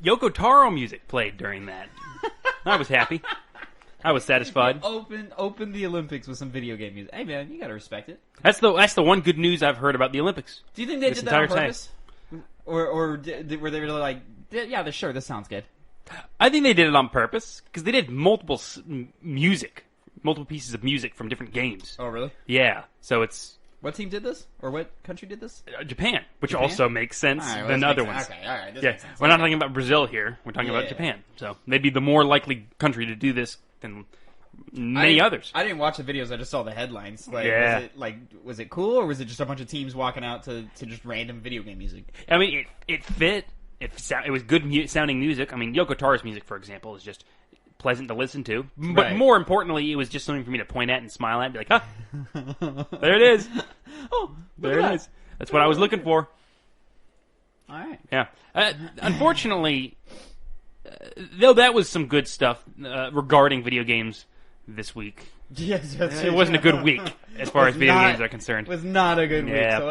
Yoko Taro music played during that. I was happy. I was satisfied. Open the Olympics with some video game music. Hey man, you gotta respect it. That's the one good news I've heard about the Olympics. Do you think they did that on purpose? Or were they really like, yeah, sure, this sounds good? I think they did it on purpose, because they did multiple pieces of music from different games. Oh, really? Yeah, so it's... What team did this? Or what country did this? Japan, which also makes sense than other ones. Okay, alright, this makes sense. We're not talking about Brazil here, we're talking about Japan. So, they'd be the more likely country to do this than many others. I didn't watch the videos, I just saw the headlines. Was it cool, or was it just a bunch of teams walking out to just random video game music? I mean, it fit. It was good sounding music. I mean, Yoko Taro's music, for example, is just pleasant to listen to. But more importantly, it was just something for me to point at and smile at and be like, huh, there it is. Oh, there it is. That's what I was looking for. All right. Yeah. Unfortunately, though that was some good stuff regarding video games this week. Yes, it wasn't a good week as far as video games are concerned. It was not a good week. So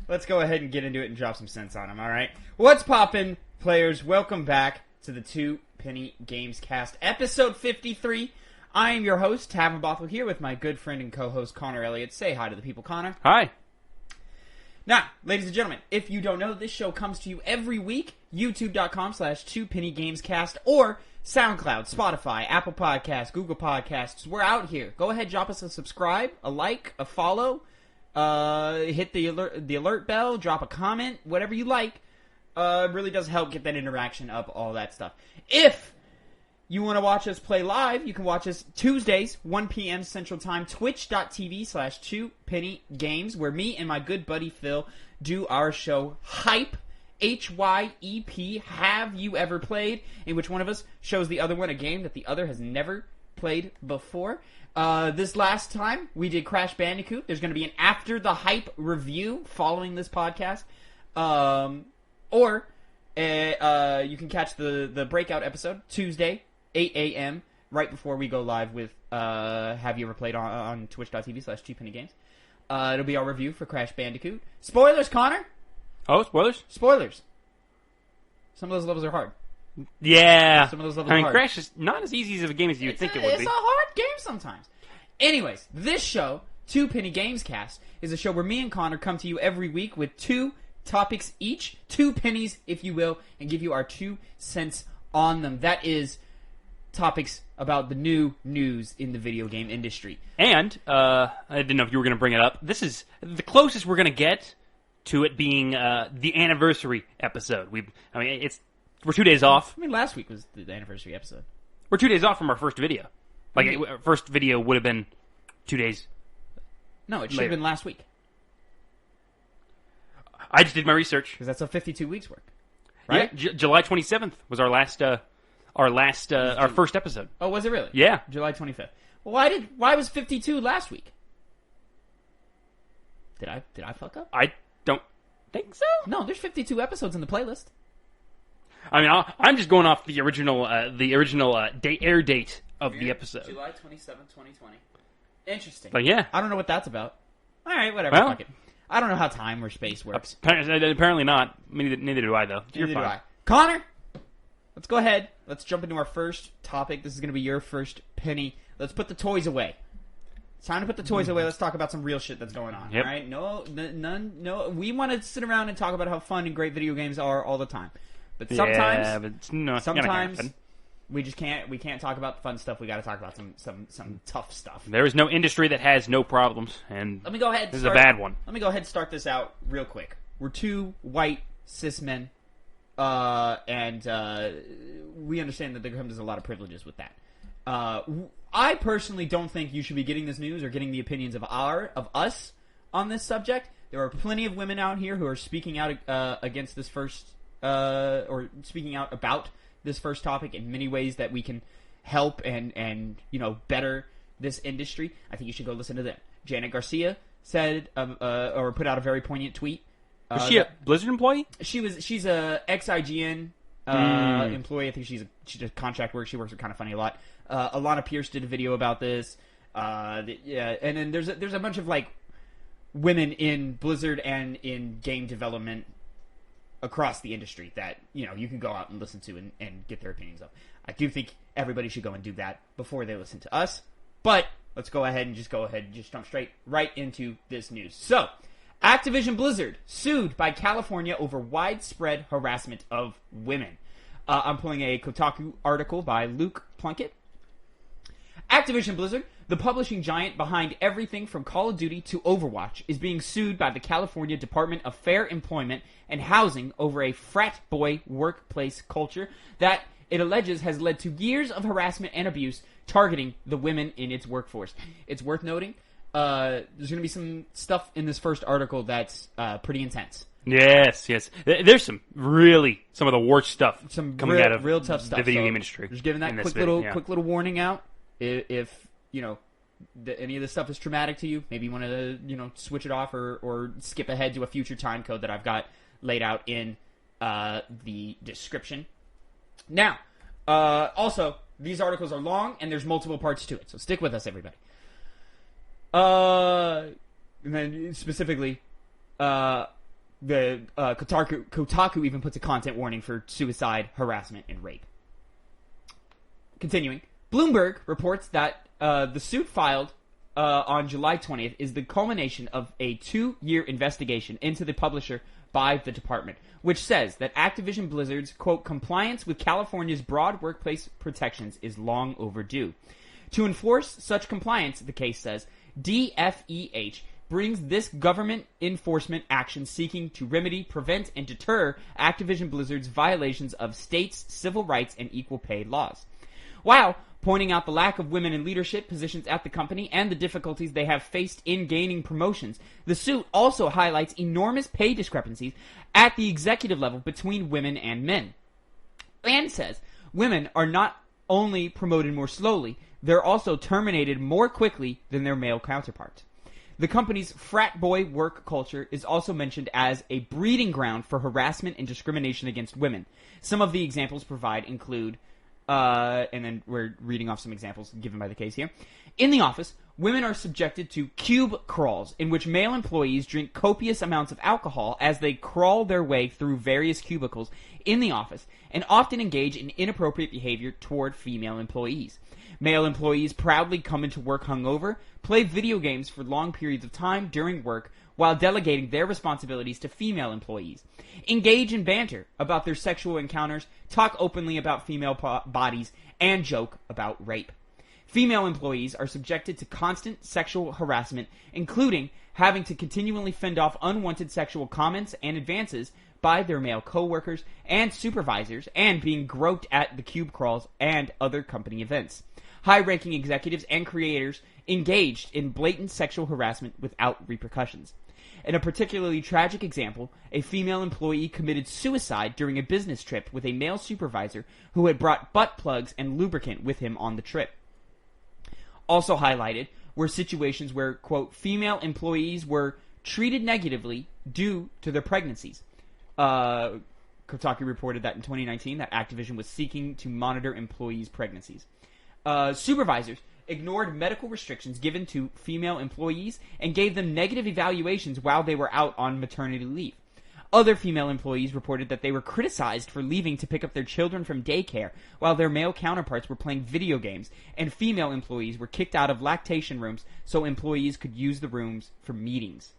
let's go ahead and get into it and drop some sense on them. All right. What's poppin', players? Welcome back to the Two Penny Gamescast, episode 53. I am your host, Tavin Bothel, here with my good friend and co-host, Connor Elliott. Say hi to the people, Connor. Hi. Now, ladies and gentlemen, if you don't know, this show comes to you every week, youtube.com/2pennygamescast, or SoundCloud, Spotify, Apple Podcasts, Google Podcasts. We're out here. Go ahead, drop us a subscribe, a like, a follow, hit the alert bell, drop a comment, whatever you like. It really does help get that interaction up, all that stuff. If you want to watch us play live, you can watch us Tuesdays, 1 p.m. Central Time, twitch.tv/2pennygames, where me and my good buddy Phil do our show Hype, Hyep, Have You Ever Played, in which one of us shows the other one a game that the other has never played before. This last time, we did Crash Bandicoot. There's going to be an After the Hype review following this podcast. Or you can catch the breakout episode Tuesday, 8 a.m., right before we go live with Have You Ever Played on twitch.tv/2pennygames. It'll be our review for Crash Bandicoot. Spoilers, Connor! Oh, spoilers? Spoilers. Some of those levels are hard. Yeah. Some of those levels are hard. Crash is not as easy of a game as you would think it would be. It's a hard game sometimes. Anyways, this show, Two Penny Gamescast, is a show where me and Connor come to you every week with two topics each, 2 pennies, if you will, and give you our 2 cents on them. That is topics about the new news in the video game industry. And, I didn't know if you were going to bring it up, this is the closest we're going to get to it being the anniversary episode. We're 2 days off. I mean, last week was the anniversary episode. We're 2 days off from our first video. Our first video would have been 2 days. No, it should have been last week. I just did my research. Because that's a 52 weeks work, right? Yeah, July 27th was our first episode. Oh, was it really? Yeah. July 25th. Well, why was 52 last week? Did I fuck up? I don't think so. No, there's 52 episodes in the playlist. I mean, I'm just going off the original air date of the episode. July 27th, 2020. Interesting. But yeah. I don't know what that's about. All right, whatever. Well, fuck it. I don't know how time or space works. Apparently not. Neither do I, though. Neither do I. Connor, let's go ahead. Let's jump into our first topic. This is going to be your first penny. Let's put the toys away. It's time to put the toys away. Let's talk about some real shit that's going on. Yep. All right? No. We want to sit around and talk about how fun and great video games are all the time. But sometimes, we just can't. We can't talk about fun stuff. We got to talk about some tough stuff. There is no industry that has no problems, and let me go ahead. This is a bad one. Let me go ahead and start this out real quick. We're 2 white cis men, and we understand that there comes a lot of privileges with that. I personally don't think you should be getting this news or getting the opinions of us on this subject. There are plenty of women out here who are speaking out against this first, or speaking out about this first topic in many ways that we can help and better this industry. I think you should go listen to them. Janet Garcia said or put out a very poignant tweet. Was she a Blizzard employee? She's a ex-IGN employee. I think she does contract work. She works with Kind of Funny a lot. Alana Pierce did a video about this. And then there's a bunch of like women in Blizzard and in game development across the industry that, you can go out and listen to and get their opinions of. I do think everybody should go and do that before they listen to us. But let's go ahead and just jump straight right into this news. So, Activision Blizzard sued by California over widespread harassment of women. I'm pulling a Kotaku article by Luke Plunkett. Activision Blizzard, the publishing giant behind everything from Call of Duty to Overwatch, is being sued by the California Department of Fair Employment and Housing over a frat boy workplace culture that it alleges has led to years of harassment and abuse targeting the women in its workforce. It's worth noting, there's going to be some stuff in this first article that's pretty intense. Yes. There's some of the worst stuff coming out of real tough stuff. The video game industry. Just giving that quick little warning out. If any of this stuff is traumatic to you, maybe you want to switch it off or skip ahead to a future time code that I've got laid out in the description. Now, also, these articles are long and there's multiple parts to it, so stick with us, everybody. And then specifically, the Kotaku even puts a content warning for suicide, harassment, and rape. Continuing, Bloomberg reports that the suit filed on July 20th is the culmination of a 2-year investigation into the publisher by the department, which says that Activision Blizzard's, quote, compliance with California's broad workplace protections is long overdue. To enforce such compliance, the case says, DFEH brings this government enforcement action seeking to remedy, prevent, and deter Activision Blizzard's violations of states' civil rights and equal pay laws, while pointing out the lack of women in leadership positions at the company and the difficulties they have faced in gaining promotions. The suit also highlights enormous pay discrepancies at the executive level between women and men, and says women are not only promoted more slowly, they're also terminated more quickly than their male counterparts. The company's frat boy work culture is also mentioned as a breeding ground for harassment and discrimination against women. Some of the examples provided include, and then we're reading off some examples given by the case here. In the office, women are subjected to cube crawls, in which male employees drink copious amounts of alcohol as they crawl their way through various cubicles in the office, and often engage in inappropriate behavior toward female employees. Male employees proudly come into work hungover, play video games for long periods of time during work, while delegating their responsibilities to female employees. Engage in banter about their sexual encounters, talk openly about female bodies, and joke about rape. Female employees are subjected to constant sexual harassment, including having to continually fend off unwanted sexual comments and advances by their male coworkers and supervisors, and being groped at the cube crawls and other company events. High-ranking executives and creators engaged in blatant sexual harassment without repercussions. In a particularly tragic example, a female employee committed suicide during a business trip with a male supervisor who had brought butt plugs and lubricant with him on the trip. Also highlighted were situations where, quote, female employees were treated negatively due to their pregnancies. Kotaku reported that in 2019 that Activision was seeking to monitor employees' pregnancies. Supervisors ignored medical restrictions given to female employees and gave them negative evaluations while they were out on maternity leave. Other female employees reported that they were criticized for leaving to pick up their children from daycare while their male counterparts were playing video games, and female employees were kicked out of lactation rooms so employees could use the rooms for meetings.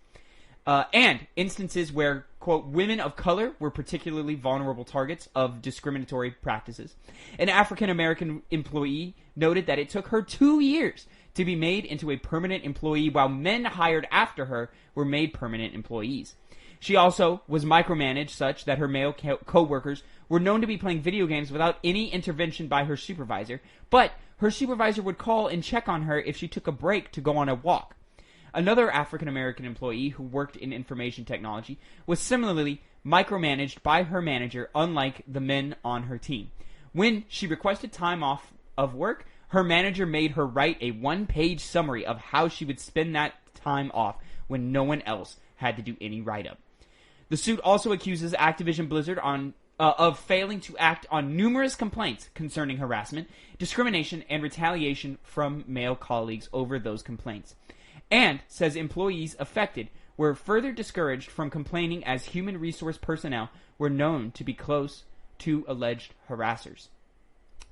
And instances where, quote, women of color were particularly vulnerable targets of discriminatory practices. An African-American employee noted that it took her 2 years to be made into a permanent employee, while men hired after her were made permanent employees. She also was micromanaged such that her male co-workers were known to be playing video games without any intervention by her supervisor, but her supervisor would call and check on her if she took a break to go on a walk. Another African-American employee who worked in information technology was similarly micromanaged by her manager, unlike the men on her team. When she requested time off of work, her manager made her write a 1-page summary of how she would spend that time off when no one else had to do any write-up. The suit also accuses Activision Blizzard of failing to act on numerous complaints concerning harassment, discrimination, and retaliation from male colleagues over those complaints, and says employees affected were further discouraged from complaining as human resource personnel were known to be close to alleged harassers.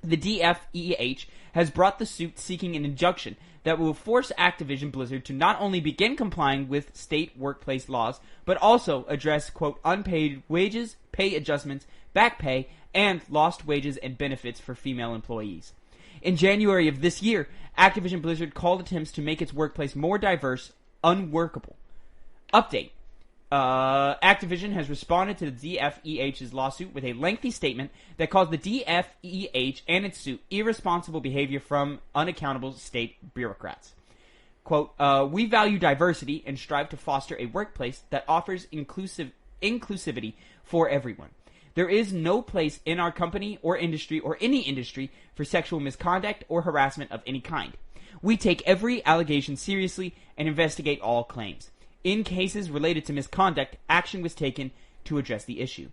The DFEH has brought the suit seeking an injunction that will force Activision Blizzard to not only begin complying with state workplace laws, but also address, quote, unpaid wages, pay adjustments, back pay, and lost wages and benefits for female employees. In January of this year, Activision Blizzard called attempts to make its workplace more diverse unworkable. Update. Activision has responded to the DFEH's lawsuit with a lengthy statement that calls the DFEH and its suit irresponsible behavior from unaccountable state bureaucrats. Quote, we value diversity and strive to foster a workplace that offers inclusivity for everyone. There is no place in our company or industry or any industry for sexual misconduct or harassment of any kind. We take every allegation seriously and investigate all claims. In cases related to misconduct, action was taken to address the issue.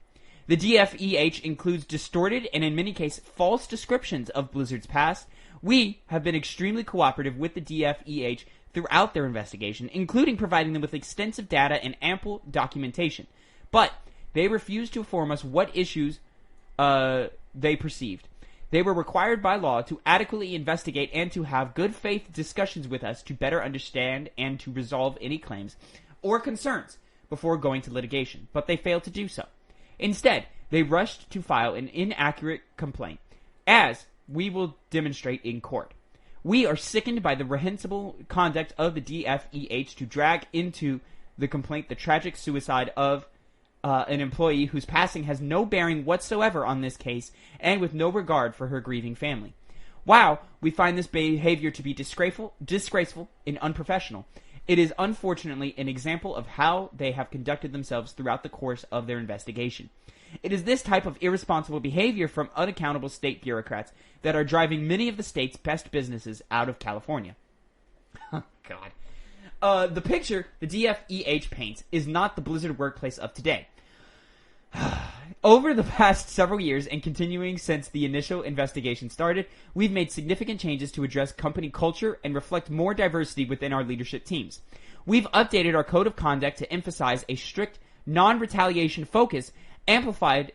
The DFEH includes distorted and in many cases false descriptions of Blizzard's past. We have been extremely cooperative with the DFEH throughout their investigation, including providing them with extensive data and ample documentation. But they refused to inform us what issues they perceived. They were required by law to adequately investigate and to have good faith discussions with us to better understand and to resolve any claims or concerns before going to litigation, but they failed to do so. Instead, they rushed to file an inaccurate complaint, as we will demonstrate in court. We are sickened by the reprehensible conduct of the DFEH to drag into the complaint the tragic suicide of an employee whose passing has no bearing whatsoever on this case and with no regard for her grieving family. While we find this behavior to be disgraceful and unprofessional, it is unfortunately an example of how they have conducted themselves throughout the course of their investigation. It is this type of irresponsible behavior from unaccountable state bureaucrats that are driving many of the state's best businesses out of California. Oh, God. The picture the DFEH paints is not the Blizzard workplace of today. Over the past several years and continuing since the initial investigation started, we've made significant changes to address company culture and reflect more diversity within our leadership teams. We've updated our code of conduct to emphasize a strict, non-retaliation focus, amplified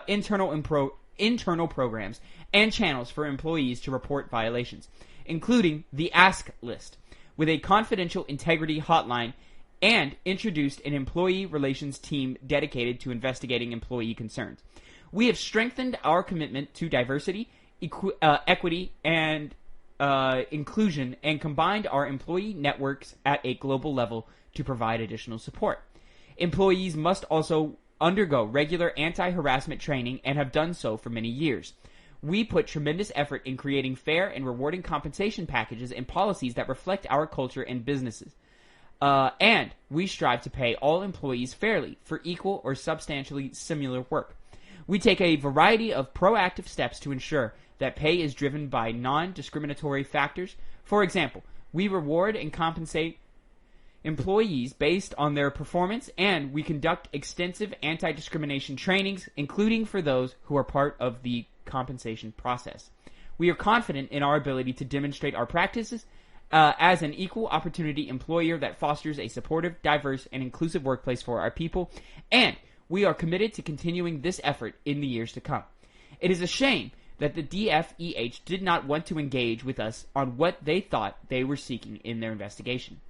internal programs, and channels for employees to report violations, including the Ask List, with a confidential integrity hotline, and introduced an employee relations team dedicated to investigating employee concerns. We have strengthened our commitment to diversity, equity, and inclusion, and combined our employee networks at a global level to provide additional support. Employees must also undergo regular anti-harassment training and have done so for many years. We put tremendous effort in creating fair and rewarding compensation packages and policies that reflect our culture and businesses. And we strive to pay all employees fairly for equal or substantially similar work. We take a variety of proactive steps to ensure that pay is driven by non-discriminatory factors. For example, we reward and compensate employees based on their performance, and we conduct extensive anti-discrimination trainings, including for those who are part of the compensation process. We are confident in our ability to demonstrate our practices as an equal opportunity employer that fosters a supportive, diverse, and inclusive workplace for our people, and we are committed to continuing this effort in the years to come. It is a shame that the DFEH did not want to engage with us on what they thought they were seeking in their investigation.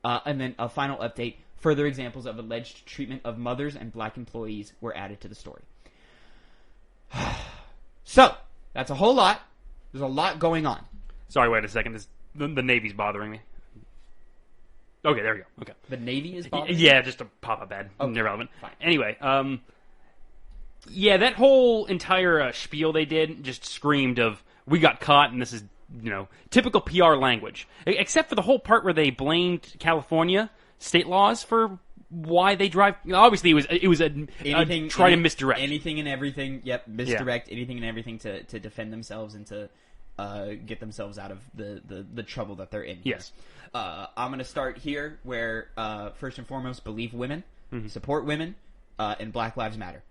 And then a final update, further examples of alleged treatment of mothers and black employees were added to the story. So, that's a whole lot. There's a lot going on. Sorry, wait a second. The Navy's bothering me. Okay, there we go. Okay. The Navy is bothering you? Yeah, just a pop-up ad. Okay. Irrelevant. Fine. Anyway, yeah, that whole entire spiel they did just screamed of, we got caught and this is, typical PR language. Except for the whole part where they blamed California state laws for why they drive. Obviously, it was a try to misdirect. Anything and everything, misdirect anything and everything to defend themselves and to get themselves out of the trouble that they're in. Yes. I'm going to start here where, first and foremost, believe women, support women, and Black Lives Matter.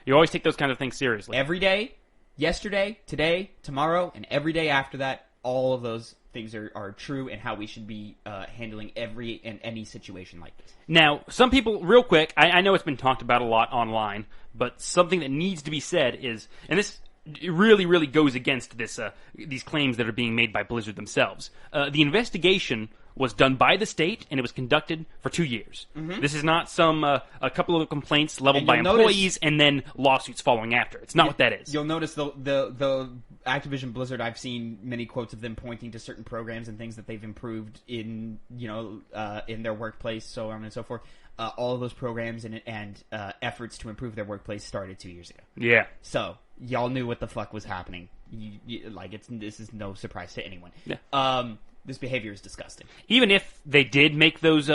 You always take those kind of things seriously. Every day, yesterday, today, tomorrow, and every day after that, all of those things are true and how we should be handling every and any situation like this. Now, some people, real quick, I know it's been talked about a lot online, but something that needs to be said is, and this really, really goes against these claims that are being made by Blizzard themselves. The investigation was done by the state, and it was conducted for 2 years. Mm-hmm. This is not a couple of complaints leveled by employees and then lawsuits following after. It's not what that is. You'll notice the Activision Blizzard, I've seen many quotes of them pointing to certain programs and things that they've improved in their workplace, so on and so forth. All of those programs and efforts to improve their workplace started 2 years ago. Yeah. So y'all knew what the fuck was happening. This is no surprise to anyone. Yeah. This behavior is disgusting. Even if they did make those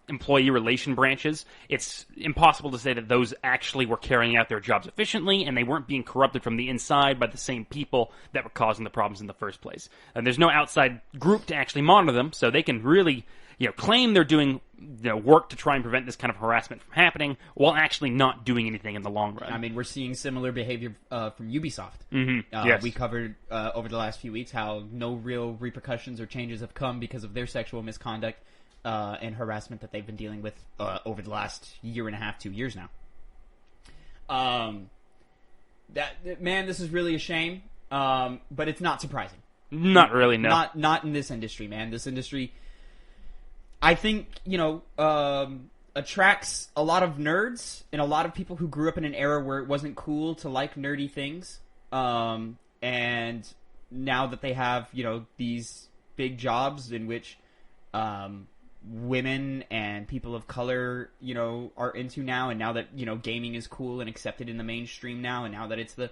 employee relation branches, it's impossible to say that those actually were carrying out their jobs efficiently and they weren't being corrupted from the inside by the same people that were causing the problems in the first place. And there's no outside group to actually monitor them, so they can really claim they're doing work to try and prevent this kind of harassment from happening while actually not doing anything in the long run. I mean, we're seeing similar behavior from Ubisoft. Mm-hmm. Yes. We covered over the last few weeks how no real repercussions or changes have come because of their sexual misconduct and harassment that they've been dealing with over the last year and a half, 2 years now. This is really a shame, but it's not surprising. Not really, no. Not in this industry, man. This industry, I think, attracts a lot of nerds and a lot of people who grew up in an era where it wasn't cool to like nerdy things. And now that they have, these big jobs in which women and people of color, are into now, and now that, gaming is cool and accepted in the mainstream now, and now that it's the,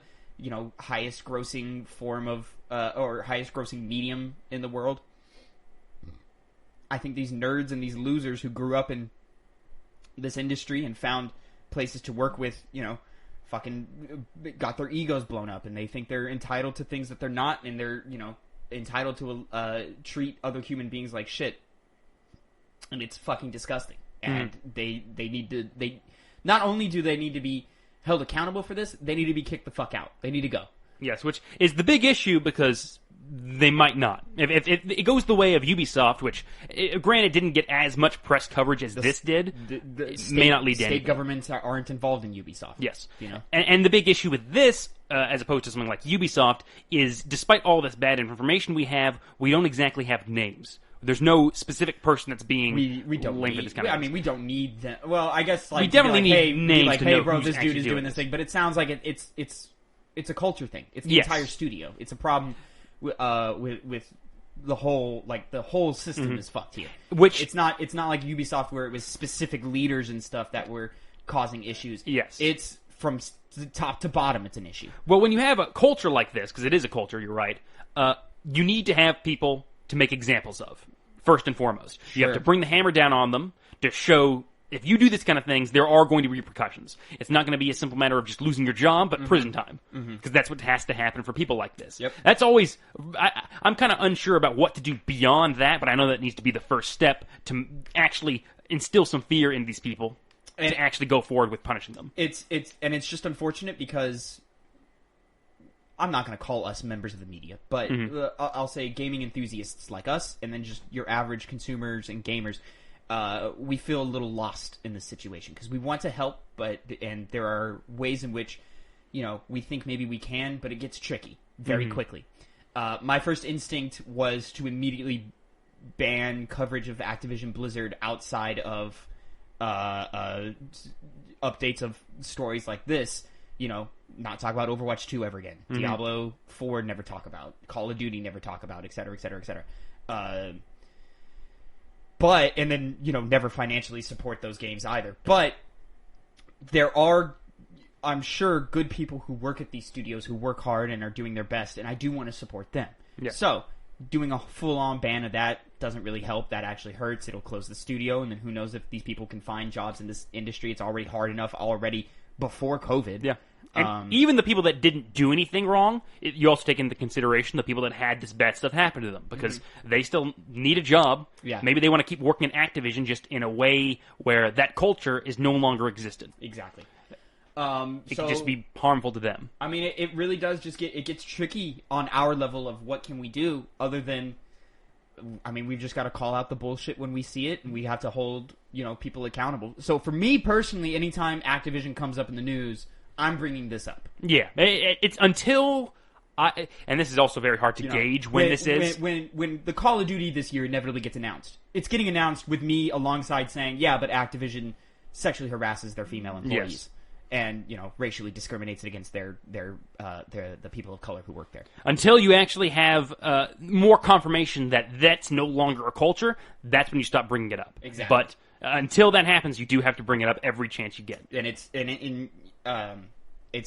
highest grossing form of, or highest grossing medium in the world, I think these nerds and these losers who grew up in this industry and found places to work with, fucking got their egos blown up, and they think they're entitled to things that they're not, and they're, entitled to treat other human beings like shit. And it's fucking disgusting. And they not only do they need to be held accountable for this, they need to be kicked the fuck out. They need to go. Yes, which is the big issue because they might not. If it goes the way of Ubisoft, which, granted, didn't get as much press coverage as this did, it may not lead to anything. State governments aren't involved in Ubisoft. Yes. And the big issue with this, as opposed to something like Ubisoft, is despite all this bad information we don't exactly have names. There's no specific person that's being linked to this kind of thing. I mean, we don't need them. Well, I guess we definitely need names to know bro, who's this dude is doing this thing. But it sounds like it's a culture thing. It's the entire studio. It's a problem with the whole system is fucked here. Which it's not like Ubisoft where it was specific leaders and stuff that were causing issues. Yes, it's from top to bottom. It's an issue. Well, when you have a culture like this, because it is a culture, you're right. You need to have people to make examples of, first and foremost. You have to bring the hammer down on them to show if you do this kind of things, there are going to be repercussions. It's not going to be a simple matter of just losing your job, but prison time. Because that's what has to happen for people like this. Yep. That's always... I'm kind of unsure about what to do beyond that, but I know that needs to be the first step to actually instill some fear in these people to actually go forward with punishing them. It's just unfortunate because... I'm not going to call us members of the media, but I'll say gaming enthusiasts like us, and then just your average consumers and gamers, we feel a little lost in this situation because we want to help, and there are ways in which, we think maybe we can, but it gets tricky very quickly. My first instinct was to immediately ban coverage of Activision Blizzard outside of updates of stories like this. Not talk about Overwatch 2 ever again. Diablo 4, never talk about. Call of Duty, never talk about, et cetera, et cetera, et cetera. And then, never financially support those games either. But there are, I'm sure, good people who work at these studios who work hard and are doing their best, and I do want to support them. Yeah. So, doing a full-on ban of that doesn't really help. That actually hurts. It'll close the studio, and then who knows if these people can find jobs in this industry. It's already hard enough before COVID. Yeah. And even the people that didn't do anything wrong, you also take into consideration the people that had this bad stuff happen to them because they still need a job. Yeah. Maybe they want to keep working at Activision just in a way where that culture is no longer existent. Exactly. It could just be harmful to them. I mean, it really does just gets tricky on our level of what can we do other than, I mean, we've just got to call out the bullshit when we see it, and we have to hold, people accountable. So for me personally, anytime Activision comes up in the news, I'm bringing this up. Yeah, it's until and this is also very hard to gauge when this is. When the Call of Duty this year inevitably gets announced, it's getting announced with me alongside saying, yeah, but Activision sexually harasses their female employees. Yes. And racially discriminates against the people of color who work there. Until you actually have more confirmation that that's no longer a culture, that's when you stop bringing it up. Exactly. But until that happens, you do have to bring it up every chance you get. And it's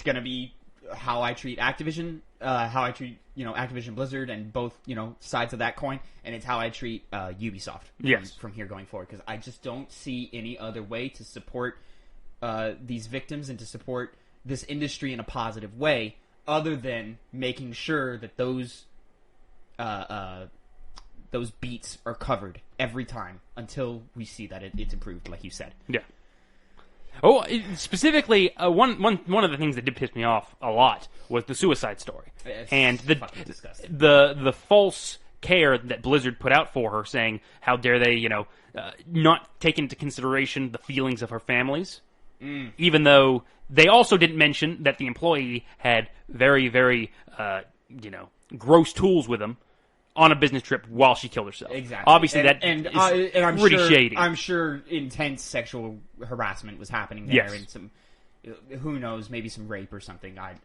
going to be how I treat Activision, how I treat Activision Blizzard, and both sides of that coin, and it's how I treat Ubisoft from here going forward, because I just don't see any other way to support these victims and to support this industry in a positive way, other than making sure that those beats are covered every time until we see that it's improved, like you said. Yeah. Oh, specifically, one of the things that did piss me off a lot was the suicide story, and the false care that Blizzard put out for her, saying how dare they, not take into consideration the feelings of her families. Even though they also didn't mention that the employee had very, very, gross tools with him on a business trip while she killed herself. Exactly. Obviously, and I'm pretty shady. I'm sure intense sexual harassment was happening there, yes. and some, who knows, maybe some rape or something. I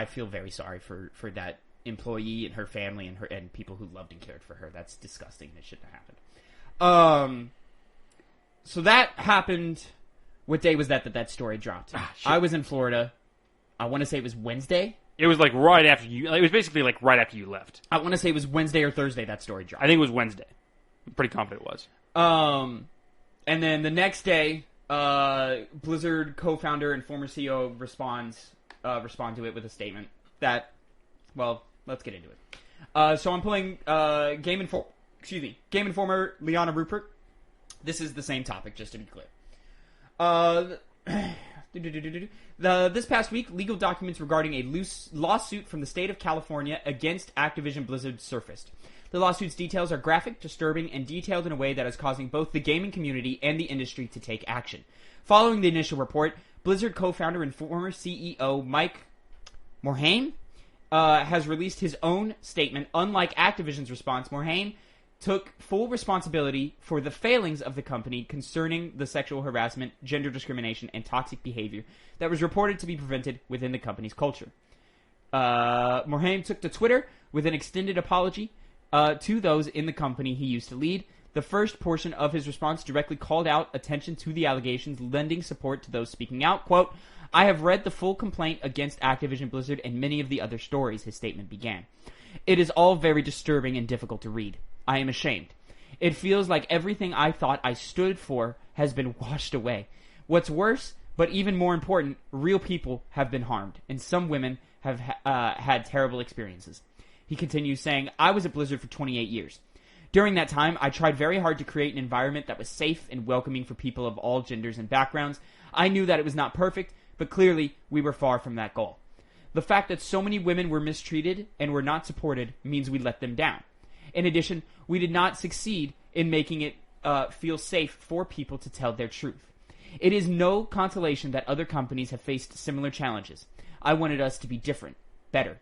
feel very sorry for that employee and her family and people who loved and cared for her. That's disgusting. It shouldn't have happened. So that happened. What day was that story dropped? I was in Florida. I want to say it was Wednesday. It was like right after you. It was basically like right after you left. I want to say it was Wednesday or Thursday that story dropped. I think it was Wednesday. I'm pretty confident it was. And then the next day, Blizzard co-founder and former CEO respond to it with a statement that, well, let's get into it. So I'm pulling Game Informer Liana Rupert. This is the same topic, just to be clear. This past week, legal documents regarding a lawsuit from the state of California against Activision Blizzard surfaced. The lawsuit's details are graphic, disturbing, and detailed in a way that is causing both the gaming community and the industry to take action. Following the initial report, Blizzard co-founder and former CEO Mike Morhaime has released his own statement. Unlike Activision's response, Morhaime took full responsibility for the failings of the company concerning the sexual harassment, gender discrimination, and toxic behavior that was reported to be prevented within the company's culture. Morhaime took to Twitter with an extended apology to those in the company he used to lead. The first portion of his response directly called out attention to the allegations, lending support to those speaking out. Quote, "I have read the full complaint against Activision Blizzard and many of the other stories," his statement began. "It is all very disturbing and difficult to read. I am ashamed. It feels like everything I thought I stood for has been washed away. What's worse, but even more important, real people have been harmed, and some women have had terrible experiences." He continues saying, "I was at Blizzard for 28 years. During that time, I tried very hard to create an environment that was safe and welcoming for people of all genders and backgrounds. I knew that it was not perfect, but clearly we were far from that goal. The fact that so many women were mistreated and were not supported means we let them down. In addition, we did not succeed in making it feel safe for people to tell their truth. It is no consolation that other companies have faced similar challenges. I wanted us to be different, better.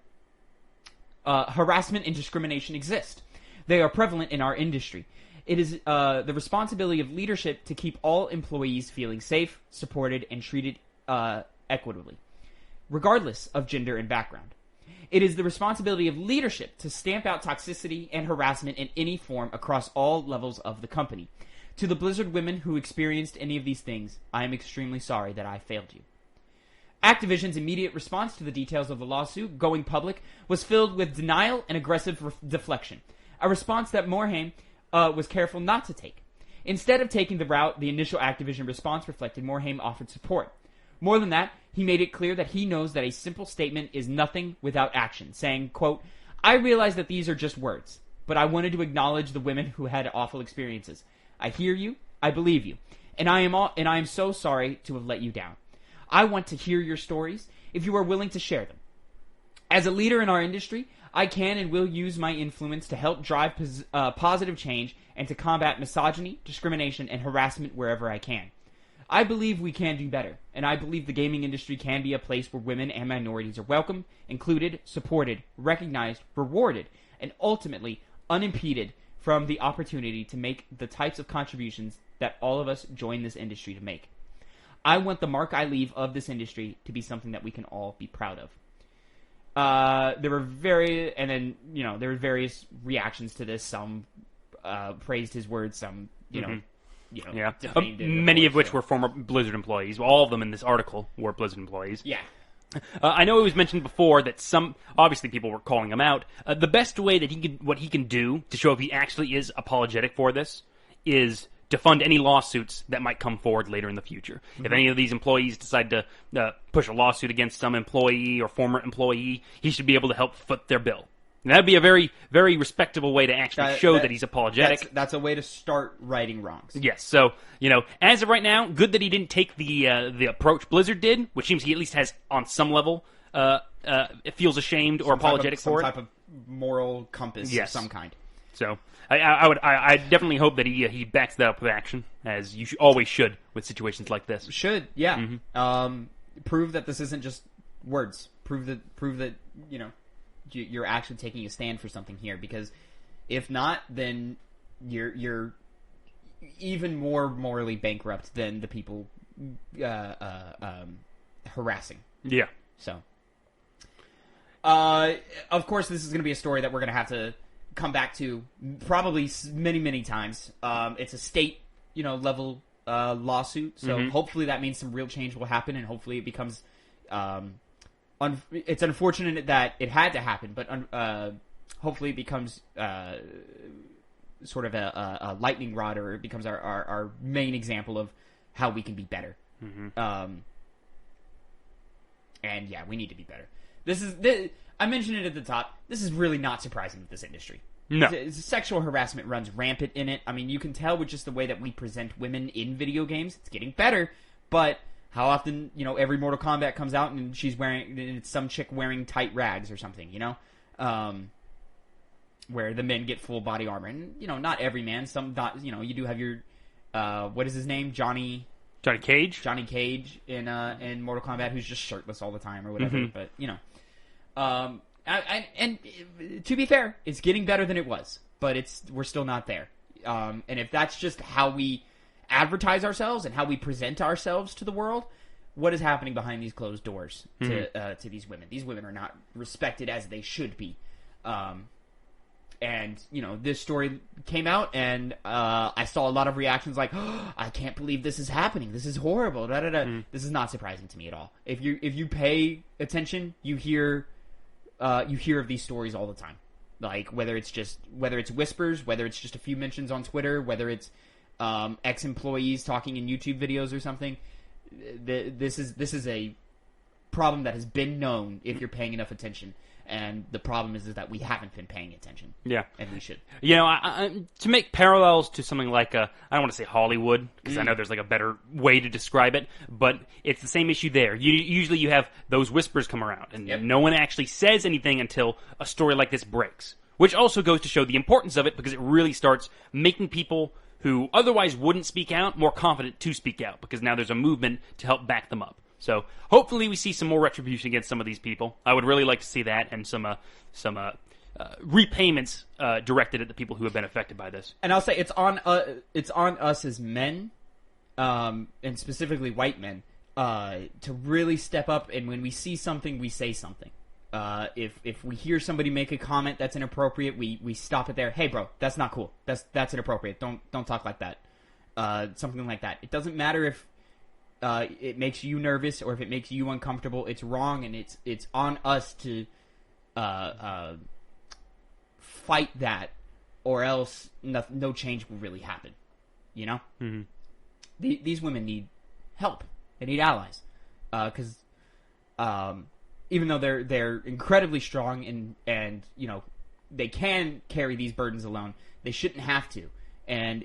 Harassment and discrimination exist. They are prevalent in our industry. It is the responsibility of leadership to keep all employees feeling safe, supported, and treated equitably, regardless of gender and background. It is the responsibility of leadership to stamp out toxicity and harassment in any form across all levels of the company. To the Blizzard women who experienced any of these things, I am extremely sorry that I failed you." Activision's immediate response to the details of the lawsuit going public was filled with denial and aggressive deflection, a response that Morhaime was careful not to take. Instead of taking the route the initial Activision response reflected, Morhaime offered support. More than that, he made it clear that he knows that a simple statement is nothing without action, saying, quote, "I realize that these are just words, but I wanted to acknowledge the women who had awful experiences. I hear you, I believe you, and I am so sorry to have let you down. I want to hear your stories if you are willing to share them. As a leader in our industry, I can and will use my influence to help drive positive change and to combat misogyny, discrimination, and harassment wherever I can. I believe we can do better, and I believe the gaming industry can be a place where women and minorities are welcome, included, supported, recognized, rewarded, and ultimately unimpeded from the opportunity to make the types of contributions that all of us join this industry to make. I want the mark I leave of this industry to be something that we can all be proud of. There were various reactions to this. Some praised his words, some, defamed it, many of which were former Blizzard employees. All of them in this article were Blizzard employees. Yeah. I know it was mentioned before that obviously people were calling him out. The best way that what he can do to show if he actually is apologetic for this is to fund any lawsuits that might come forward later in the future. Mm-hmm. If any of these employees decide to push a lawsuit against some employee or former employee, he should be able to help foot their bill. And that'd be a very, very respectable way to actually show that he's apologetic. That's a way to start righting wrongs. Yes. So, as of right now, good that he didn't take the approach Blizzard did, which seems he at least has on some level feels ashamed or apologetic for it. Some type of moral compass of some kind. So I definitely hope that he backs that up with action, as you always should with situations like this. Should, yeah. Mm-hmm. Prove that this isn't just words. Prove that you're actually taking a stand for something here. Because if not, then you're even more morally bankrupt than the people harassing. Yeah. So, of course, this is going to be a story that we're going to have to come back to probably many, many times. It's a state, level lawsuit, so hopefully that means some real change will happen, and hopefully it becomes. It's unfortunate that it had to happen, but hopefully it becomes sort of a lightning rod, or it becomes our main example of how we can be better. Mm-hmm. And yeah, we need to be better. I mentioned it at the top. This is really not surprising with this industry. No. Sexual harassment runs rampant in it. I mean, you can tell with just the way that we present women in video games. It's getting better, but how often, every Mortal Kombat comes out and it's some chick wearing tight rags or something, where the men get full body armor. And, not every man. You do have your, what is his name? Johnny Cage? Johnny Cage in Mortal Kombat, who's just shirtless all the time or whatever, but, and to be fair, it's getting better than it was, but we're still not there. And if that's just how we advertise ourselves and how we present ourselves to the world, what is happening behind these closed doors to these women? These women are not respected as they should be. And this story came out, and I saw a lot of reactions like, oh, "I can't believe this is happening. This is horrible." Da, da, da. This is not surprising to me at all. If you pay attention, you hear of these stories all the time. Like whether it's whispers, whether it's just a few mentions on Twitter, whether it's ex-employees talking in YouTube videos or something. This is a problem that has been known if you're paying enough attention. And the problem is that we haven't been paying attention. Yeah. And we should. To make parallels to something like, I don't want to say Hollywood, because I know there's like a better way to describe it, but it's the same issue there. Usually you have those whispers come around, and no one actually says anything until a story like this breaks. Which also goes to show the importance of it, because it really starts making people who otherwise wouldn't speak out more confident to speak out, because now there's a movement to help back them up. So hopefully we see some more retribution against some of these people. I would really like to see that, and some repayments directed at the people who have been affected by this. And I'll say it's on us as men, and specifically white men, to really step up. And when we see something, we say something. If we hear somebody make a comment that's inappropriate, we stop it there. Hey, bro, that's not cool. That's inappropriate. Don't talk like that. Something like that. It doesn't matter if it makes you nervous or if it makes you uncomfortable. It's wrong, and it's on us to fight that, or else no change will really happen. Mm-hmm. These women need help. They need allies, because even though they're incredibly strong and they can carry these burdens alone, they shouldn't have to. and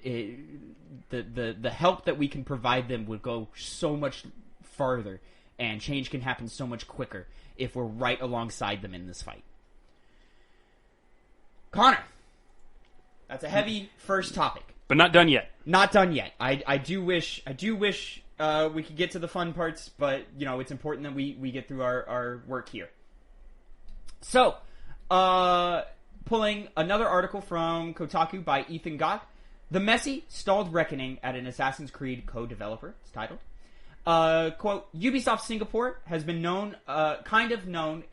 the help that we can provide them would go so much farther, and change can happen so much quicker if we're right alongside them in this fight. Connor, that's a heavy first topic, but not done yet. Not done yet. I do wish we could get to the fun parts, but it's important that we get through our work here. So, pulling another article from Kotaku by Ethan Gott, "The Messy Stalled Reckoning at an Assassin's Creed Co-Developer," it's titled. Quote, "Ubisoft Singapore has been known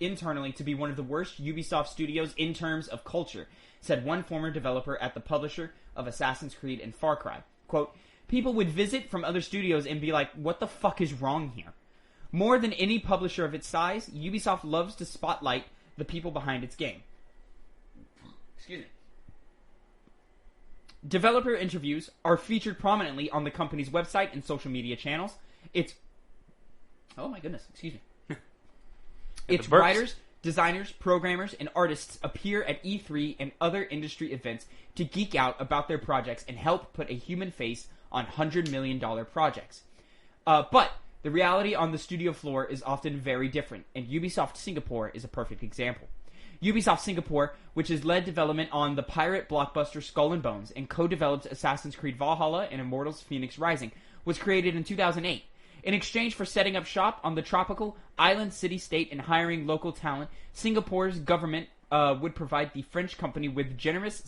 internally to be one of the worst Ubisoft studios in terms of culture," said one former developer at the publisher of Assassin's Creed and Far Cry. Quote, "People would visit from other studios and be like, what the fuck is wrong here? More than any publisher of its size, Ubisoft loves to spotlight the people behind its game." Excuse me. "Developer interviews are featured prominently on the company's website and social media channels. Oh my goodness, excuse me. Its writers, designers, programmers, and artists appear at E3 and other industry events to geek out about their projects and help put a human face on $100 million projects. But the reality on the studio floor is often very different, and Ubisoft Singapore is a perfect example. Ubisoft Singapore, which has led development on the pirate blockbuster Skull and Bones and co-developed Assassin's Creed Valhalla and Immortals Phoenix Rising, was created in 2008. In exchange for setting up shop on the tropical island city-state and hiring local talent, Singapore's government would provide the French company with generous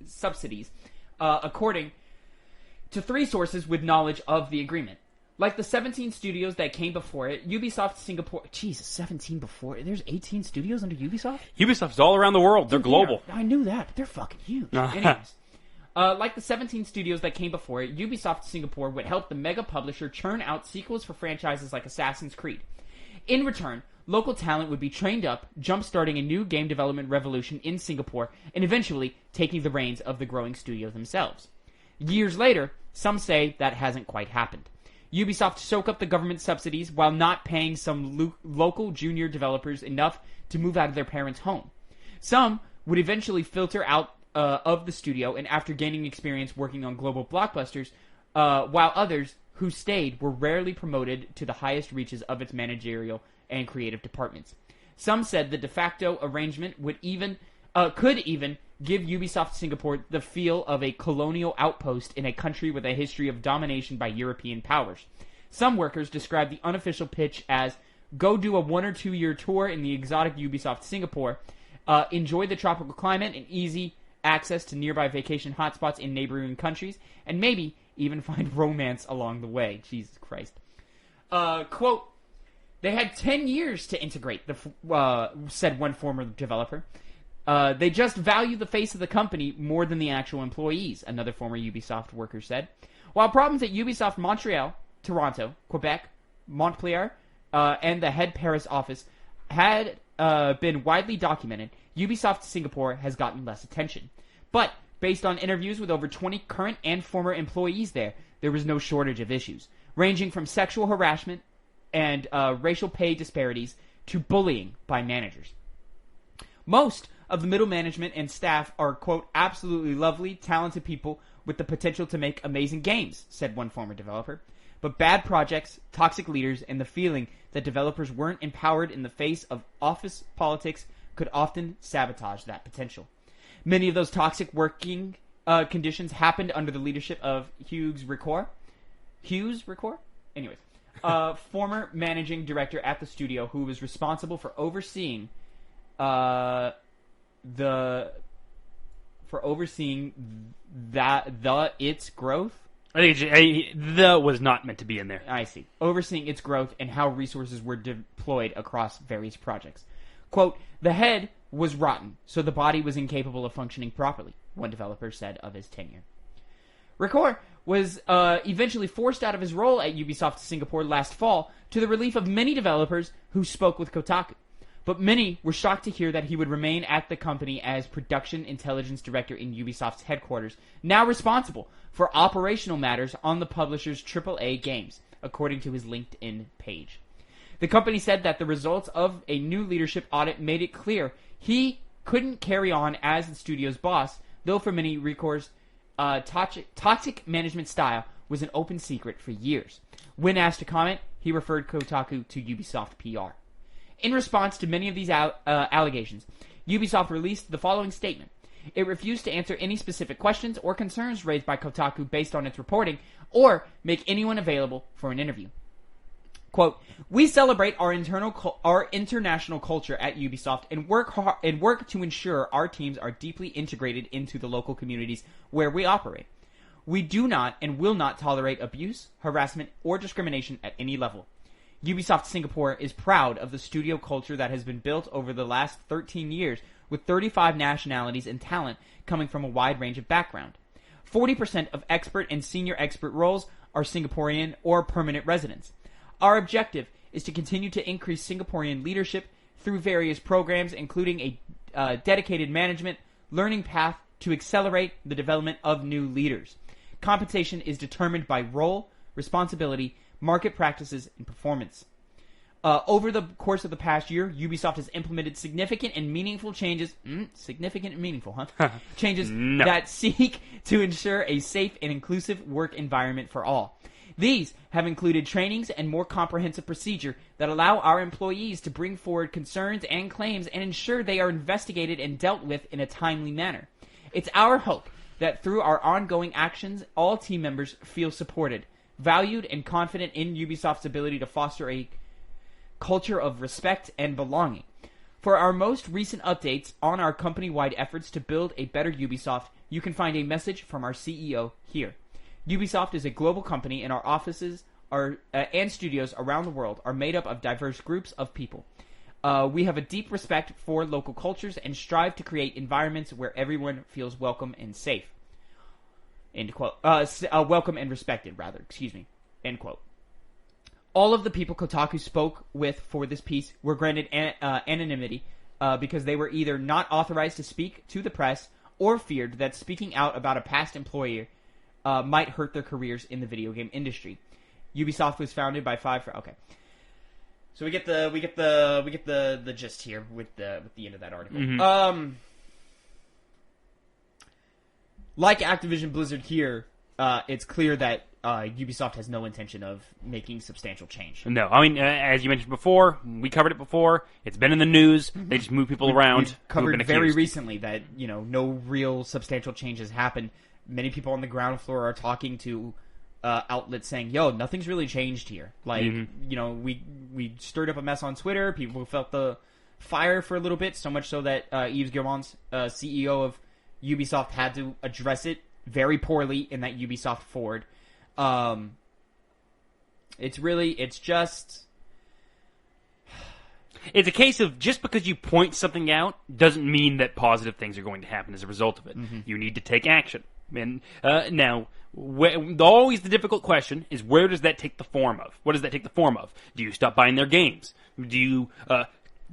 subsidies, according to 3 sources with knowledge of the agreement. Like the 17 studios that came before it, Ubisoft Singapore... Jesus, 17 before it? There's 18 studios under Ubisoft? Ubisoft's all around the world. They're global. I knew that, but they're fucking huge. Anyways. Like the 17 studios that came before it, Ubisoft Singapore would help the mega publisher churn out sequels for franchises like Assassin's Creed. In return, local talent would be trained up, jump-starting a new game development revolution in Singapore, and eventually taking the reins of the growing studio themselves. Years later, some say that hasn't quite happened. Ubisoft soak up the government subsidies while not paying some local junior developers enough to move out of their parents' home. Some would eventually filter out of the studio, and after gaining experience working on global blockbusters, while others who stayed were rarely promoted to the highest reaches of its managerial and creative departments. Some said the de facto arrangement could even give Ubisoft Singapore the feel of a colonial outpost in a country with a history of domination by European powers. Some workers described the unofficial pitch as, go do a 1 or 2 year tour in the exotic Ubisoft Singapore, enjoy the tropical climate and easy access to nearby vacation hotspots in neighboring countries, and maybe even find romance along the way. Jesus Christ. Quote, "They had 10 years to integrate," said one former developer. "They just value the face of the company more than the actual employees," another former Ubisoft worker said. While problems at Ubisoft Montreal, Toronto, Quebec, Montpellier, and the head Paris office had been widely documented, Ubisoft Singapore has gotten less attention. But, based on interviews with over 20 current and former employees there was no shortage of issues, ranging from sexual harassment and racial pay disparities to bullying by managers. Most of the middle management and staff are, quote, absolutely lovely, talented people with the potential to make amazing games, said one former developer. But bad projects, toxic leaders, and the feeling that developers weren't empowered in the face of office politics could often sabotage that potential. Many of those toxic working conditions happened under the leadership of Hughes Ricoeur? Anyways. Former managing director at the studio who was responsible for overseeing its growth. I think the was not meant to be in there. I see. Overseeing its growth and how resources were deployed across various projects. Quote, "The head was rotten, so the body was incapable of functioning properly," one developer said of his tenure. Ricoeur was eventually forced out of his role at Ubisoft Singapore last fall to the relief of many developers who spoke with Kotaku. But many were shocked to hear that he would remain at the company as production intelligence director in Ubisoft's headquarters, now responsible for operational matters on the publisher's AAA games, according to his LinkedIn page. The company said that the results of a new leadership audit made it clear he couldn't carry on as the studio's boss, though for many, Ricoeur's toxic management style was an open secret for years. When asked to comment, he referred Kotaku to Ubisoft PR. In response to many of these allegations, Ubisoft released the following statement. It refused to answer any specific questions or concerns raised by Kotaku based on its reporting, or make anyone available for an interview. Quote, "We celebrate our international culture at Ubisoft and work to ensure our teams are deeply integrated into the local communities where we operate. We do not and will not tolerate abuse, harassment, or discrimination at any level. Ubisoft Singapore is proud of the studio culture that has been built over the last 13 years with 35 nationalities and talent coming from a wide range of background. 40% of expert and senior expert roles are Singaporean or permanent residents. Our objective is to continue to increase Singaporean leadership through various programs, including a dedicated management learning path to accelerate the development of new leaders. Compensation is determined by role, responsibility, market practices, and performance. Over the course of the past year, Ubisoft has implemented significant and meaningful changes. Significant and meaningful, huh? Changes that seek to ensure a safe and inclusive work environment for all. These have included trainings and more comprehensive procedure that allow our employees to bring forward concerns and claims and ensure they are investigated and dealt with in a timely manner. It's our hope that through our ongoing actions, all team members feel supported, valued, and confident in Ubisoft's ability to foster a culture of respect and belonging. For our most recent updates on our company-wide efforts to build a better Ubisoft, you can find a message from our CEO here. Ubisoft is a global company, and our offices and studios around the world are made up of diverse groups of people. We have a deep respect for local cultures and strive to create environments where everyone feels welcome and safe. End quote. Welcome and respected, rather. Excuse me. End quote. All of the people Kotaku spoke with for this piece were granted anonymity because they were either not authorized to speak to the press or feared that speaking out about a past employer might hurt their careers in the video game industry. Ubisoft was founded by okay. So we get the gist here with the end of that article. Mm-hmm. Like Activision Blizzard here, it's clear that Ubisoft has no intention of making substantial change. No, I mean, as you mentioned before, we covered it before. It's been in the news. Mm-hmm. They just move people around. We've covered very recently that no real substantial change has happened. Many people on the ground floor are talking to outlets saying, "Yo, nothing's really changed here." Like, mm-hmm. We stirred up a mess on Twitter. People felt the fire for a little bit, so much so that Yves Guillemot's CEO of Ubisoft had to address it very poorly in that Ubisoft Forward. It's a case of just because you point something out doesn't mean that positive things are going to happen as a result of it. Mm-hmm. You need to take action. And now, always the difficult question is, where does that take the form of? What does that take the form of? Do you stop buying their games? Do you,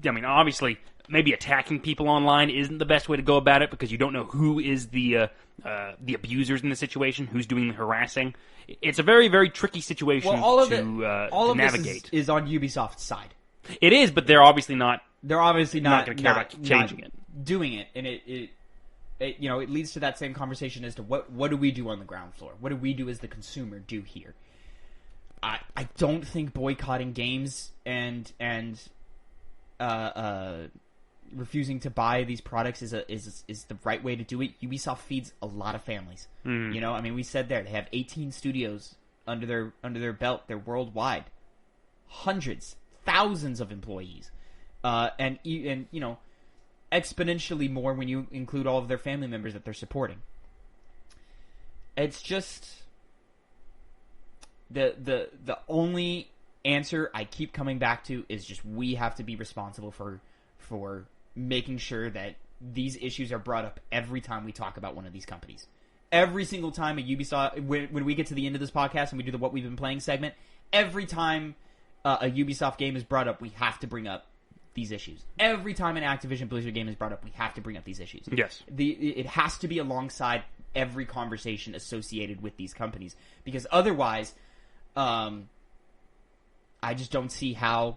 obviously, maybe attacking people online isn't the best way to go about it because you don't know who is the abusers in the situation, who's doing the harassing. It's a very, very tricky situation to navigate. This is on Ubisoft's side. It is, but they're obviously not. They're obviously not going to care about changing it, doing it, and it leads to that same conversation as to what do we do on the ground floor? What do we do as the consumer do here? I don't think boycotting games and refusing to buy these products is the right way to do it. Ubisoft feeds a lot of families. Mm. We said they have 18 studios under their belt. They're worldwide, hundreds, thousands of employees, and exponentially more when you include all of their family members that they're supporting. It's just the only answer I keep coming back to is just we have to be responsible for making sure that these issues are brought up every time we talk about one of these companies. Every single time a Ubisoft, when we get to the end of this podcast and we do the What We've Been Playing segment, every time a Ubisoft game is brought up, we have to bring up these issues. Every time an Activision Blizzard game is brought up, we have to bring up these issues. Yes. It has to be alongside every conversation associated with these companies, because otherwise, I just don't see how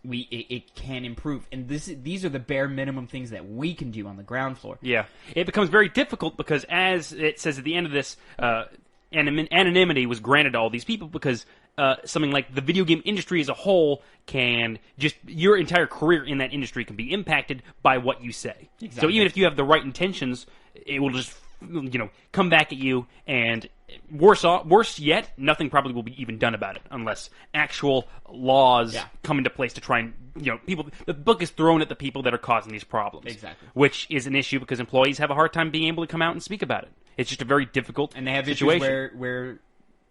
it can improve, and these are the bare minimum things that we can do on the ground floor. Yeah, it becomes very difficult because, as it says at the end of this, anonymity was granted to all these people because something like the video game industry as a whole can just your entire career in that industry can be impacted by what you say. Exactly. So even if you have the right intentions, it will just come back at you, and worse yet, nothing probably will be even done about it unless actual laws come into place to try and the book is thrown at the people that are causing these problems. Exactly. Which is an issue because employees have a hard time being able to come out and speak about it. It's just a very difficult and they have situation. Issues where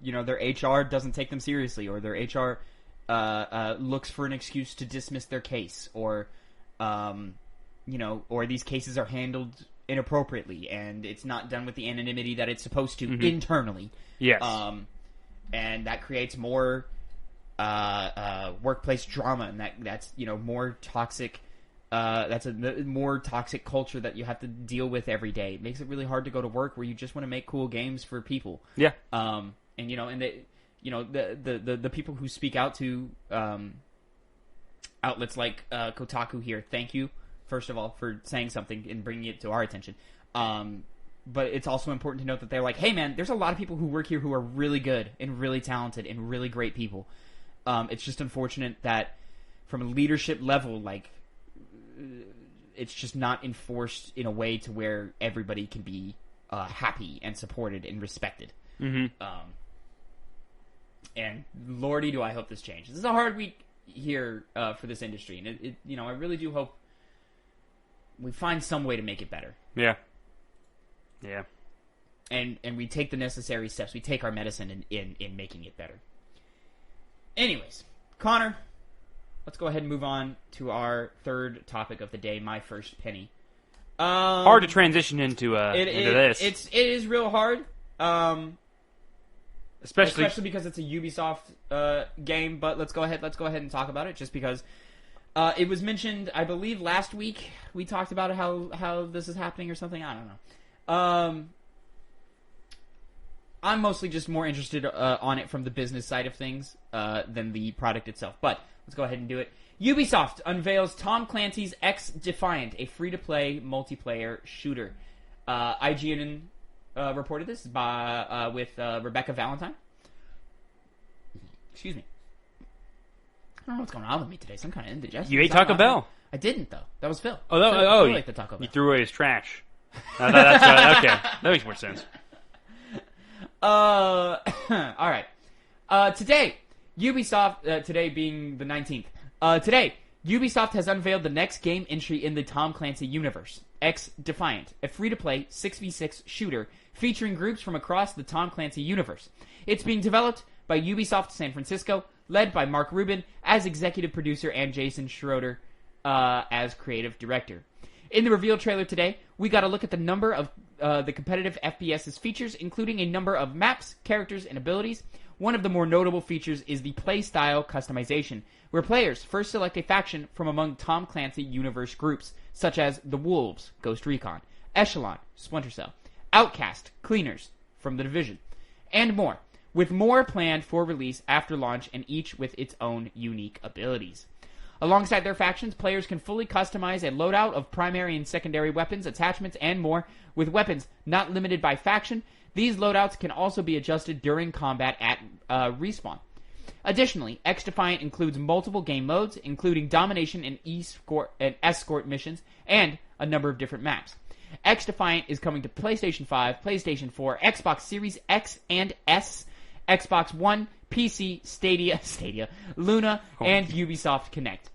their HR doesn't take them seriously, or their HR looks for an excuse to dismiss their case, or or these cases are handled inappropriately, and it's not done with the anonymity that it's supposed to internally. Yes. And that creates more workplace drama, and that's more toxic. That's a more toxic culture that you have to deal with every day. It makes it really hard to go to work where you just want to make cool games for people. Yeah. And the people who speak out to outlets like Kotaku here, thank you, first of all, for saying something and bringing it to our attention. But it's also important to note that they're like, hey man, there's a lot of people who work here who are really good and really talented and really great people. It's just unfortunate that from a leadership level, it's just not enforced in a way to where everybody can be happy and supported and respected. Mm-hmm. And lordy, do I hope this changes. This is a hard week here for this industry, and I really do hope we find some way to make it better. Yeah. Yeah. And we take the necessary steps. We take our medicine in making it better. Anyways, Connor, let's go ahead and move on to our third topic of the day, my first penny. Hard to transition into this. It is real hard. Especially because it's a Ubisoft game, but let's go ahead and talk about it just because it was mentioned, I believe last week we talked about how this is happening or something. I don't know. I'm mostly just more interested on it from the business side of things than the product itself. But let's go ahead and do it. Ubisoft unveils Tom Clancy's Xdefiant, a free-to-play multiplayer shooter. IGN reported this with Rebecca Valentine. Excuse me. I don't know what's going on with me today. Some kind of indigestion. You ate Taco Bell. I didn't, though. That was Phil. Phil ate the Taco Bell. You threw away his trash. That's okay. That makes more sense. All right. Today, Ubisoft, today being the 19th, today, Ubisoft has unveiled the next game entry in the Tom Clancy universe, Xdefiant, a free-to-play 6v6 shooter featuring groups from across the Tom Clancy universe. It's being developed by Ubisoft San Francisco, led by Mark Rubin as executive producer and Jason Schroeder as creative director. In the reveal trailer today, we got a look at the number of the competitive FPS's features, including a number of maps, characters, and abilities. One of the more notable features is the playstyle customization, where players first select a faction from among Tom Clancy universe groups, such as the Wolves, Ghost Recon, Echelon, Splinter Cell, Outcast, Cleaners, from The Division, and more, with more planned for release after launch and each with its own unique abilities. Alongside their factions, players can fully customize a loadout of primary and secondary weapons, attachments, and more, with weapons not limited by faction. These loadouts can also be adjusted during combat at respawn. Additionally, Xdefiant includes multiple game modes, including domination and escort missions, and a number of different maps. Xdefiant is coming to PlayStation 5, PlayStation 4, Xbox Series X and S, Xbox One, PC, Stadia, Luna, and Ubisoft Connect.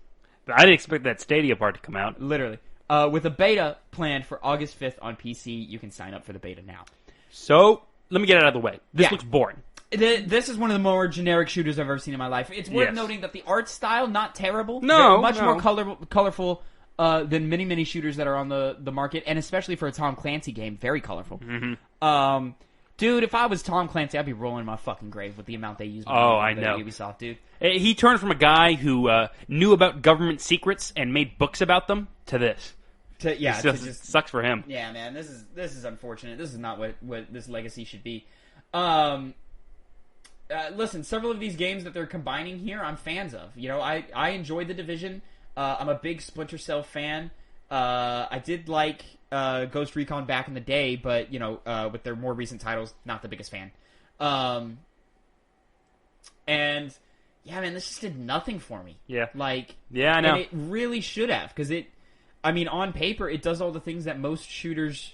I didn't expect that Stadia part to come out. Literally. With a beta planned for August 5th on PC, you can sign up for the beta now. So, let me get it out of the way. This looks boring. This is one of the more generic shooters I've ever seen in my life. It's worth noting that the art style, not terrible. No. Much more colorful than many shooters that are on the market, and especially for a Tom Clancy game, very colorful. Mm-hmm. Dude, if I was Tom Clancy, I'd be rolling in my fucking grave with the amount they use. I know. Ubisoft, dude. He turned from a guy who knew about government secrets and made books about them to this. It just sucks for him. Yeah, man, this is unfortunate. This is not what this legacy should be. listen, several of these games that they're combining here, I'm fans of. You know, I enjoyed The Division. I'm a big Splinter Cell fan. I did like Ghost Recon back in the day, but, you know, with their more recent titles, not the biggest fan. And, yeah, man, this just did nothing for me. Yeah. Like, yeah, I know. And it really should have, because on paper, it does all the things that most shooters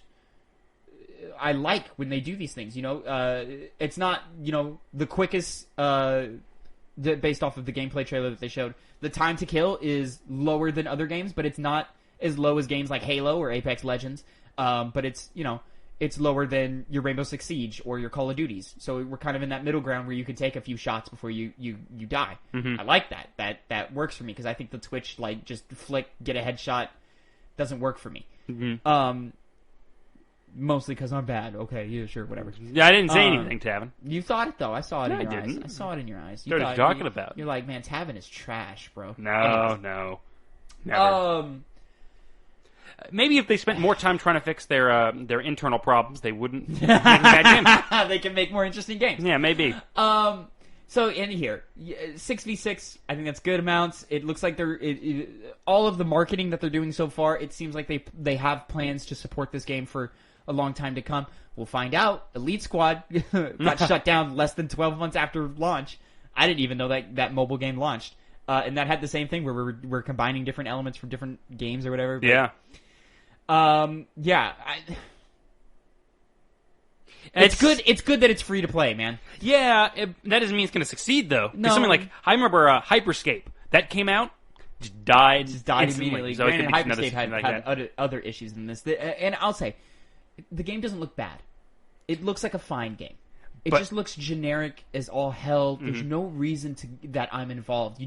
I like when they do these things. You know, it's not, you know, the quickest, based off of the gameplay trailer that they showed. The time to kill is lower than other games, but it's not as low as games like Halo or Apex Legends. But it's, you know, it's lower than your Rainbow Six Siege or your Call of Duties. So we're kind of in that middle ground where you can take a few shots before you die. Mm-hmm. I like that. That works for me, because I think the Twitch, like, just flick, get a headshot doesn't work for me. Mm-hmm. Mostly because I'm bad. Okay, yeah, sure, whatever. Yeah, I didn't say anything, Tavin. You thought it, though. I saw it in your eyes. didn't. I saw it in your eyes. What are you talking about? You're like, man, Tavin is trash, bro. No. Never. Maybe if they spent more time trying to fix their internal problems, they wouldn't make bad games. They can make more interesting games. Yeah, maybe. So in here, 6v6, I think that's good amounts. It looks like all of the marketing that they're doing so far, it seems like they have plans to support this game for a long time to come. We'll find out. Elite Squad got shut down less than 12 months after launch. I didn't even know that mobile game launched. And that had the same thing where we're combining different elements from different games or whatever. But, yeah. It's good. It's good that it's free to play, man. Yeah, that doesn't mean it's going to succeed, though. No. Something like, I remember Hyperscape. That came out, just died immediately. So Granted, Hyperscape had had other issues than this. And I'll say, the game doesn't look bad. It looks like a fine game. It just looks generic as all hell. There's no reason that I'm involved.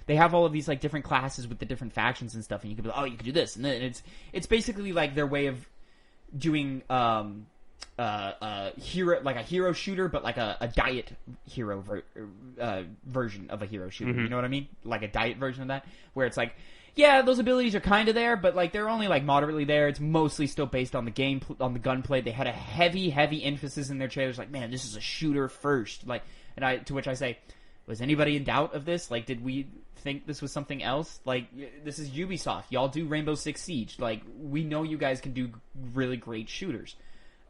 They have all of these, like, different classes with the different factions and stuff, and you can be like, oh, you can do this, and then it's basically like their way of doing hero shooter, but like a diet hero version of a hero shooter. You know what I mean? Like a diet version of that, where it's like, yeah, those abilities are kind of there, but like they're only like moderately there. It's mostly still based on the gunplay. They had a heavy emphasis in their trailers, like, man, this is a shooter first. Like, to which I say, was anybody in doubt of this? Like, did we think this was something else? Like, this is Ubisoft. Y'all do Rainbow Six Siege. Like, we know you guys can do really great shooters.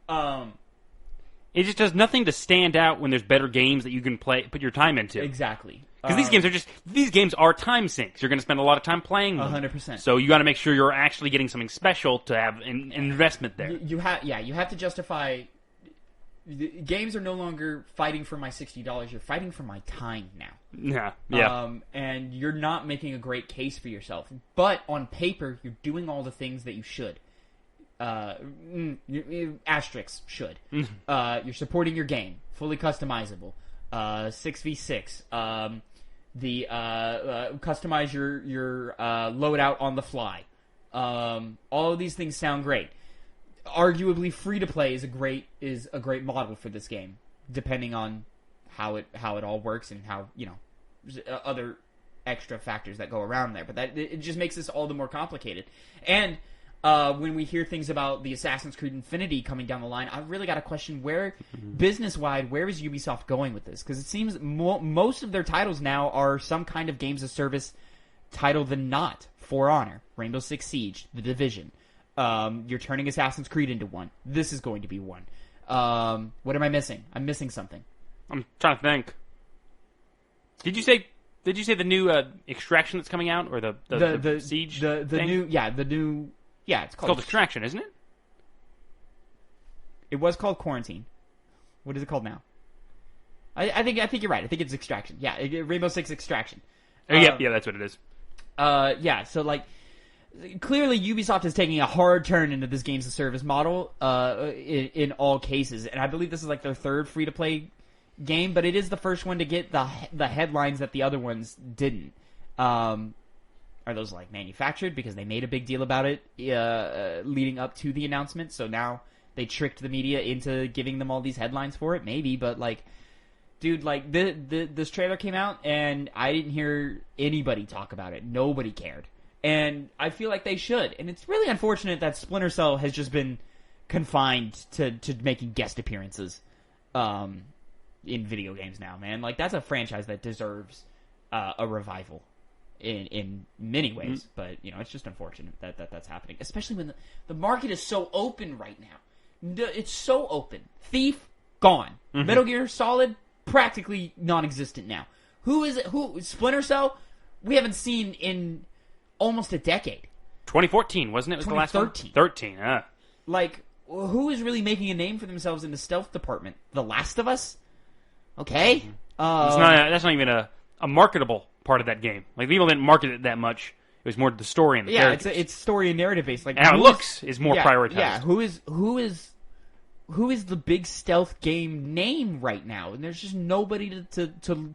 It just does nothing to stand out when there's better games that you can put your time into. Exactly. Because these games are time sinks. You're going to spend a lot of time playing them. 100%. So you got to make sure you're actually getting something special to have an investment there. You have to justify. Games are no longer fighting for my $60. You're fighting for my time now. Yeah. And you're not making a great case for yourself. But on paper, you're doing all the things that you should. Asterisks should. You're supporting your game, fully customizable. 6v6. Customize your loadout on the fly. All of these things sound great. Arguably, free to play is a great model for this game, depending on how it all works and how, you know, other extra factors that go around there. But it just makes this all the more complicated. And when we hear things about the Assassin's Creed Infinity coming down the line, I've really got to question business-wide, where is Ubisoft going with this? Because it seems most of their titles now are some kind of games of service title than not. For Honor, Rainbow Six Siege, The Division. You're turning Assassin's Creed into one. This is going to be one. What am I missing? I'm missing something. I'm trying to think. Did you say the new Extraction that's coming out, or the Siege? The new. Yeah, it's called Extraction, isn't it? It was called Quarantine. What is it called now? I think you're right. I think it's Extraction. Yeah, Rainbow Six Extraction. Yeah, that's what it is. Yeah. So like, clearly Ubisoft is taking a hard turn into this games of service model. In all cases, and I believe this is like their third free to play game, but it is the first one to get the headlines that the other ones didn't. Are those like manufactured because they made a big deal about it leading up to the announcement? So now they tricked the media into giving them all these headlines for it? Maybe, but like, dude, like this trailer came out and I didn't hear anybody talk about it. Nobody cared, and I feel like they should. And it's really unfortunate that Splinter Cell has just been confined to making guest appearances. in video games now, man. Like, that's a franchise that deserves a revival in many ways. Mm-hmm. But, it's just unfortunate that's happening. Especially when the market is so open right now. It's so open. Thief, gone. Mm-hmm. Metal Gear Solid, practically non-existent now. Who is it? Splinter Cell, we haven't seen in almost a decade. 2014, wasn't it? Was the last one? 13, Like, who is really making a name for themselves in the stealth department? The Last of Us? Okay. That's not even a marketable part of that game. Like, people didn't market it that much. It was more the story and the characters. It's story and narrative based. Like, and how it looks is more prioritized. Yeah, who is the big stealth game name right now? And there's just nobody to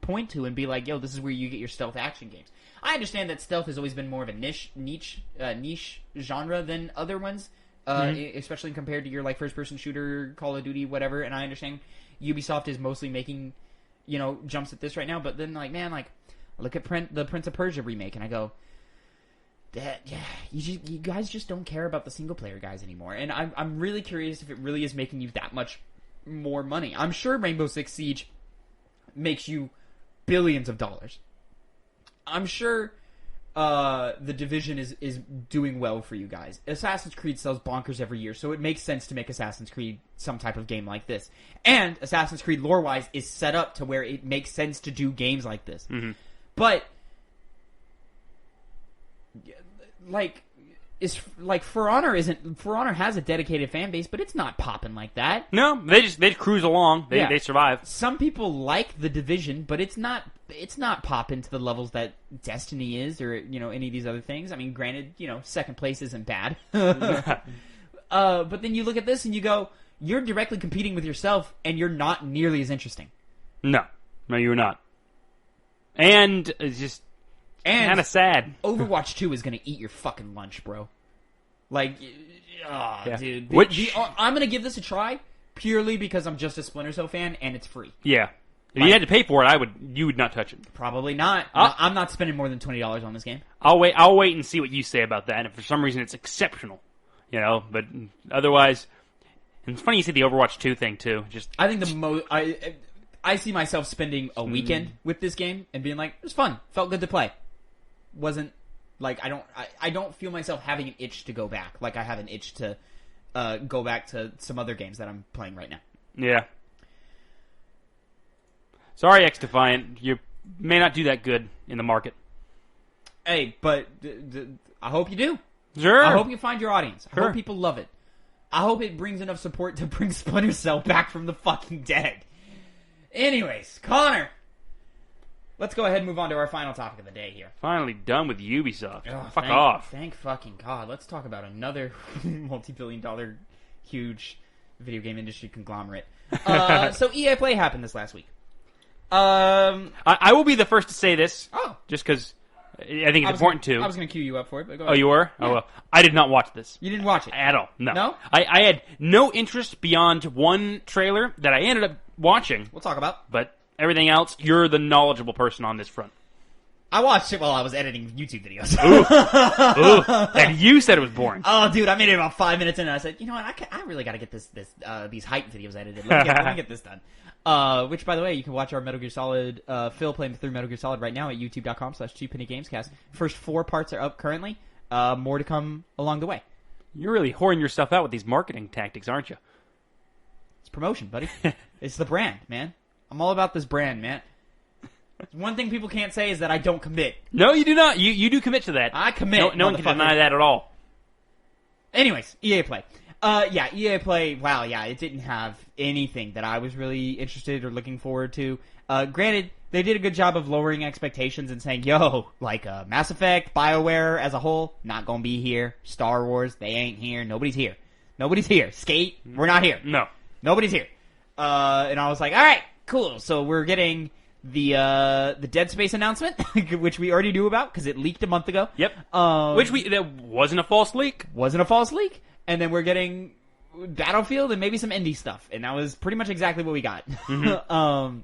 point to and be like, yo, this is where you get your stealth action games. I understand that stealth has always been more of a niche genre than other ones, especially compared to your like first-person shooter, Call of Duty, whatever. And I understand Ubisoft is mostly making, jumps at this right now. But then, like, man, like, I look at the Prince of Persia remake, and I go, you guys just don't care about the single-player guys anymore. And I'm really curious if it really is making you that much more money. I'm sure Rainbow Six Siege makes you billions of dollars. I'm sure the Division is doing well for you guys. Assassin's Creed sells bonkers every year, so it makes sense to make Assassin's Creed some type of game like this. And Assassin's Creed lore-wise is set up to where it makes sense to do games like this. Mm-hmm. But, like, For Honor has a dedicated fan base, but it's not popping like that. No, they cruise along. They survive. Some people like the Division, but it's not popping to the levels that Destiny is, or any of these other things. I mean, granted, second place isn't bad. But then you look at this and you go, you're directly competing with yourself, and you're not nearly as interesting. No, you're not. And it's just kind of sad. Overwatch 2 is going to eat your fucking lunch, bro. Like, dude. I'm going to give this a try purely because I'm just a Splinter Cell fan and it's free. Yeah. If you had to pay for it, you would not touch it. Probably not. I'm not spending more than $20 on this game. I'll wait and see what you say about that. And if for some reason it's exceptional, but otherwise, and it's funny you say the Overwatch 2 thing too. I think I see myself spending a weekend with this game and being like, it was fun. Felt good to play. Wasn't like I don't feel myself having an itch to go back like I have an itch to go back to some other games that I'm playing right now. Yeah. Sorry, Xdefiant. You may not do that good in the market. Hey, but I hope you do. Sure. I hope you find your audience. I hope people love it. I hope it brings enough support to bring Splinter Cell back from the fucking dead. Anyways, Connor, let's go ahead and move on to our final topic of the day here. Finally done with Ubisoft. Fuck off. Thank fucking God. Let's talk about another multi-billion-dollar huge video game industry conglomerate. So EA Play happened this last week. I will be the first to say this. Oh. Just because I think it's important too. I was going to cue you up for it, but go ahead. Oh, you were? Yeah. Oh, well. I did not watch this. You didn't watch it? At all. No. No? I had no interest beyond one trailer that I ended up watching. We'll talk about. But everything else, you're the knowledgeable person on this front. I watched it while I was editing YouTube videos. Ooh. And you said it was boring. Oh, dude, I made it about 5 minutes in, and I said, you know what, I really got to get these hype videos edited. Let me get this done. Which, by the way, you can watch our Metal Gear Solid, Phil playing through Metal Gear Solid right now at youtube.com/Penny Gamescast. First 4 parts are up currently. More to come along the way. You're really whoring yourself out with these marketing tactics, aren't you? It's promotion, buddy. It's the brand, man. I'm all about this brand, man. One thing people can't say is that I don't commit. No, you do not. You do commit to that. I commit. No one can deny that at all. Anyways, EA Play. EA Play, wow, yeah, it didn't have anything that I was really interested or looking forward to. Granted, they did a good job of lowering expectations and saying, yo, like Mass Effect, BioWare as a whole, not gonna be here. Star Wars, they ain't here. Nobody's here. Nobody's here. Skate, we're not here. No. Nobody's here. And I was like, alright, cool. So we're getting the Dead Space announcement, which we already knew about because it leaked a month ago. Yep. That wasn't a false leak. Wasn't a false leak. And then we're getting Battlefield and maybe some indie stuff. And that was pretty much exactly what we got. Mm-hmm.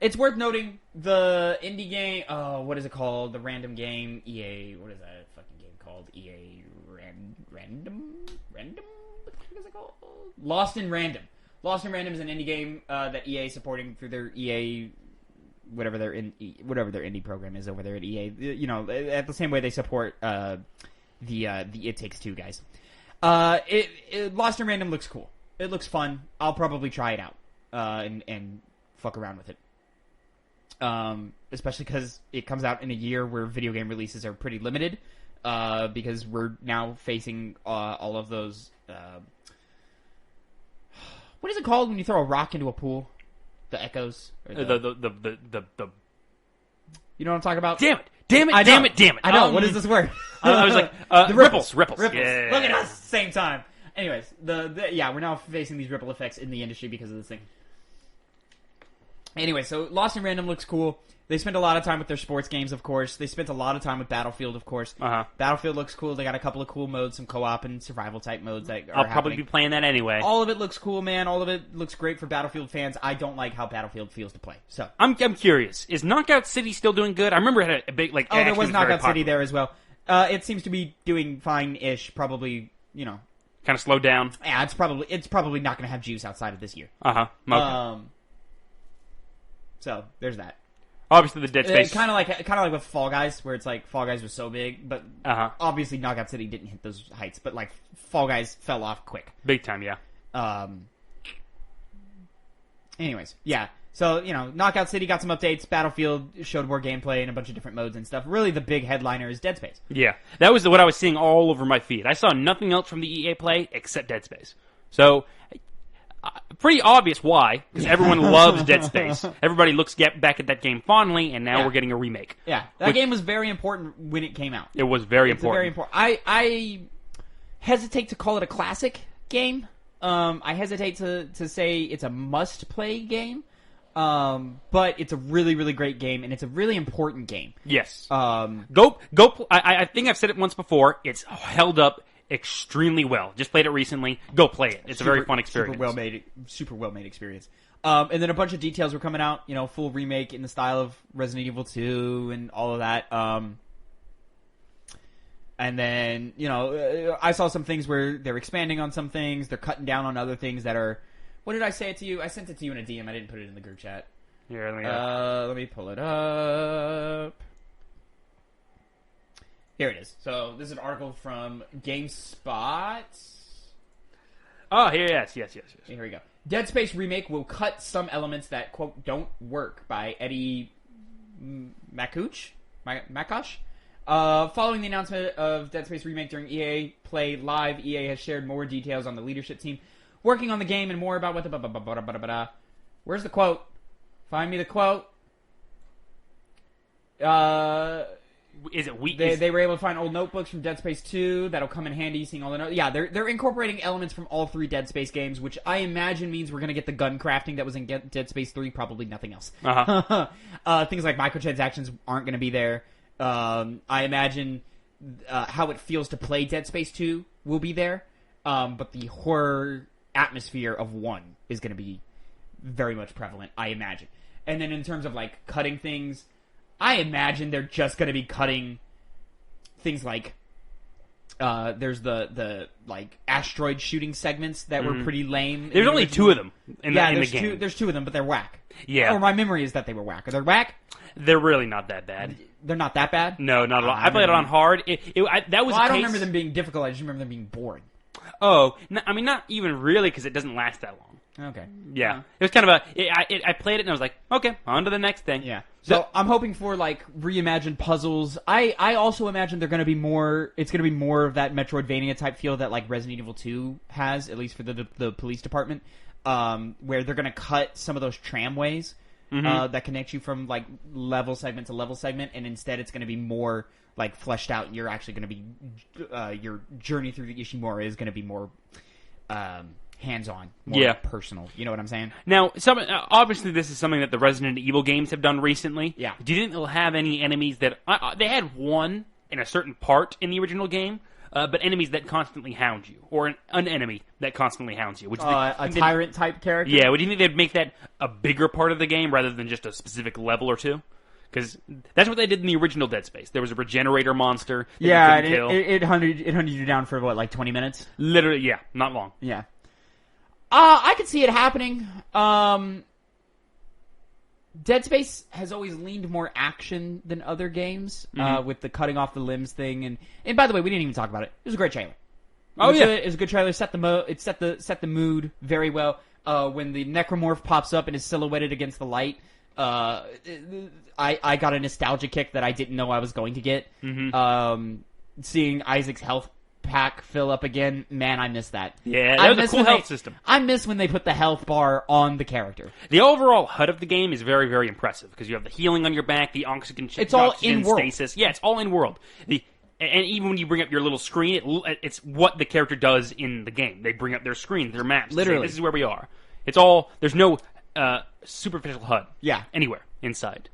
It's worth noting the indie game, what is it called? The random game, EA, what is that fucking game called? EA Random? What the fuck is it called? Lost in Random. Lost in Random is an indie game that EA is supporting through their EA, whatever their indie program is over there at EA. You know, at the same way they support the It Takes Two guys. Lost in Random looks cool. It looks fun. I'll probably try it out and fuck around with it. Especially because it comes out in a year where video game releases are pretty limited. Because we're now facing all of those. What is it called when you throw a rock into a pool? The echoes. Or the You know what I'm talking about? Damn it! I know. What is this word? I was like the ripples. Yeah. Look at us, same time. Anyways, we're now facing these ripple effects in the industry because of this thing. Anyway, so Lost in Random looks cool. They spent a lot of time with their sports games, of course. They spent a lot of time with Battlefield, of course. Battlefield looks cool. They got a couple of cool modes, some co-op and survival type modes that are I'll probably be playing that anyway. All of it looks cool, man. All of it looks great for Battlefield fans. I don't like how Battlefield feels to play. So I'm curious. Is Knockout City still doing good? I remember it had a big there was Knockout City there as well. It seems to be doing fine-ish. Probably, you know, kind of slowed down. Yeah, it's probably not going to have juice outside of this year. Okay. So there's that. Obviously, the Dead Space kind of like with Fall Guys, where it's like Fall Guys was so big, but obviously Knockout City didn't hit those heights. But like Fall Guys fell off quick, big time, yeah. Anyways, yeah. So you know, Knockout City got some updates. Battlefield showed more gameplay and a bunch of different modes and stuff. Really, the big headliner is Dead Space. Yeah, that was what I was seeing all over my feed. I saw nothing else from the EA Play except Dead Space. So. Pretty obvious why, because everyone loves Dead Space. Everybody looks back at that game fondly, and now we're getting a remake. Yeah, that game was very important when it came out. It was very important. Very important. I hesitate to call it a classic game. I hesitate to say it's a must-play game. But it's a really, really great game, and it's a really important game. Yes. I think I've said it once before. It's held up extremely well. Just played it recently. Go play it. It's a very fun experience. Super well made experience. And then a bunch of details were coming out. You know, full remake in the style of Resident Evil 2 and all of that. And then, you know, I saw some things where they're expanding on some things. They're cutting down on other things that are... What did I say it to you? I sent it to you in a DM. I didn't put it in the group chat. Here, let me pull it up. Here it is. So this is an article from GameSpot. Oh, yes. Here we go. Dead Space Remake will cut some elements that, quote, don't work, by Eddie Makuch? Following the announcement of Dead Space Remake during EA Play Live, EA has shared more details on the leadership team working on the game and more about what the... Where's the quote? Find me the quote. Is it weak? They were able to find old notebooks from Dead Space 2 that'll come in handy, seeing all the notes. Yeah, they're incorporating elements from all three Dead Space games, which I imagine means we're going to get the gun crafting that was in Dead Space 3, probably nothing else. Things like microtransactions aren't going to be there. I imagine how it feels to play Dead Space 2 will be there, but the horror atmosphere of 1 is going to be very much prevalent, I imagine. And then in terms of like cutting things, I imagine they're just going to be cutting things like there's the like asteroid shooting segments that were pretty lame. There's only 2 of them in the game. There's 2 of them, but they're whack. Yeah. Or my memory is that they were whack. Are they whack? They're really not that bad. They're not that bad? No, not at all. I played it on hard. I don't remember them being difficult. I just remember them being boring. Oh, I mean, not even really, because it doesn't last that long. Okay. Yeah. It was kind of I played it and I was like, okay, on to the next thing. Yeah. So I'm hoping for like reimagined puzzles. I also imagine they're going to be more. It's going to be more of that Metroidvania type feel that like Resident Evil 2 has, at least for the police department, where they're going to cut some of those tramways that connect you from like level segment to level segment, and instead it's going to be more like fleshed out. And you're actually going to be your journey through the Ishimura is going to be more hands-on, more personal. You know what I'm saying? Now, obviously this is something that the Resident Evil games have done recently. Yeah. Do you think they'll have any enemies that... they had one in a certain part in the original game, but enemies that constantly hound you, or an enemy that constantly hounds you. A tyrant-type character? Yeah, would you think they'd make that a bigger part of the game rather than just a specific level or two? Because that's what they did in the original Dead Space. There was a regenerator monster that you couldn't kill. It hunted you down for, what, like 20 minutes? Literally, yeah. Not long. Yeah. I could see it happening. Dead Space has always leaned more action than other games, with the cutting off the limbs thing, and by the way, we didn't even talk about it. It was a great trailer. It was a good trailer. It set the mood very well. When the necromorph pops up and is silhouetted against the light, I got a nostalgia kick that I didn't know I was going to get. Seeing Isaac's health pack fill up again, man, I miss that. Yeah, that was a cool health system. I miss when they put the health bar on the character. The overall HUD of the game is very, very impressive because you have the healing on your back, the oxygen, it's all in world stasis. Yeah, it's all in world. And even when you bring up your little screen, it's what the character does in the game. They bring up their screen, their maps. Literally, this is where we are. It's all. There's no superficial HUD. Yeah, anywhere inside.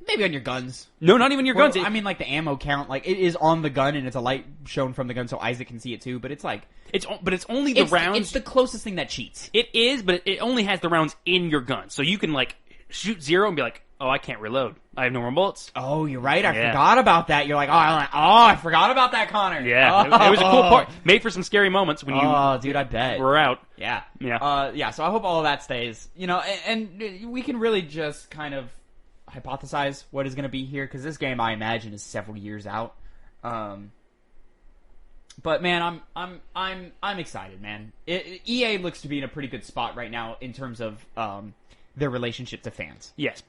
Maybe on your guns. No, not even your guns. I mean, like the ammo count. Like it is on the gun, and it's a light shown from the gun, so Isaac can see it too. But it's like it's only the rounds. It's the closest thing that cheats. It is, but it only has the rounds in your gun, so you can like shoot 0 and be like, oh, I can't reload. I have no more bullets. Oh, you're right. I forgot about that. You're like, I forgot about that, Connor. Yeah, it was a cool part. Made for some scary moments when you. Oh, dude, I bet. Were out. Yeah. Yeah. So I hope all of that stays. You know, and we can really just kind of hypothesize what is going to be here, because this game, I imagine, is several years out. But man, I'm excited, man. EA looks to be in a pretty good spot right now in terms of their relationship to fans. Yes,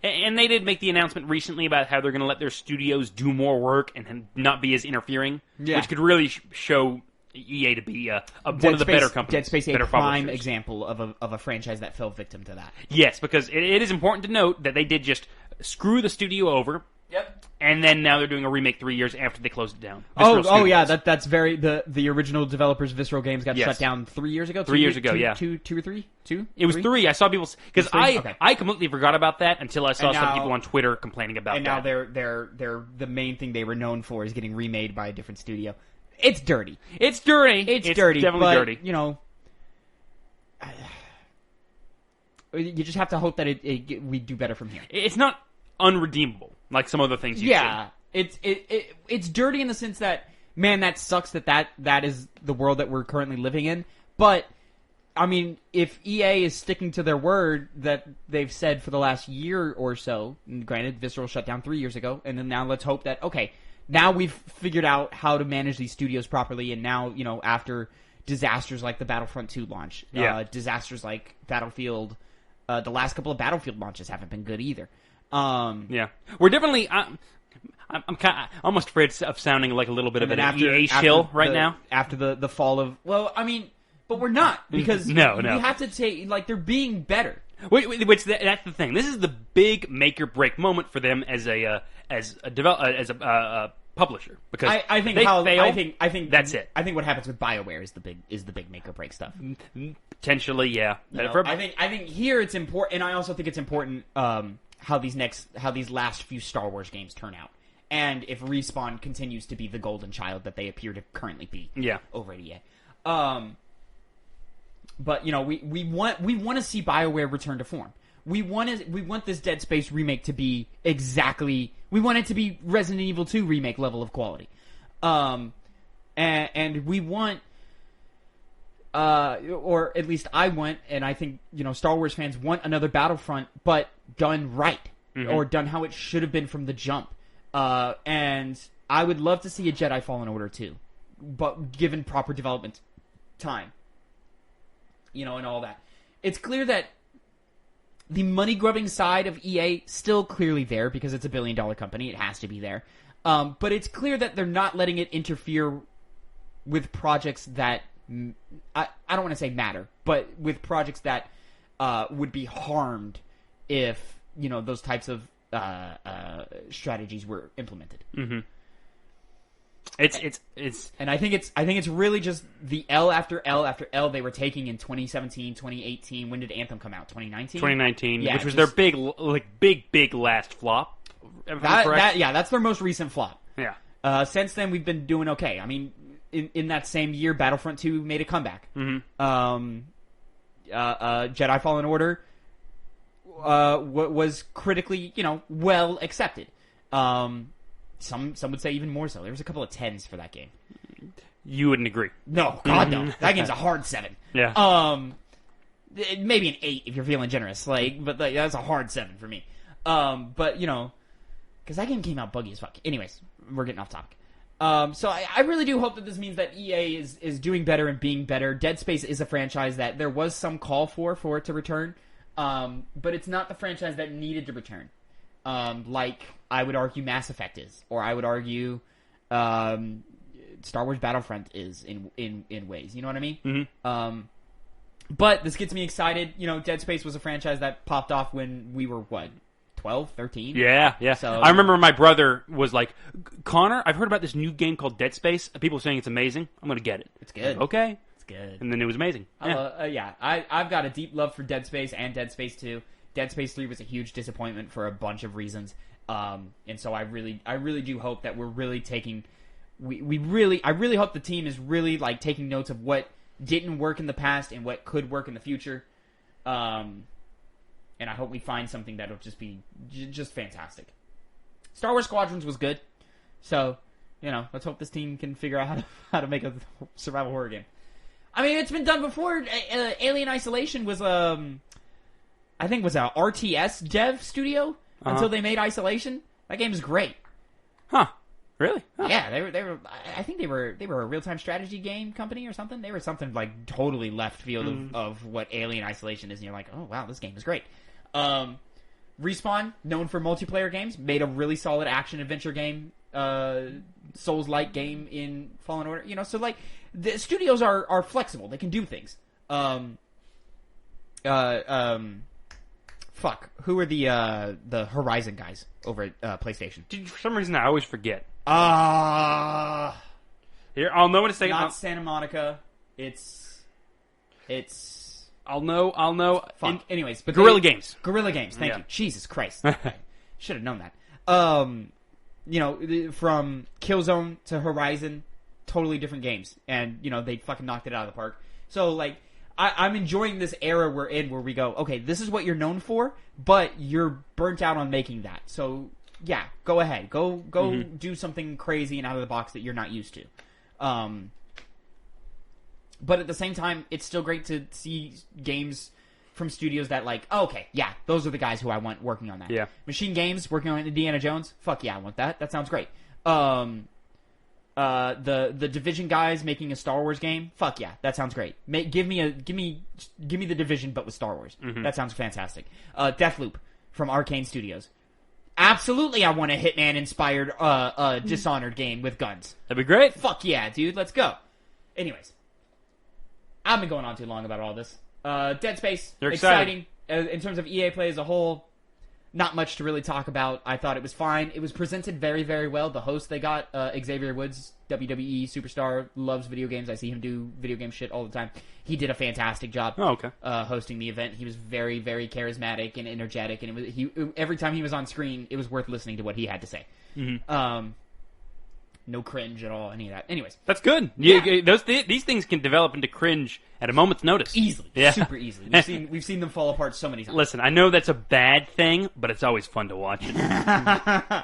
and they did make the announcement recently about how they're going to let their studios do more work and not be as interfering, which could really show EA to be one of the better companies. Dead Space, a prime example of a franchise that fell victim to that. Yes, because it is important to note that they did just screw the studio over. Yep. And then now they're doing a remake 3 years after they closed it down. Yeah, that's very the original developers, Visceral Games, got shut down 3 years ago. 3 years ago, yeah. 2 or 3? 2? It was 3. I saw people because I completely forgot about that until I saw some people on Twitter complaining about that. And now they're the main thing they were known for is getting remade by a different studio. It's dirty. It's dirty. It's dirty. Definitely dirty. You know, you just have to hope that we do better from here. It's not unredeemable like some other things. It's dirty in the sense that, man, that sucks that is the world that we're currently living in. But I mean, if EA is sticking to their word that they've said for the last year or so, granted, Visceral shut down 3 years ago, and then now let's hope that now we've figured out how to manage these studios properly, and now, you know, after disasters like the Battlefront 2 launch, disasters like Battlefield, the last couple of Battlefield launches haven't been good either. We're definitely. I'm almost afraid of sounding like a little bit of an EA shill right now. After the fall of, well, I mean, but we're not, because we have to take, like, they're being better. Which that's the thing. This is the big make or break moment for them as a publisher, because I think they fail. I think that's it. I think what happens with BioWare is the big make or break stuff. Potentially, yeah. I think here it's important, and I also think it's important how these last few Star Wars games turn out, and if Respawn continues to be the golden child that they appear to currently be. Over at EA. But you know, we want to see BioWare return to form. We want this Dead Space remake to be exactly. We want it to be Resident Evil 2 remake level of quality, and we want, or at least I want, and I think, you know, Star Wars fans want another Battlefront, but done right, or done how it should have been from the jump. And I would love to see a Jedi Fallen Order 2, but given proper development time, you know, and all that. It's clear that the money-grubbing side of EA still clearly there, because it's a billion-dollar company. It has to be there. But it's clear that they're not letting it interfere with projects that, I don't want to say matter, but with projects that would be harmed if, you know, those types of strategies were implemented. And I think it's really just the L after L after L they were taking in 2017, 2018. When did Anthem come out? 2019? 2019, which was their big last flop. That's their most recent flop. Yeah. Since then, we've been doing okay. I mean, in that same year, Battlefront 2 made a comeback. Jedi Fallen Order was critically, you know, well accepted. Some would say even more so. There was a couple of 10s for that game. You wouldn't agree. No, God no. That game's a hard 7. Yeah. maybe an 8 if you're feeling generous. But that's a hard 7 for me. But because that game came out buggy as fuck. Anyways, we're getting off topic. So I really do hope that this means that EA is doing better and being better. Dead Space is a franchise that there was some call for it to return, but it's not the franchise that needed to return. Like I would argue Mass Effect is, or I would argue Star Wars Battlefront is in ways. You know what I mean? Mm-hmm. But this gets me excited. Dead Space was a franchise that popped off when we were, 12, 13? Yeah. So, I remember my brother was like, Connor, I've heard about this new game called Dead Space. People are saying it's amazing. I'm going to get it. It's good. Like, okay. It's good. And then it was amazing. I've got a deep love for Dead Space and Dead Space 2. Dead Space 3 was a huge disappointment for a bunch of reasons. And so I really do hope that we're really taking... I really hope the team is really taking notes of what didn't work in the past and what could work in the future. And I hope we find something that'll just be just fantastic. Star Wars Squadrons was good. So, let's hope this team can figure out how to make a survival horror game. I mean, it's been done before. Alien Isolation was, I think was a RTS dev studio until they made Isolation. That game is great. Huh. Really? Huh. Yeah, they were. I think they were a real-time strategy game company or something. They were something totally left field of what Alien Isolation is, and you're like, oh wow, this game is great. Respawn, known for multiplayer games, made a really solid action-adventure game, Souls-like game in Fallen Order. So the studios are flexible. They can do things. Fuck. Who are the Horizon guys over at PlayStation? For some reason, I always forget. Here, I'll know when to say. Not Santa Monica. It's. I'll know. Fuck. Anyways, but Guerrilla Games. Guerrilla Games. Thank you. Jesus Christ. Should have known that. From Killzone to Horizon, totally different games, and they fucking knocked it out of the park. So I'm enjoying this era we're in, where we go, okay, this is what you're known for, but you're burnt out on making that. So yeah, go ahead, go do something crazy and out of the box that you're not used to. But at the same time, it's still great to see games from studios that okay, yeah, those are the guys who I want working on that. Yeah. Machine Games working on Indiana Jones, fuck yeah, I want that. That sounds great. The Division guys making a Star Wars game, fuck yeah, that sounds great. Give me the Division, but with Star Wars. Mm-hmm. That sounds fantastic. Deathloop from Arcane Studios. Absolutely, I want a Hitman-inspired Dishonored game with guns. That'd be great. Fuck yeah, dude, let's go. Anyways, I've been going on too long about all this. Dead Space, You're exciting. In terms of EA Play as a whole, not much to really talk about. I thought it was fine. It was presented very, very well. The host they got, Xavier Woods, WWE superstar, loves video games. I see him do video game shit all the time. He did a fantastic job hosting the event. He was very, very charismatic and energetic, and every time he was on screen, it was worth listening to what he had to say. Mm-hmm. No cringe at all, any of that. Anyways. That's good. Yeah. These things can develop into cringe at a moment's notice. Easily. Yeah. Super easily. We've seen them fall apart so many times. Listen, I know that's a bad thing, but it's always fun to watch it.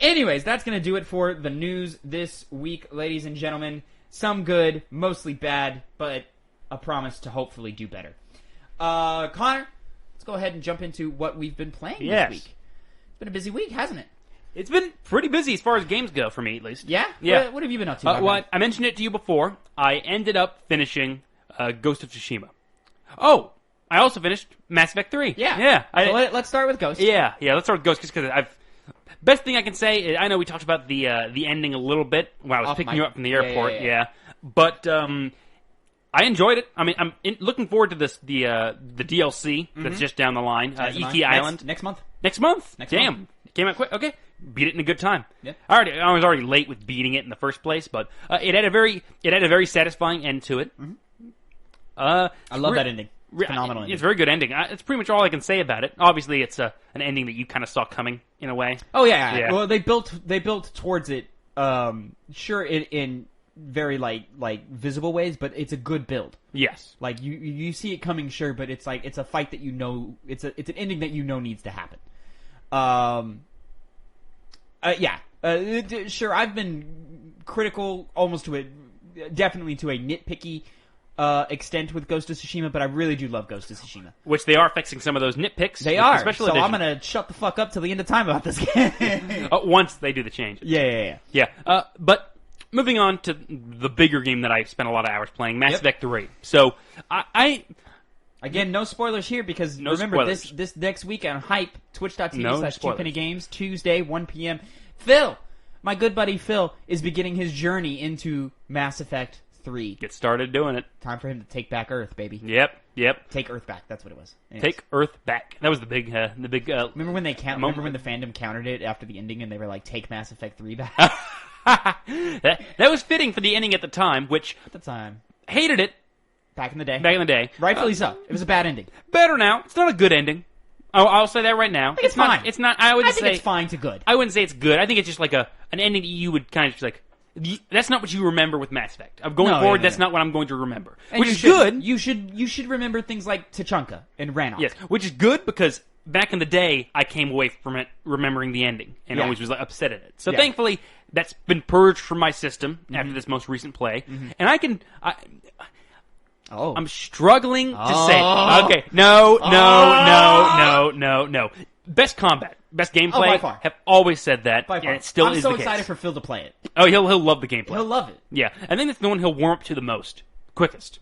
Anyways, that's going to do it for the news this week, ladies and gentlemen. Some good, mostly bad, but a promise to hopefully do better. Connor, let's go ahead and jump into what we've been playing this week. It's been a busy week, hasn't it? It's been pretty busy as far as games go for me, at least. Yeah? Yeah. What have you been up to? Well, I mentioned it to you before. I ended up finishing Ghost of Tsushima. Oh, I also finished Mass Effect 3. Yeah. So let's start with Ghost. Yeah, let's start with Ghost, because best thing I can say is, I know we talked about the ending a little bit when I was picking you up from the airport. Yeah. But I enjoyed it. I mean, I'm looking forward to the DLC that's just down the line. Iki Island. Next month. Next month? Damn. It came out quick. Okay. Beat it in a good time. Yeah. I was already late with beating it in the first place, but it had a very satisfying end to it. Mm-hmm. I love that ending. Phenomenal ending. It's a very good ending. It's pretty much all I can say about it. Obviously, it's an ending that you kind of saw coming in a way. Oh yeah. Well, they built towards it. Sure, in very visible ways, but it's a good build. Yes. You see it coming, sure, but it's a fight that it's an ending that needs to happen. Sure, I've been critical almost to definitely to a nitpicky extent with Ghost of Tsushima, but I really do love Ghost of Tsushima. Which they are fixing some of those nitpicks. They are. Special so edition. I'm going to shut the fuck up till the end of time about this game. Once they do the change. Yeah. But moving on to the bigger game that I spent a lot of hours playing, Mass Effect 3. So, Again, no spoilers here because remember, this next week on Hype, twitch.tv/2pennygames, Tuesday, 1 p.m. Phil, my good buddy Phil, is beginning his journey into Mass Effect 3. Get started doing it. Time for him to take back Earth, baby. Yep. Take Earth back. That's what it was. Anyways. Take Earth back. That was the big. Remember when remember when the fandom countered it after the ending and they were like, "Take Mass Effect 3 back." that was fitting for the ending at the time, which at the time hated it. Back in the day. Rightfully so. It was a bad ending. Better now. It's not a good ending. I'll say that right now. I think it's fine. It's not. I think it's fine to good. I wouldn't say it's good. I think it's just like an ending that you would kind of just like. That's not what you remember with Mass Effect. Going forward, that's not what I'm going to remember. And which is good. You should remember things like Tachanka and Rannoch. Yes, which is good because back in the day, I came away from it remembering the ending and always was like, upset at it. So thankfully, that's been purged from my system after this most recent play, and I'm struggling to say. Okay, no. Best combat, best gameplay. By far. Have always said that, By far. and it still I'm is so the case. excited for Phil to play it. Oh, he'll love the gameplay. He'll love it. Yeah, I think that's the one he'll warm up to the most, quickest,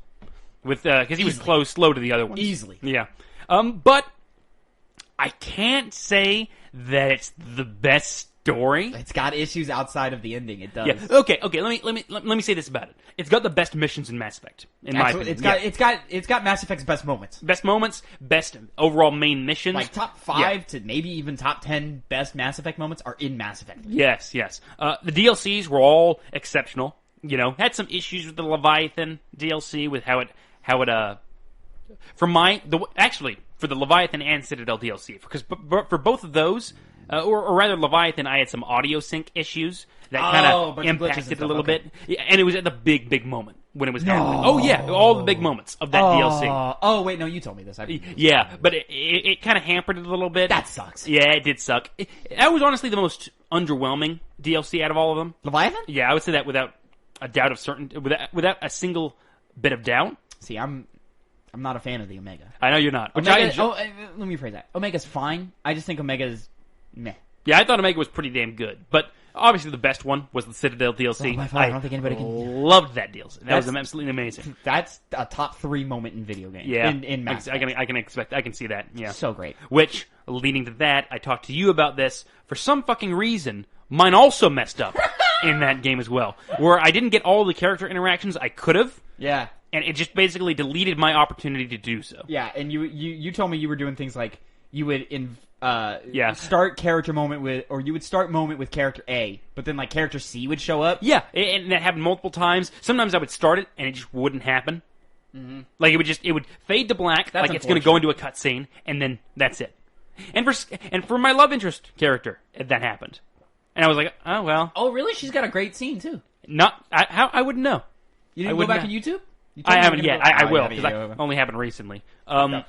with because he was slow to the other ones. Easily. Yeah, but I can't say that it's the best story. It's got issues outside of the ending. It does. Yeah. Okay. Let me say this about it. It's got the best missions in Mass Effect, in my opinion. It's got Mass Effect's best moments. Best moments, best overall main missions. Like top 5 to maybe even top 10 best Mass Effect moments are in Mass Effect. Yes. The DLCs were all exceptional. Had some issues with the Leviathan DLC with how it for the Leviathan and Citadel DLC, because for both of those, or rather Leviathan, I had some audio sync issues that kind of impacted a little bit. Yeah, and it was at the big moment when it was happening. Oh yeah, all the big moments of that DLC. Oh wait, no, you told me this. Yeah, but it kind of hampered it a little bit. That sucks. Yeah, it did suck. That was honestly the most underwhelming DLC out of all of them. Leviathan? Yeah, I would say that without a doubt of certainty, without a single bit of doubt. See, I'm not a fan of the Omega. I know you're not. Let me rephrase that. Omega's fine. I just think Omega's meh. Yeah, I thought Omega was pretty damn good, but obviously the best one was the Citadel DLC. I don't think anybody can. Loved that DLC. That was absolutely amazing. That's a top 3 moment in video game. Yeah, in Mass Effect. I can see that. Yeah, so great. Which, leading to that, I talked to you about this for some fucking reason. Mine also messed up in that game as well, where I didn't get all the character interactions I could have. Yeah. And it just basically deleted my opportunity to do so. Yeah, and you told me you were doing things like you would start character moment with, or you would start moment with character A, but then like character C would show up. Yeah, and that happened multiple times. Sometimes I would start it and it just wouldn't happen. Mm-hmm. Like it would fade to black, like it's going to go into a cutscene, and then that's it. And for my love interest character, that happened, and I was like, oh well. Oh really? She's got a great scene too. I wouldn't know. You didn't go back on YouTube? I haven't yet. I will, because that only happened recently. The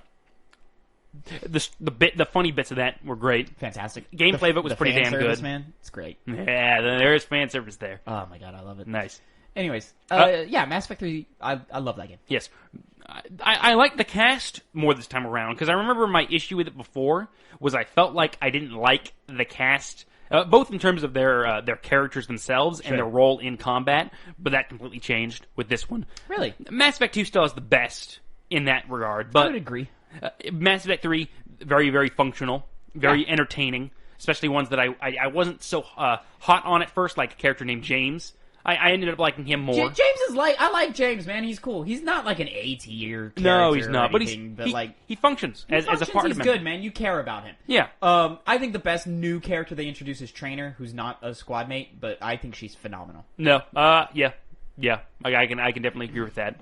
funny bits of that were great. Fantastic. Gameplay of it was pretty damn good. Man, it's great. Yeah, there is fan service there. Oh my god, I love it. Nice. Anyways, Mass Effect 3, I love that game. Yes. I like the cast more this time around, because I remember my issue with it before was I felt like I didn't like the cast, both in terms of their characters themselves and their role in combat, but that completely changed with this one. Really? Mass Effect 2 still has the best in that regard, but I would agree. Mass Effect 3, very, very functional, very entertaining, especially ones that I wasn't so hot on at first, like a character named James. I ended up liking him more. James is I like James, man. He's cool. He's not like an A tier character. No, he's not. But he functions as a part of him. He's good, man. You care about him. Yeah. I think the best new character they introduce is Trainer, who's not a squad mate, but I think she's phenomenal. No. Yeah. I can definitely agree with that.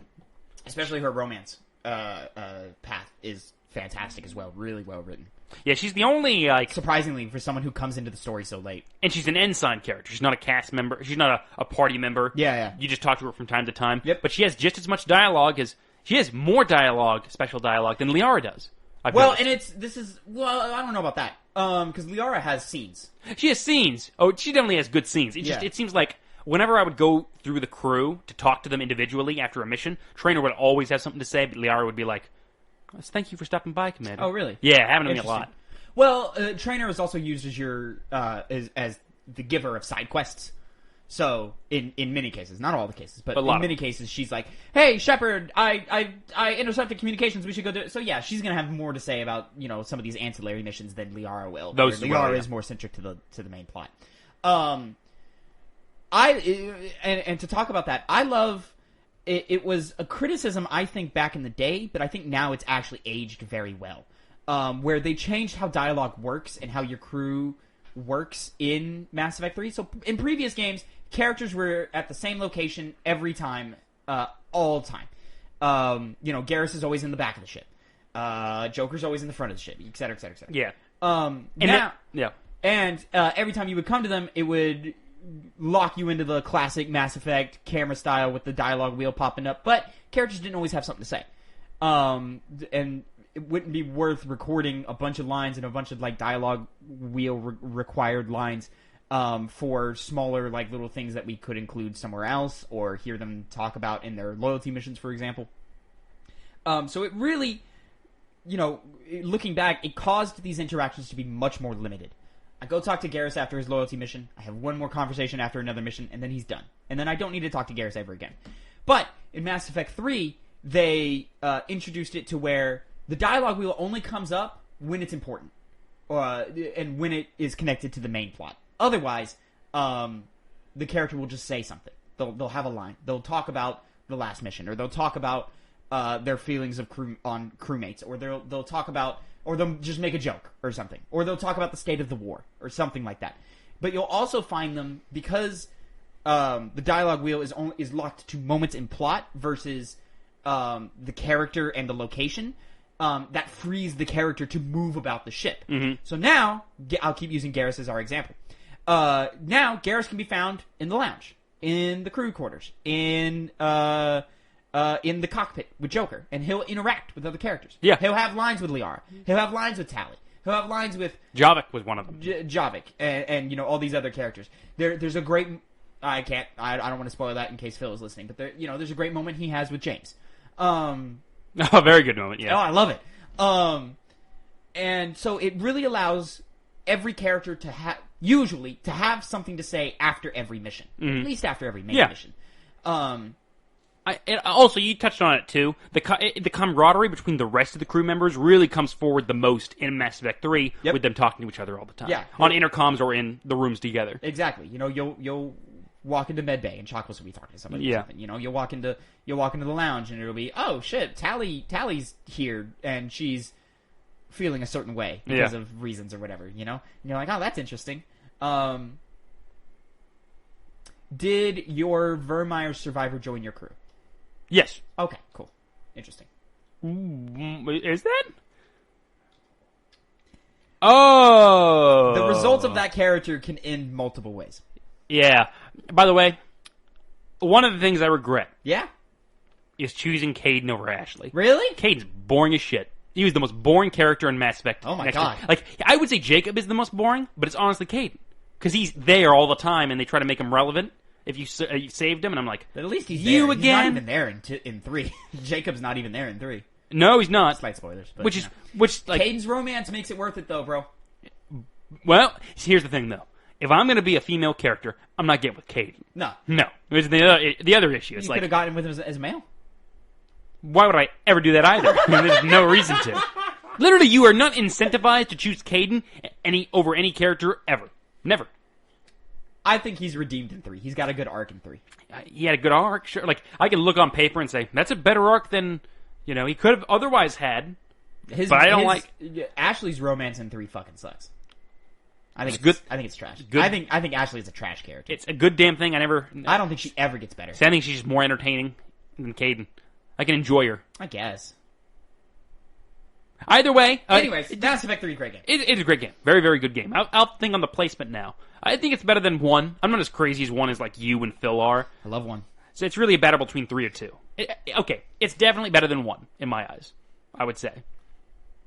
Especially her romance path is fantastic as well. Really well written. Yeah, she's the only, surprisingly, for someone who comes into the story so late. And she's an ensign character. She's not a cast member. She's not a party member. Yeah. You just talk to her from time to time. Yep. But she has just as much dialogue she has more special dialogue, than Liara does. I don't know about that. Because Liara has scenes. She has scenes. Oh, she definitely has good scenes. It seems like whenever I would go through the crew to talk to them individually after a mission, Trainer would always have something to say, but Liara would be like, "Thank you for stopping by, Commander." Oh, really? Yeah, happened to me a lot. Well, Trainer is also used as your as the giver of side quests. So in many cases, not all the cases, but in many cases, she's like, "Hey, Shepard, I intercepted communications. We should go do it." So yeah, she's gonna have more to say about some of these ancillary missions than Liara will. Liara is more centric to the main plot. And to talk about that, I love. It was a criticism I think back in the day, but I think now it's actually aged very well. Where they changed how dialogue works and how your crew works in Mass Effect 3. So in previous games, characters were at the same location every time, all the time. Garrus is always in the back of the ship. Joker's always in the front of the ship, et cetera, et cetera, et cetera. Yeah. And every time you would come to them, it would lock you into the classic Mass Effect camera style with the dialogue wheel popping up, but characters didn't always have something to say. And it wouldn't be worth recording a bunch of lines and a bunch of dialogue wheel required lines for smaller little things that we could include somewhere else or hear them talk about in their loyalty missions, for example. So it really, looking back, it caused these interactions to be much more limited. I go talk to Garrus after his loyalty mission. I have one more conversation after another mission, and then he's done. And then I don't need to talk to Garrus ever again. But in Mass Effect 3, they introduced it to where the dialogue wheel only comes up when it's important, and when it is connected to the main plot. Otherwise, the character will just say something. They'll have a line. They'll talk about the last mission, or they'll talk about their feelings of crewmates, or they'll talk about, or they'll just make a joke or something, or they'll talk about the state of the war or something like that. But you'll also find them because the dialogue wheel is locked to moments in plot versus the character and the location. That frees the character to move about the ship. Mm-hmm. So now, I'll keep using Garrus as our example. Now, Garrus can be found in the lounge, in the crew quarters, in the cockpit with Joker, and he'll interact with other characters. Yeah. He'll have lines with Liara. He'll have lines with Tali. He'll have lines with... Javik was one of them. Javik, and all these other characters. There's a great... I don't want to spoil that in case Phil is listening, but there's a great moment he has with James. Oh, very good moment, yeah. Oh, I love it. And so it really allows every character to have something to say after every mission. Mm-hmm. At least after every main mission. Also, you touched on it too. The camaraderie between the rest of the crew members really comes forward the most in Mass Effect 3, with them talking to each other all the time. Yeah. On intercoms or in the rooms together. Exactly. you'll walk into medbay and Chocolates will be talking to somebody. Yeah. Or something. You'll walk into the lounge and it'll be, oh shit, Tally's here and she's feeling a certain way because of reasons or whatever. And you're like, oh, that's interesting. Did your Vermeer survivor join your crew? Yes. Okay, cool. Interesting. Is that? Oh! The results of that character can end multiple ways. Yeah. By the way, one of the things I regret is choosing Kaidan over Ashley. Really? Kaidan's boring as shit. He was the most boring character in Mass Effect. Oh my god. I would say Jacob is the most boring, but it's honestly Kaidan. Because he's there all the time and they try to make him relevant. If you saved him, and I'm like, but at least he's you there. Again? He's not even there in 3. Jacob's not even there in 3. No, he's not. Slight spoilers. But, which Kaidan's romance makes it worth it, though, bro. Well, here's the thing, though. If I'm going to be a female character, I'm not getting with Kaidan. No. It's the other issue. It's you could have gotten with him as a male. Why would I ever do that either? There's no reason to. Literally, you are not incentivized to choose Kaidan over any character ever. Never. I think he's redeemed in 3. He's got a good arc in 3. He had a good arc, sure. I can look on paper and say, that's a better arc than, he could have otherwise had. But I don't like... Ashley's romance in 3 fucking sucks. I think it's trash. Good. I think Ashley is a trash character. It's a good damn thing. I don't think she ever gets better. See, I think she's just more entertaining than Kaidan. I can enjoy her. I guess. Either way... Anyways, Mass Effect 3 is a great game. It's a great game. Very, very good game. I'll think on the placement now. I think it's better than 1. I'm not as crazy as 1 as you and Phil are. I love 1. So it's really a battle between 3 or 2. Okay, it's definitely better than 1, in my eyes, I would say.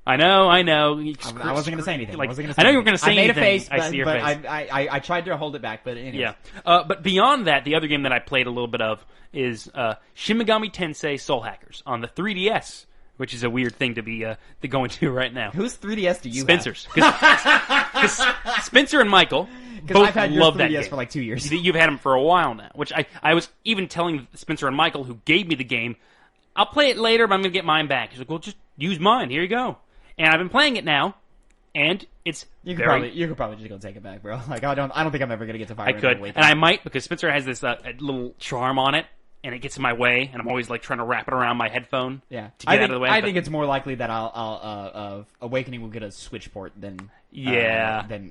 I know. I wasn't going to say anything. Like, I know you were going to say anything. I made a face, I see your face. I tried to hold it back, but anyways. Yeah. But beyond that, the other game that I played a little bit of is Shin Megami Tensei Soul Hackers on the 3DS, which is a weird thing to be going to right now. Whose 3DS do you Spencer's. Because Spencer and Michael both I've had love your 3DS that game. for like 2 years. You've had them for a while now, which I was even telling Spencer and Michael, who gave me the game, I'll play it later, but I'm going to get mine back. He's like, well, just use mine. Here you go. And I've been playing it now, and it's you could probably just go take it back, bro. Like I don't think I'm ever gonna get to Fire Emblem Awakening. And I might, because Spencer has this little charm on it, and it gets in my way, and I'm always like trying to wrap it around my headphone. Yeah, to get out of the way. I think it's more likely that I'll Awakening will get a Switch port than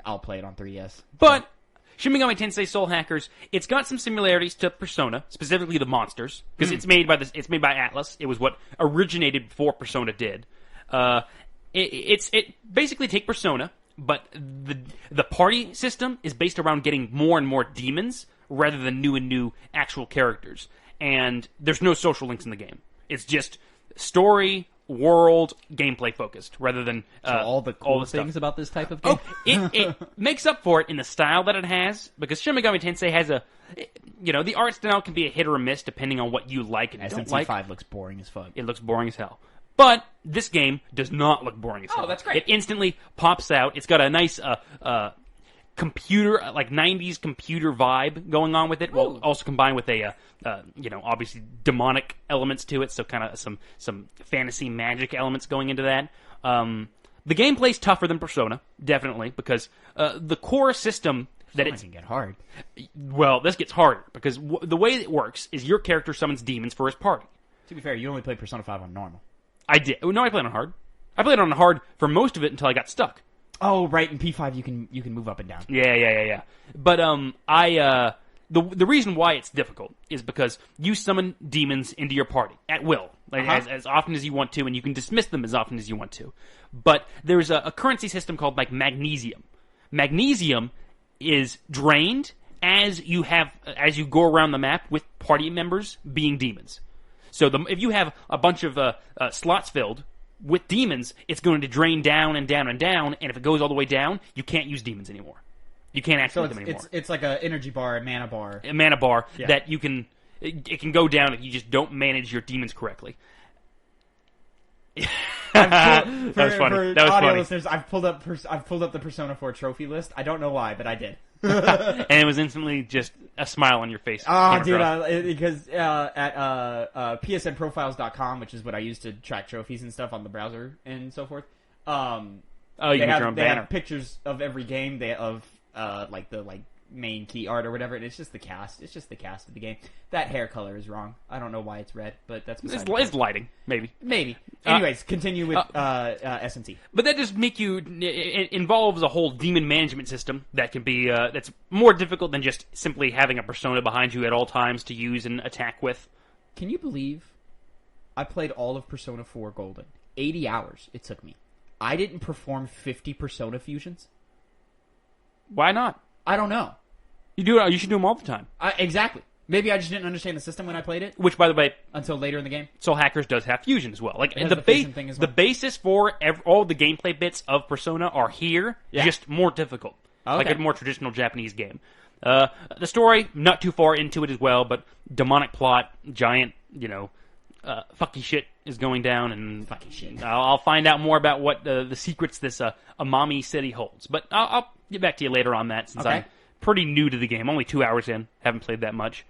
I'll play it on 3DS. But Shin Megami Tensei Soul Hackers, it's got some similarities to Persona, specifically the monsters, because it's made by Atlas. It was what originated before Persona did. It basically take Persona, but the party system is based around getting more and more demons rather than new actual characters. And there's no social links in the game. It's just story, world, gameplay focused rather than all the things about this type of game. It makes up for it in the style that it has, because Shin Megami Tensei has the art style can be a hit or a miss depending on what you like and don't like. SMT5 looks boring as fuck. It looks boring as hell. But this game does not look boring as hell. Oh, that's great. It instantly pops out. It's got a nice computer, like 90s computer vibe going on with it, while also combined with a, obviously demonic elements to it, so kind of some fantasy magic elements going into that. The gameplay's tougher than Persona, definitely, because the core system that can get hard. Well, this gets harder, because the way it works is your character summons demons for his party. To be fair, you only played Persona 5 on normal. I did. No, I played on hard. I played on hard for most of it until I got stuck. Oh, right. In P5, you can move up and down. Yeah. But the reason why it's difficult is because you summon demons into your party at will, as often as you want to, and you can dismiss them as often as you want to. But there's a currency system called like magnesium. Magnesium is drained as you go around the map with party members being demons. So if you have a bunch of slots filled with demons, it's going to drain down and down and down, and if it goes all the way down, you can't use demons anymore. You can't activate them anymore. It's like an energy bar, a mana bar. A mana bar that you can... It can go down if you just don't manage your demons correctly. That was funny. Listeners, I've pulled up the Persona 4 trophy list. I don't know why, but I did. And it was instantly just a smile on your face. Oh, dude, because at psnprofiles.com, which is what I use to track trophies and stuff on the browser and so forth. You get your own banner. Have pictures of every game. They have the main key art or whatever, and it's just the cast. It's just the cast of the game. That hair color is wrong. I don't know why it's red, but that's it's lighting, maybe. Anyways, continue with SMT. But that just it involves a whole demon management system that can be that's more difficult than just simply having a persona behind you at all times to use and attack with. Can you believe I played all of Persona 4 Golden? 80 hours it took me. I didn't perform 50 Persona fusions. Why not? I don't know. You should do them all the time. Exactly. Maybe I just didn't understand the system when I played it. Which, by the way, until later in the game, Soul Hackers does have fusion as well. Like the basis for all the gameplay bits of Persona are here, just more difficult, like a more traditional Japanese game. The story, not too far into it as well, but demonic plot, giant, fucky shit is going down, and fucky shit. I'll find out more about what the secrets this Amami city holds. But I'll get back to you later on that, since I'm pretty new to the game. Only 2 hours in, haven't played that much.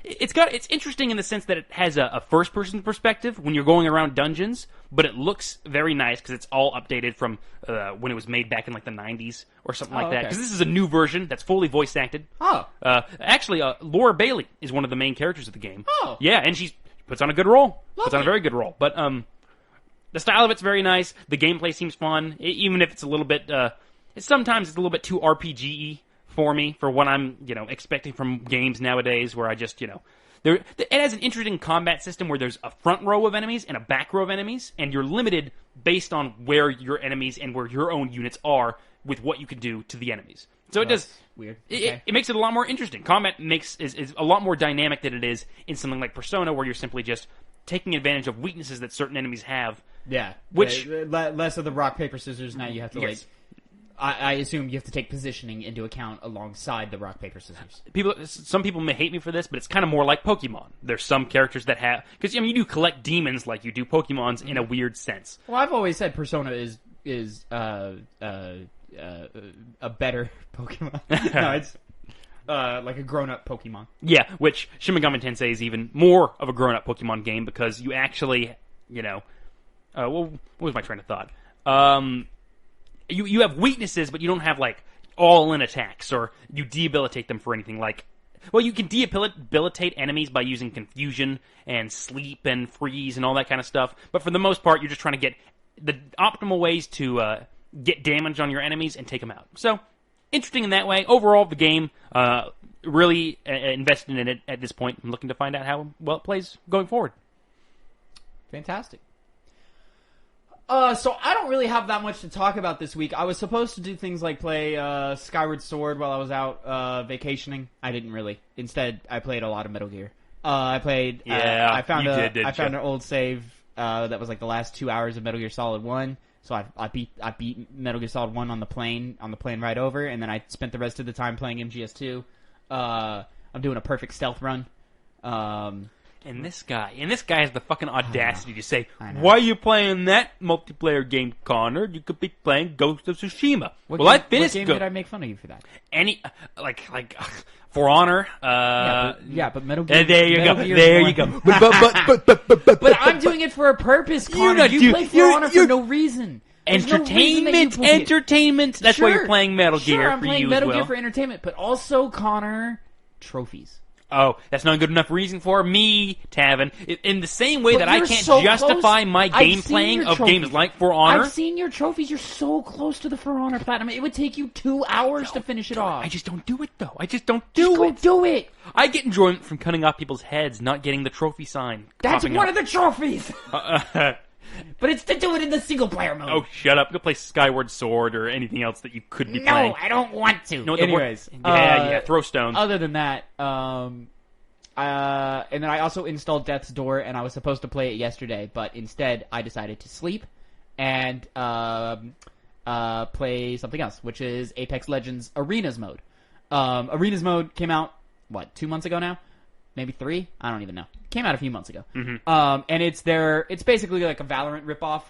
It's interesting in the sense that it has a first-person perspective when you're going around dungeons, but it looks very nice because it's all updated from when it was made back in like the 90s or something like that. Because this is a new version that's fully voice acted. Actually, Laura Bailey is one of the main characters of the game. Yeah, and she puts on a good role. Puts on a very good role. But the style of it's very nice. The gameplay seems fun, even if it's a little bit. Sometimes it's a little bit too RPG-y for me, for what I'm, expecting from games nowadays, where I just, it has an interesting combat system where there's a front row of enemies and a back row of enemies, and you're limited based on where your enemies and where your own units are with what you can do to the enemies. So it does weird. It makes it a lot more interesting. Combat is a lot more dynamic than it is in something like Persona, where you're simply just taking advantage of weaknesses that certain enemies have Yeah. Which less of the rock, paper, scissors. Now you have to yes. I assume you have to take positioning into account alongside the rock, paper, scissors. Some people may hate me for this, but it's kind of more like Pokemon. There's some characters that have... Because, I mean, you do collect demons like you do Pokemons in a weird sense. Well, I've always said Persona is a better Pokemon. No, it's like a grown-up Pokemon. Yeah, which Shin Megami Tensei is even more of a grown-up Pokemon game because you actually, what was my train of thought? You have weaknesses, but you don't have, like, all-in attacks, or you debilitate them for anything like... Well, you can debilitate enemies by using confusion and sleep and freeze and all that kind of stuff, but for the most part, you're just trying to get the optimal ways to get damage on your enemies and take them out. So, interesting in that way. Overall, the game, really invested in it at this point. I'm looking to find out how well it plays going forward. Fantastic. So I don't really have that much to talk about this week. I was supposed to do things like play Skyward Sword while I was out vacationing. I didn't really. Instead, I played a lot of Metal Gear. I played. Yeah, I found I found an old save that was like the last 2 hours of Metal Gear Solid 1. So I beat Metal Gear Solid 1 on the plane right over, and then I spent the rest of the time playing MGS2. I'm doing a perfect stealth run. And this guy has the fucking audacity to say, "Why are you playing that multiplayer game, Connor? You could be playing Ghost of Tsushima." I finished. What game did I make fun of you for that? For Honor. But Metal Gear. There you go. There you go. But I'm doing it for a purpose, Connor. You play For Honor for no reason. Entertainment. That's why you're playing Metal Gear. Sure, I'm playing Metal Gear for entertainment, but also, Connor, trophies. Oh, that's not a good enough reason for me, Tavin. In the same way that I can't justify my game playing of games like For Honor. I've seen your trophies. You're so close to the For Honor Platinum. It would take you 2 hours to finish it off. I just don't do it, though. I just don't do it. Go do it. I get enjoyment from cutting off people's heads, not getting the trophy sign. That's one of the trophies. But it's to do it in the single-player mode. Oh, shut up. Go play Skyward Sword or anything else that you could be playing. No, I don't want to. No, anyways. Throw stones. Other than that, and then I also installed Death's Door, and I was supposed to play it yesterday, but instead I decided to sleep and play something else, which is Apex Legends Arenas mode. Arenas mode came out, 2 months ago now? Maybe 3? I don't even know. Came out a few months ago. Mm-hmm. And it's basically like a Valorant ripoff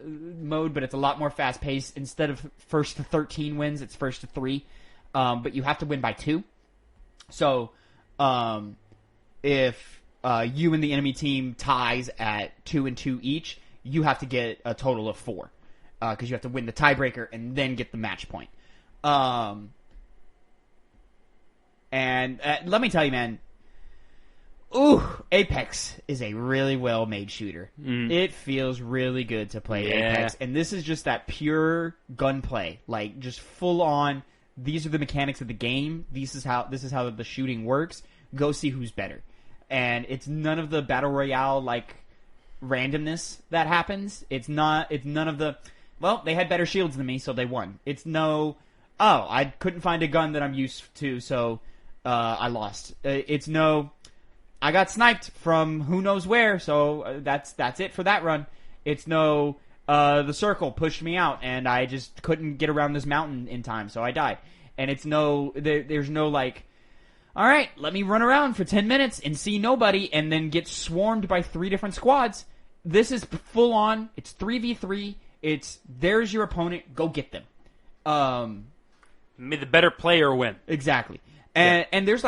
mode, but it's a lot more fast-paced. Instead of first to 13 wins, it's first to 3. But you have to win by 2. So, if you and the enemy team ties at 2-2 each, you have to get a total of 4. Because you have to win the tiebreaker and then get the match point. And let me tell you, man, Apex is a really well-made shooter. It feels really good to play Apex, and this is just that pure gunplay, like just full on. These are the mechanics of the game. This is how the shooting works. Go see who's better, and it's none of the battle royale like randomness that happens. It's none of the. Well, they had better shields than me, so they won. It's no. Oh, I couldn't find a gun that I'm used to, so I lost. It's no. I got sniped from who knows where, so that's it for that run. It's no, the circle pushed me out, and I just couldn't get around this mountain in time, so I died. And it's no, there's no like, all right, let me run around for 10 minutes and see nobody, and then get swarmed by 3 different squads. This is full on. It's 3v3. It's there's your opponent. Go get them. May the better player win. Exactly. And there's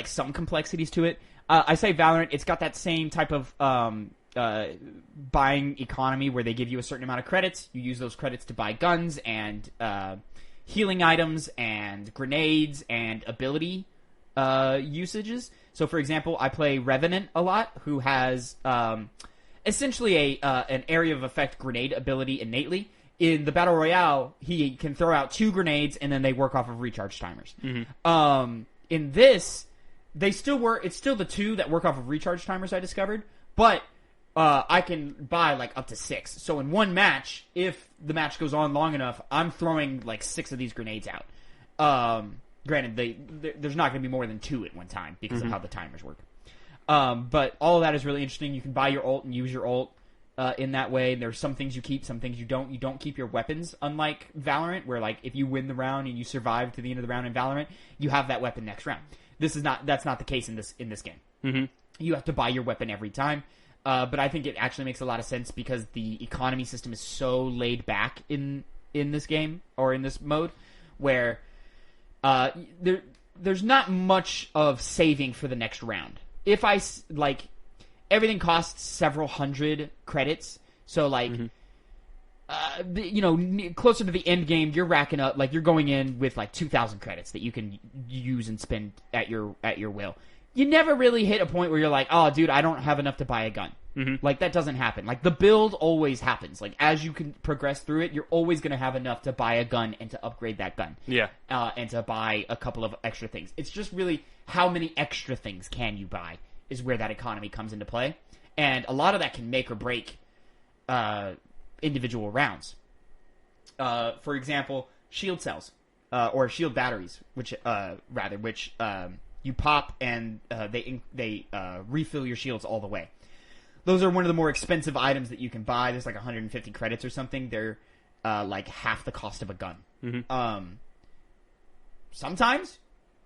some complexities to it. I say Valorant, it's got that same type of buying economy where they give you a certain amount of credits. You use those credits to buy guns and healing items and grenades and ability usages. So, for example, I play Revenant a lot, who has essentially an area of effect grenade ability innately. In the Battle Royale, he can throw out 2 grenades and then they work off of recharge timers. Mm-hmm. In this, they still work. It's still the 2 that work off of recharge timers I discovered, but I can buy like up to 6. So in one match, if the match goes on long enough, I'm throwing like 6 of these grenades out. Granted, there's not going to be more than 2 at one time because of how the timers work. But all of that is really interesting. You can buy your ult and use your ult in that way. There's some things you keep, some things you don't. You don't keep your weapons, unlike Valorant, where like if you win the round and you survive to the end of the round in Valorant, you have that weapon next round. That's not the case in this game. Mm-hmm. You have to buy your weapon every time. But I think it actually makes a lot of sense because the economy system is so laid back in this game or in this mode, where there's not much of saving for the next round. If I like. Everything costs several hundred credits, so like, closer to the end game, you're racking up like you're going in with like 2,000 credits that you can use and spend at your will. You never really hit a point where you're like, oh, dude, I don't have enough to buy a gun. Mm-hmm. Like that doesn't happen. Like the build always happens. Like as you can progress through it, you're always going to have enough to buy a gun and to upgrade that gun. Yeah, and to buy a couple of extra things. It's just really how many extra things can you buy is where that economy comes into play. And a lot of that can make or break individual rounds. For example, shield cells or shield batteries, which you pop and they refill your shields all the way. Those are one of the more expensive items that you can buy. There's like 150 credits or something. They're like half the cost of a gun. Mm-hmm. Sometimes,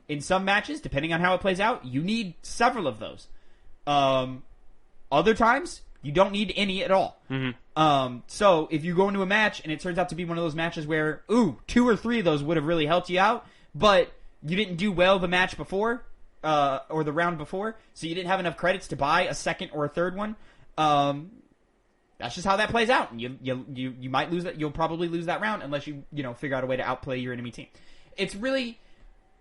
in some matches, depending on how it plays out, you need several of those. Other times, you don't need any at all. Mm-hmm. So if you go into a match and it turns out to be one of those matches where, 2 or 3 of those would have really helped you out, but you didn't do well the match before, or the round before, so you didn't have enough credits to buy a second or a third one, that's just how that plays out. And you might lose that. You'll probably lose that round unless you figure out a way to outplay your enemy team. It's really,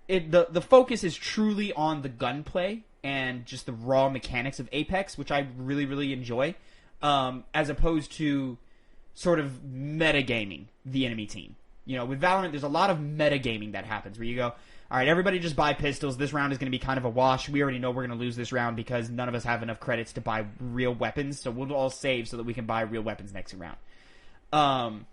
the focus is truly on the gunplay and just the raw mechanics of Apex, which I really, really enjoy, as opposed to sort of metagaming the enemy team. With Valorant, there's a lot of metagaming that happens where you go, all right, everybody just buy pistols. This round is going to be kind of a wash. We already know we're going to lose this round because none of us have enough credits to buy real weapons, so we'll all save so that we can buy real weapons next round. None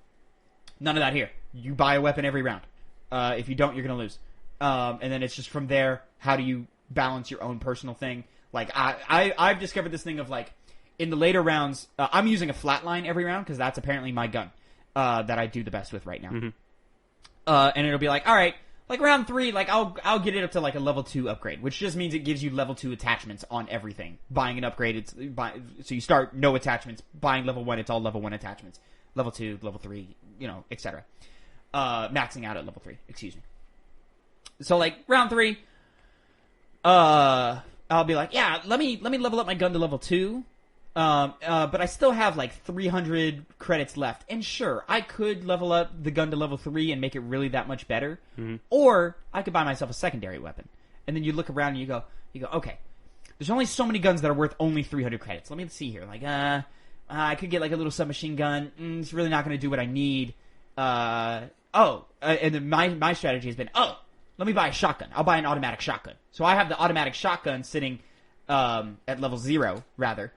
of that here. You buy a weapon every round. If you don't, you're going to lose. And then it's just from there, how do you balance your own personal thing? Like I've discovered this thing of like in the later rounds, I'm using a flatline every round because that's apparently my gun that I do the best with right now. Mm-hmm. And it'll be like, all right, like round 3, like I'll get it up to like a level 2 upgrade, which just means it gives you level 2 attachments on everything. Buying an upgrade, so you start no attachments. Buying level 1, it's all level 1 attachments. Level 2, level 3, etc. Maxing out at level 3. Excuse me. So like round 3. I'll be like, yeah, let me level up my gun to level 2. But I still have like 300 credits left. And sure, I could level up the gun to level 3 and make it really that much better. Mm-hmm. Or I could buy myself a secondary weapon. And then you look around and you go, okay, there's only so many guns that are worth only 300 credits. Let me see here. Like, I could get like a little submachine gun. It's really not going to do what I need. And then my strategy has been, let me buy a shotgun. I'll buy an automatic shotgun. So I have the automatic shotgun sitting at level 0, rather,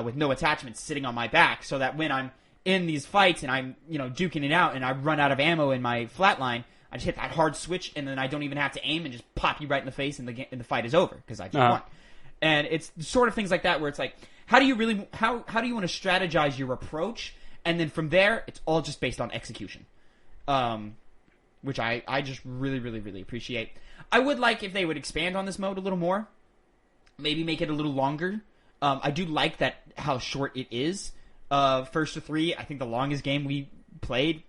with no attachments sitting on my back, so that when I'm in these fights and I'm duking it out and I run out of ammo in my flatline, I just hit that hard switch and then I don't even have to aim and just pop you right in the face and the fight is over because I just won. And it's sort of things like that where it's like, how do you want to strategize your approach? And then from there, it's all just based on execution. Which I just really, really, really appreciate. I would like if they would expand on this mode a little more. Maybe make it a little longer. I do like that how short it is. First to 3, I think the longest game we played,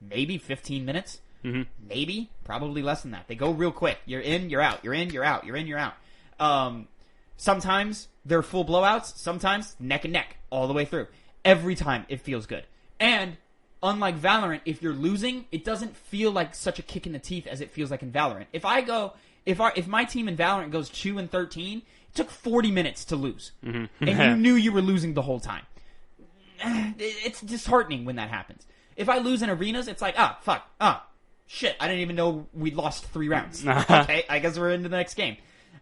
maybe 15 minutes. Mm-hmm. Maybe. Probably less than that. They go real quick. You're in, you're out. You're in, you're out. You're in, you're out. Sometimes they're full blowouts. Sometimes neck and neck all the way through. Every time it feels good. And unlike Valorant, if you're losing, it doesn't feel like such a kick in the teeth as it feels like in Valorant. If my team in Valorant goes 2-13, it took 40 minutes to lose. Mm-hmm. And you knew you were losing the whole time. It's disheartening when that happens. If I lose in arenas, it's like, shit, I didn't even know we lost 3 rounds. Okay, I guess we're into the next game.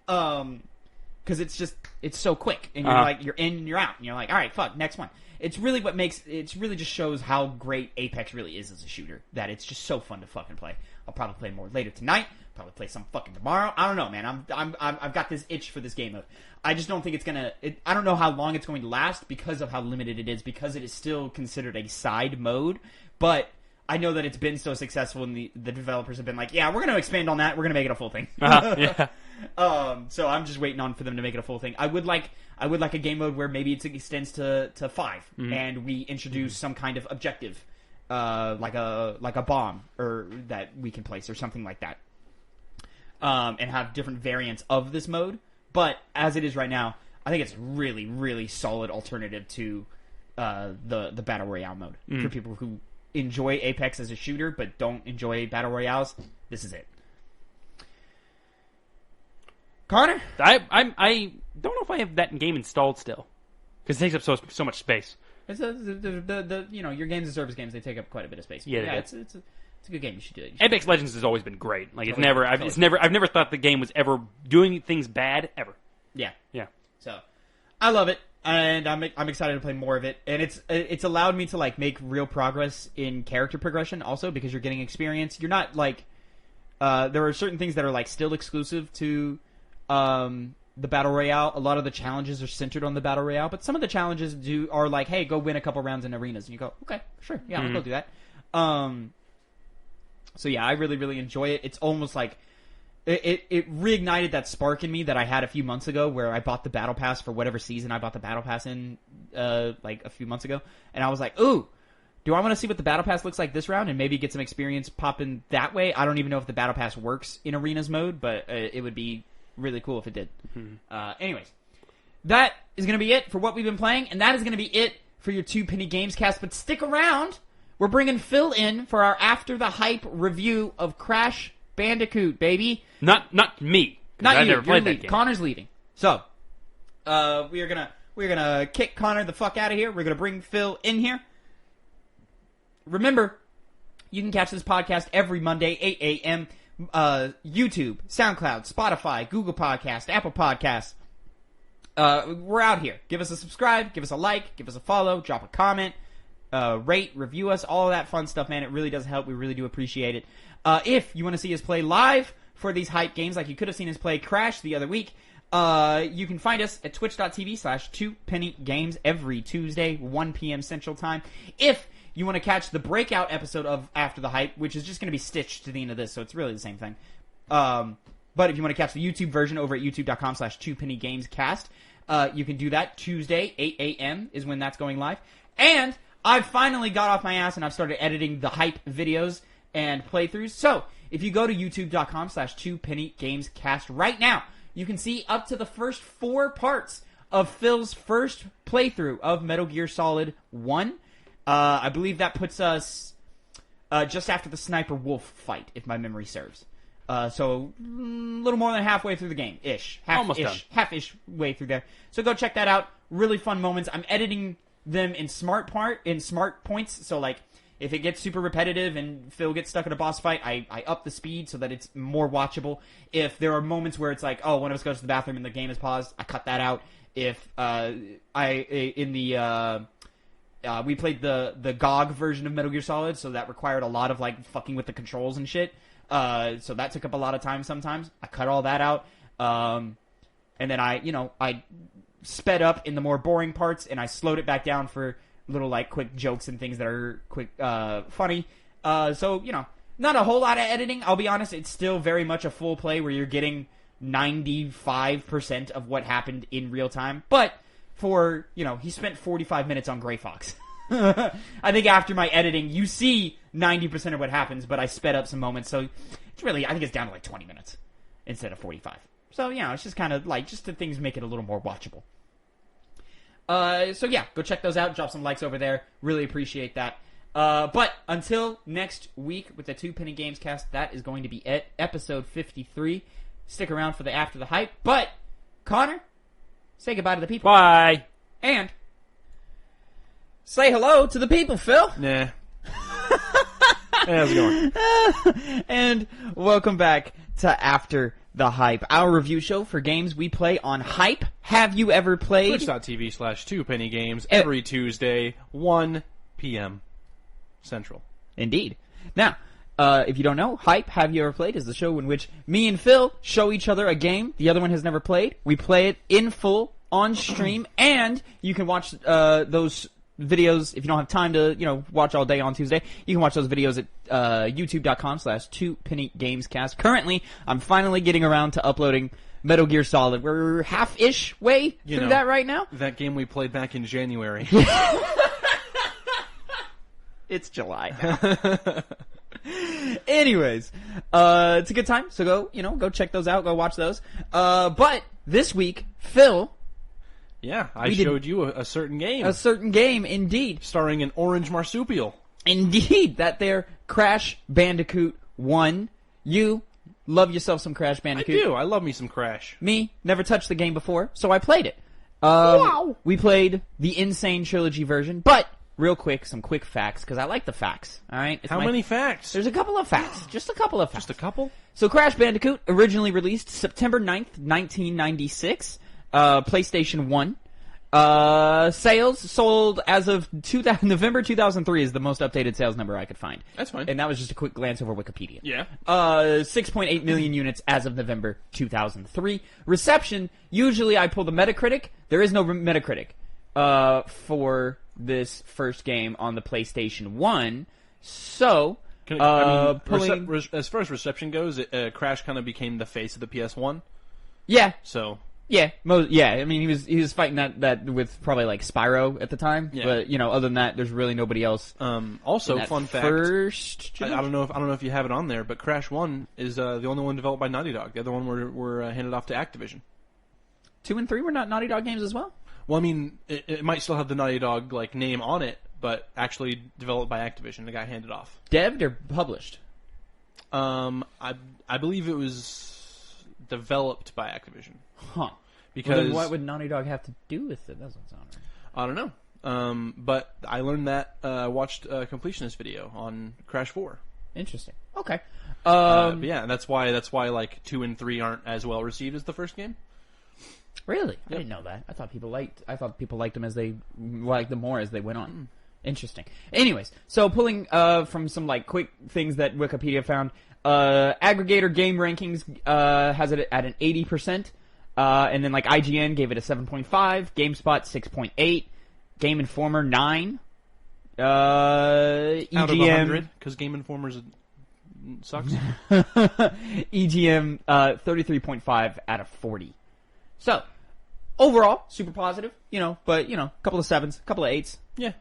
Because it's so quick. And you're like, you're in and you're out. And you're like, all right, fuck, next one. It's really really just shows how great Apex really is as a shooter. That it's just so fun to fucking play. I'll probably play more later tonight. probably play some fucking tomorrow. I don't know, man. I've got this itch for this game mode. I just don't think it's gonna. I don't know how long it's going to last because of how limited it is. Because it is still considered a side mode, but I know that it's been so successful, and the developers have been like, "Yeah, we're going to expand on that. We're going to make it a full thing." Yeah. So I'm just waiting on for them to make it a full thing. I would like a game mode where maybe it extends to 5, and we introduce some kind of objective, like a bomb or that we can place or something like that, and have different variants of this mode. But as it is right now, I think it's really, really solid alternative to the Battle Royale mode for people who enjoy Apex as a shooter but don't enjoy Battle Royales. This is it. Connor? I don't know if I have that game installed still because it takes up so much space. It's your games and service games, they take up quite a bit of space. Yeah, it's a good game. You should do it. Apex Legends has always been great. Like I've never thought the game was ever doing things bad ever. Yeah. So I love it, and I'm excited to play more of it. And it's allowed me to like make real progress in character progression also because you're getting experience. You're not like there are certain things that are like still exclusive to the Battle Royale. A lot of the challenges are centered on the Battle Royale, but some of the challenges are like, hey, go win a couple rounds in arenas, and you go, okay, sure, yeah, I'll go do that. So yeah, I really, really enjoy it. It's almost like it reignited that spark in me that I had a few months ago, where I bought the Battle Pass for whatever season I bought the Battle Pass in, like a few months ago, and I was like, ooh, do I want to see what the Battle Pass looks like this round and maybe get some experience popping that way? I don't even know if the Battle Pass works in arenas mode, but it would be really cool if it did. Anyways, that is going to be it for what we've been playing, and that is going to be it for your 2 Penny Gamescast. But stick around. We're bringing Phil in for our After the Hype review of Crash Bandicoot, baby. Not me. Not I've you. never played You're that game. Connor's leaving. So, we're gonna kick Connor the fuck out of here. We're gonna bring Phil in here. Remember, you can catch this podcast every Monday, 8 a.m. YouTube, SoundCloud, Spotify, Google Podcast, Apple Podcasts. We're out here. Give us a subscribe, give us a like, give us a follow, drop a comment, rate, review us, all of that fun stuff, man. It really does help. We really do appreciate it. If you want to see us play live for these hype games, like you could have seen us play Crash the other week, you can find us at twitch.tv/2pennygames every Tuesday, 1 p.m. Central Time. If you want to catch the breakout episode of After the Hype, which is just going to be stitched to the end of this, so it's really the same thing. But if you want to catch the YouTube version over at youtube.com/2pennygamescast, you can do that. Tuesday, 8 a.m. is when that's going live. And I've finally got off my ass and I've started editing the hype videos and playthroughs. So if you go to youtube.com/2pennygamescast right now, you can see up to the first 4 parts of Phil's first playthrough of Metal Gear Solid 1. I believe that puts us just after the Sniper Wolf fight, if my memory serves. So a little more than halfway through the game, ish. Almost done. Half-ish way through there. So go check that out. Really fun moments. I'm editing them in smart points. So like, if it gets super repetitive and Phil gets stuck in a boss fight, I up the speed so that it's more watchable. If there are moments where it's like, oh, one of us goes to the bathroom and the game is paused, I cut that out. If we played the GOG version of Metal Gear Solid, so that required a lot of like fucking with the controls and shit. So that took up a lot of time sometimes. I cut all that out. And then I sped up in the more boring parts and I slowed it back down for little like quick jokes and things that are quick, funny. So, not a whole lot of editing. I'll be honest. It's still very much a full play where you're getting 95% of what happened in real time. But for, he spent 45 minutes on Gray Fox. I think after my editing, you see 90% of what happens, but I sped up some moments. So it's really, I think it's down to like 20 minutes instead of 45. So, it's just kind of like, just the things make it a little more watchable. So yeah, go check those out. Drop some likes over there. Really appreciate that. But until next week with the 2 Penny Gamescast, that is going to be episode 53. Stick around for the After the Hype. But, Connor, say goodbye to the people. Bye. And say hello to the people, Phil. Nah. Hey, how's it going? And welcome back to After the Hype, our review show for games we play on Hype. Have you ever played? Twitch.tv/2pennygames every Tuesday, 1 p.m. Central. Indeed. Now, If you don't know, Hype, Have You Ever Played, is the show in which me and Phil show each other a game the other one has never played. We play it in full on stream, and you can watch those videos if you don't have time to, watch all day on Tuesday. You can watch those videos at youtube.com/2Penny Gamescast. Currently, I'm finally getting around to uploading Metal Gear Solid. We're half-ish way through that right now. That game we played back in January. It's July now. Anyways, it's a good time, so go check those out, go watch those. But this week, Phil... Yeah, I showed you a certain game. A certain game, indeed. Starring an orange marsupial. Indeed, that there, Crash Bandicoot 1. You love yourself some Crash Bandicoot. I do, I love me some Crash. Me, never touched the game before, so I played it. Wow. We played the Insane Trilogy version, but... Real quick, some quick facts, because I like the facts, alright? How many facts? There's a couple of facts. Just a couple of facts. Just a couple? So Crash Bandicoot, originally released September 9th, 1996, PlayStation 1. Sales sold as of November 2003 is the most updated sales number I could find. That's fine. And that was just a quick glance over Wikipedia. Yeah. 6.8 million units as of November 2003. Reception, usually I pull the Metacritic. There is no Metacritic for this first game on the PlayStation 1. So, as far as reception goes, Crash kind of became the face of the PS1. Yeah. So... Yeah, I mean, he was fighting that with probably like Spyro at the time, but other than that, there's really nobody else. Also, fun fact. First, I don't know if you have it on there, but Crash 1 is the only one developed by Naughty Dog. The other one were handed off to Activision. 2 and 3 were not Naughty Dog games as well. Well, I mean, it might still have the Naughty Dog name on it, but actually developed by Activision. The guy handed off. Dev'd or published? I believe it was developed by Activision. Huh. Because then what would Naughty Dog have to do with it? That doesn't sound right. I don't know. But I learned that watched a completionist video on Crash 4. Interesting. Okay. But yeah, that's why 2 and 3 aren't as well received as the first game. Really? Yep. I didn't know that. I thought people liked them as they liked them more as they went on. Interesting. Anyways, so pulling from some quick things that Wikipedia found, aggregator game rankings has it at an 80%, and then IGN gave it a 7.5, GameSpot 6.8, Game Informer 9, EGM out of 100 because Game Informer's sucks. EGM 33.5 out of 40. So, overall, super positive, but, a couple of 7s, a couple of 8s. Yeah.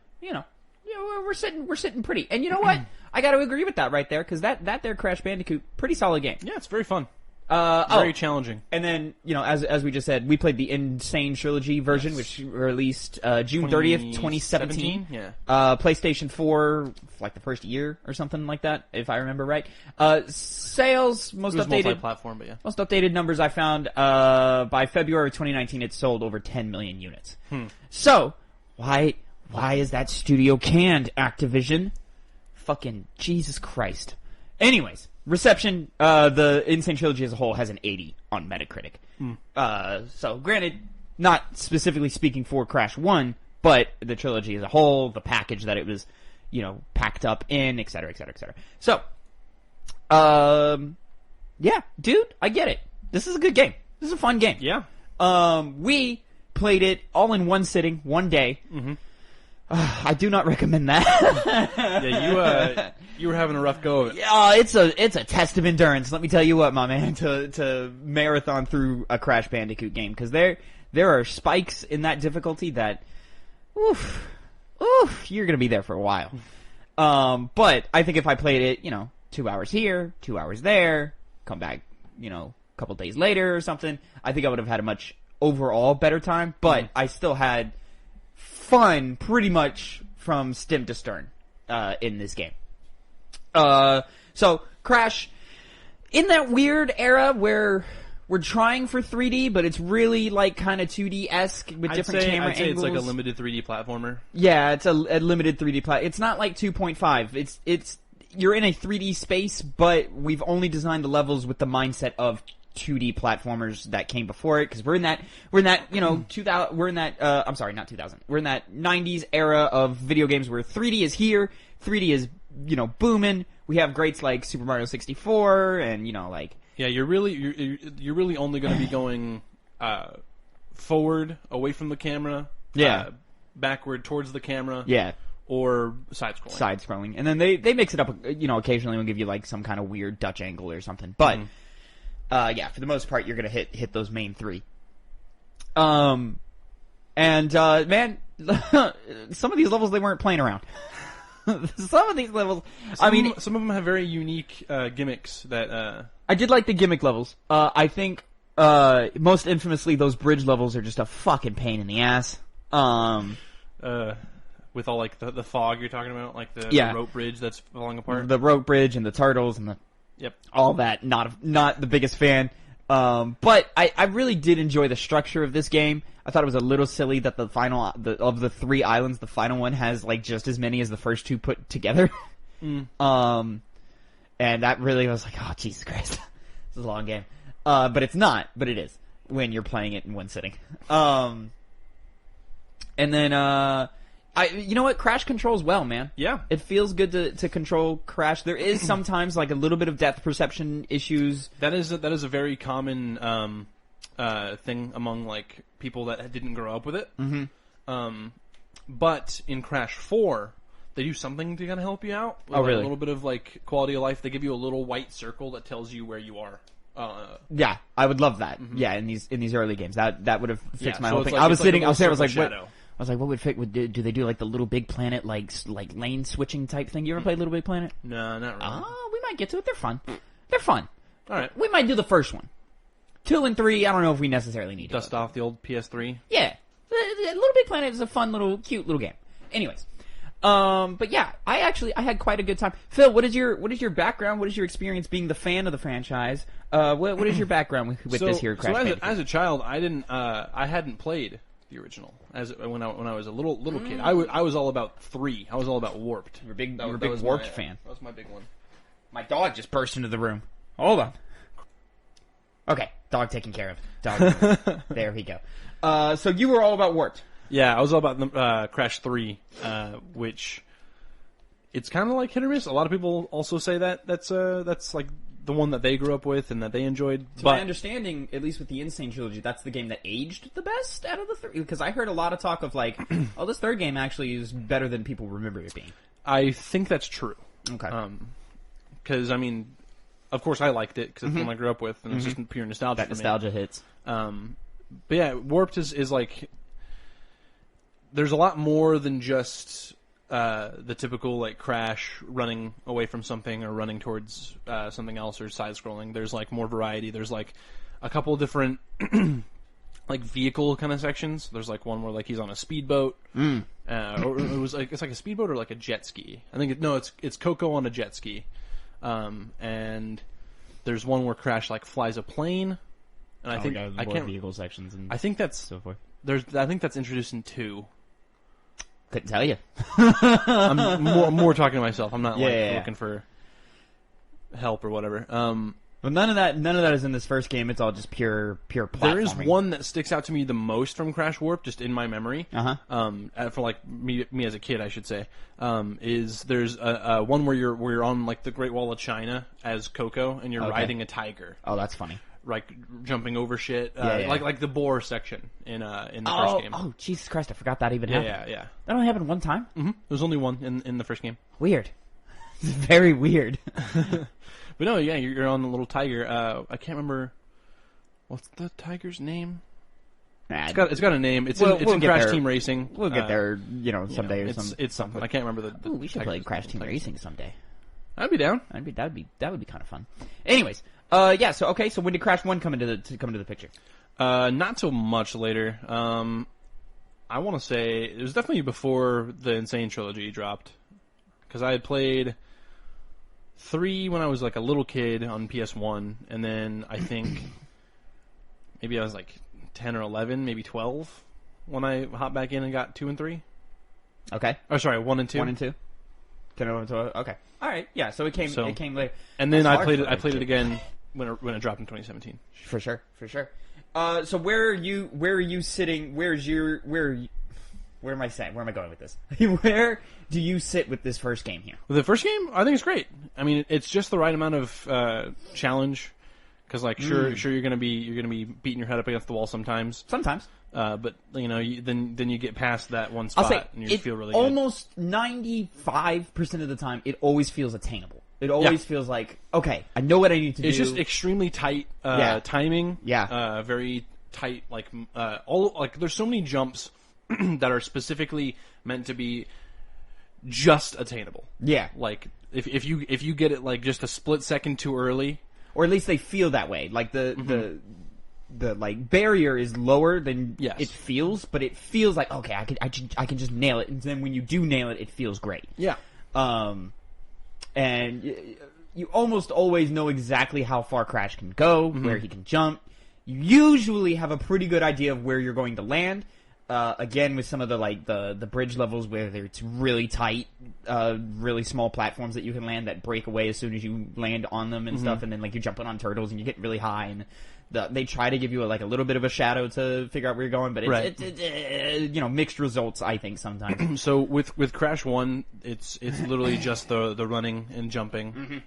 We're sitting pretty. And you know what? I gotta agree with that right there, because that there Crash Bandicoot, pretty solid game. Yeah, it's very fun. Very challenging. And then, as we just said, we played the Insane Trilogy version, which released June 30th, 2017. Yeah. PlayStation 4, the first year or something like that, if I remember right. Sales, most updated... multi-platform, but yeah. Most updated numbers I found, by February of 2019, it sold over 10 million units. So, why is that studio canned, Activision? Fucking Jesus Christ. Anyways... Reception, the Insane Trilogy as a whole has an 80 on Metacritic. So, granted, not specifically speaking for Crash 1, but the trilogy as a whole, the package that it was, packed up in, etc., etc., etc. So, yeah, dude, I get it. This is a good game. This is a fun game. Yeah. We played it all in one sitting, one day. Mm-hmm. I do not recommend that. Yeah, you were having a rough go of it. Yeah, it's a test of endurance. Let me tell you what, my man, to marathon through a Crash Bandicoot game, because there are spikes in that difficulty that, you're gonna be there for a while. But I think if I played it, 2 hours here, 2 hours there, come back, a couple days later or something, I think I would have had a much overall better time. But I still had fun pretty much from stem to stern in this game. So Crash, in that weird era where we're trying for 3D, but it's really kind of 2D-esque with different camera I'd say angles. It's like a limited 3D platformer. Yeah, it's a limited 3D platform. It's not like 2.5. It's you're in a 3D space, but we've only designed the levels with the mindset of 2D platformers that came before it, because we're in that 2000, we're in that I'm sorry, not 2000. We're in that 90s era of video games where 3D is here, 3D is booming. we have greats like Super Mario 64, and like. Yeah, you're really only going to be going forward, away from the camera. Yeah. Backward towards the camera. Yeah. Or side scrolling. And then they mix it up. Occasionally will give you like some kind of weird Dutch angle or something. But yeah, for the most part, you're going to hit those main three. Man, some of these levels they weren't playing around. Some of these levels, some of them have very unique gimmicks that. I did like the gimmick levels. I think most infamously, those bridge levels are just a fucking pain in the ass. With all like the fog you're talking about, like the rope bridge that's falling apart. The rope bridge and the turtles and all that. Not the biggest fan. But I really did enjoy the structure of this game. I thought it was a little silly that the final of the 3 islands, the final one has like just as many as the first 2 put together. And that really was like, oh Jesus Christ, this is a long game. But it's not. But it is when you're playing it in one sitting. And then you know what? Crash controls well, man. Yeah. It feels good to control Crash. There is sometimes like a little bit of depth perception issues. That is a very common thing among like people that didn't grow up with it. But in Crash 4, they do something to kind of help you out. With, really? A little bit of like quality of life. They give you a little white circle that tells you where you are. Yeah, I would love that. Yeah, in these early games, that would have fixed my whole thing. Like, I was like, what? I was like, what would fit? Do they do like the Little Big Planet like lane switching type thing? You ever played Little Big Planet? No, not really. Oh, we might get to it. They're fun. They're fun. All right, we might do the first one. 2 and 3, I don't know if we necessarily need to dust off the old PS3. Yeah, Little Big Planet is a fun cute little game. Anyways, but yeah, I had quite a good time. Phil, what is your background? What is your experience being the fan of the franchise? What is your background with this here Crash Bandicoot? As a child, I hadn't played the original when I was a little kid. I was all about 3. I was all about Warped. You're a big Warped fan. That was my big one. My dog just burst into the room. Hold on. Okay, dog taken care of. Dog. There we go. So you were all about Warped. Yeah, I was all about Crash 3, which it's kind of like hit or miss. A lot of people also say that's like the one that they grew up with and that they enjoyed. To my understanding, at least with the Insane trilogy, that's the game that aged the best out of the 3. Because I heard a lot of talk of like, oh, this third game actually is better than people remember it being. I think that's true. Okay. Because I mean, of course, I liked it because it's the one I grew up with, and it's just pure nostalgia. That nostalgia hits. But yeah, Warped is like. There's a lot more than just the typical like Crash running away from something or running towards something else or side scrolling. There's like more variety. There's like a couple different like vehicle kind of sections. There's like one where like he's on a speedboat, or it was like it's like a speedboat or like a jet ski. I think it's Coco on a jet ski, and there's one where Crash like flies a plane. And I can't vehicle sections. And I think that's so forth. I think that's introduced in 2. Couldn't tell you. I'm more talking to myself. I'm not looking for help or whatever. But none of that is in this first game. It's all just pure platforming. There is one that sticks out to me the most from Crash Warp, just in my memory. For like me as a kid, I should say, there's a one where you're on like the Great Wall of China as Coco and you're riding a tiger. Oh, that's funny. Like jumping over shit, like the boar section in the first game. Oh, Jesus Christ! I forgot that even happened. Yeah. That only happened one time. There was only one in the first game. Weird. It's very weird. But no, yeah, you're on the little tiger. I can't remember what's the tiger's name. It's got a name. It's in Crash Team Racing. We'll get there, someday or something. It's something. I can't remember the. Ooh, we should play Crash Team Racing someday. I'd be down. That would be kind of fun. Anyways. So when did Crash 1 come into the picture? Not till much later. I want to say it was definitely before the Insane trilogy dropped, because I had played 3 when I was like a little kid on PS1, and then I think maybe I was like 10 or 11, maybe 12 when I hopped back in and got 2 and 3. Okay. Oh, sorry, 1 and 2. 1 and 2. 10 and 12. Okay. All right. Yeah. So it came later. And then I played it again when it dropped in 2017. For sure. So where are you sitting? Where are you? Where am I saying? Where am I going with this? Where do you sit with this first game here? The first game, I think it's great. I mean, it's just the right amount of challenge. Because sure you're gonna be beating your head up against the wall sometimes. Sometimes. But then you get past that one spot I'll say and you feel really almost 95% of the time, it always feels attainable. It always feels like, okay, I know what I need to do. It's just extremely tight timing. Yeah. Very tight. There's so many jumps that are specifically meant to be just attainable. Yeah. Like if you get it like just a split second too early, or at least they feel that way. Like the like barrier is lower than it feels, but it feels like, okay, I can just nail it. And then when you do nail it, it feels great. Yeah. And you almost always know exactly how far Crash can go, where he can jump. You usually have a pretty good idea of where you're going to land. Again, with some of the bridge levels where it's really tight, really small platforms that you can land that break away as soon as you land on them and stuff, and then like you're jumping on turtles and you get really high, and they try to give you a little bit of a shadow to figure out where you're going, but it's mixed results, I think, sometimes. So with Crash 1, it's literally just the running and jumping.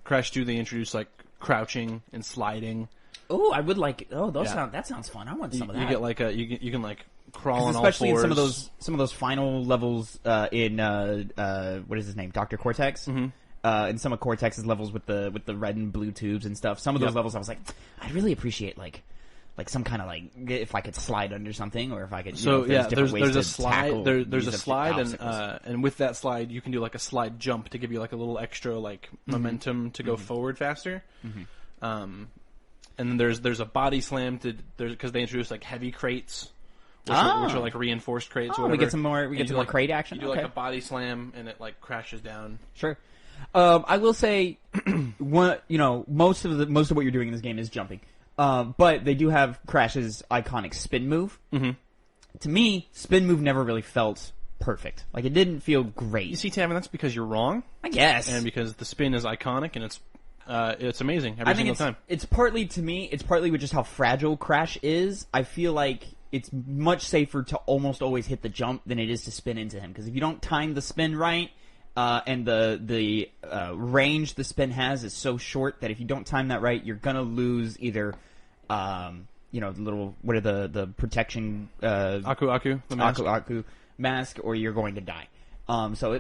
Crash 2, they introduce like crouching and sliding. Oh, I would like. Oh, that sounds fun. I want some of that. You get like you can like crawl on all especially fours. in some of those final levels in what is his name, Dr. Cortex. In some of Cortex's levels with the red and blue tubes and stuff. Some of those levels, I was like, I'd really appreciate like some kind of like if I could slide under something, or if I could. There's a slide. There's a slide, and with that slide, you can do like a slide jump to give you like a little extra like momentum to go forward faster. And then there's a body slam because they introduced like heavy crates, which are like reinforced crates. Or whatever. We get some more crate action. You do like a body slam, and it like crashes down. Sure. I will say, most of what you're doing in this game is jumping, but they do have Crash's iconic spin move. To me, spin move never really felt perfect. Like it didn't feel great. You see, Tavin, that's because you're wrong, I guess, and because the spin is iconic and it's amazing every single time. It's partly with just how fragile Crash is. I feel like it's much safer to almost always hit the jump than it is to spin into him, because if you don't time the spin right. And the range the spin has is so short that if you don't time that right, you're gonna lose either, the little, what are the protection, Aku, the mask. Aku mask, or you're going to die. So I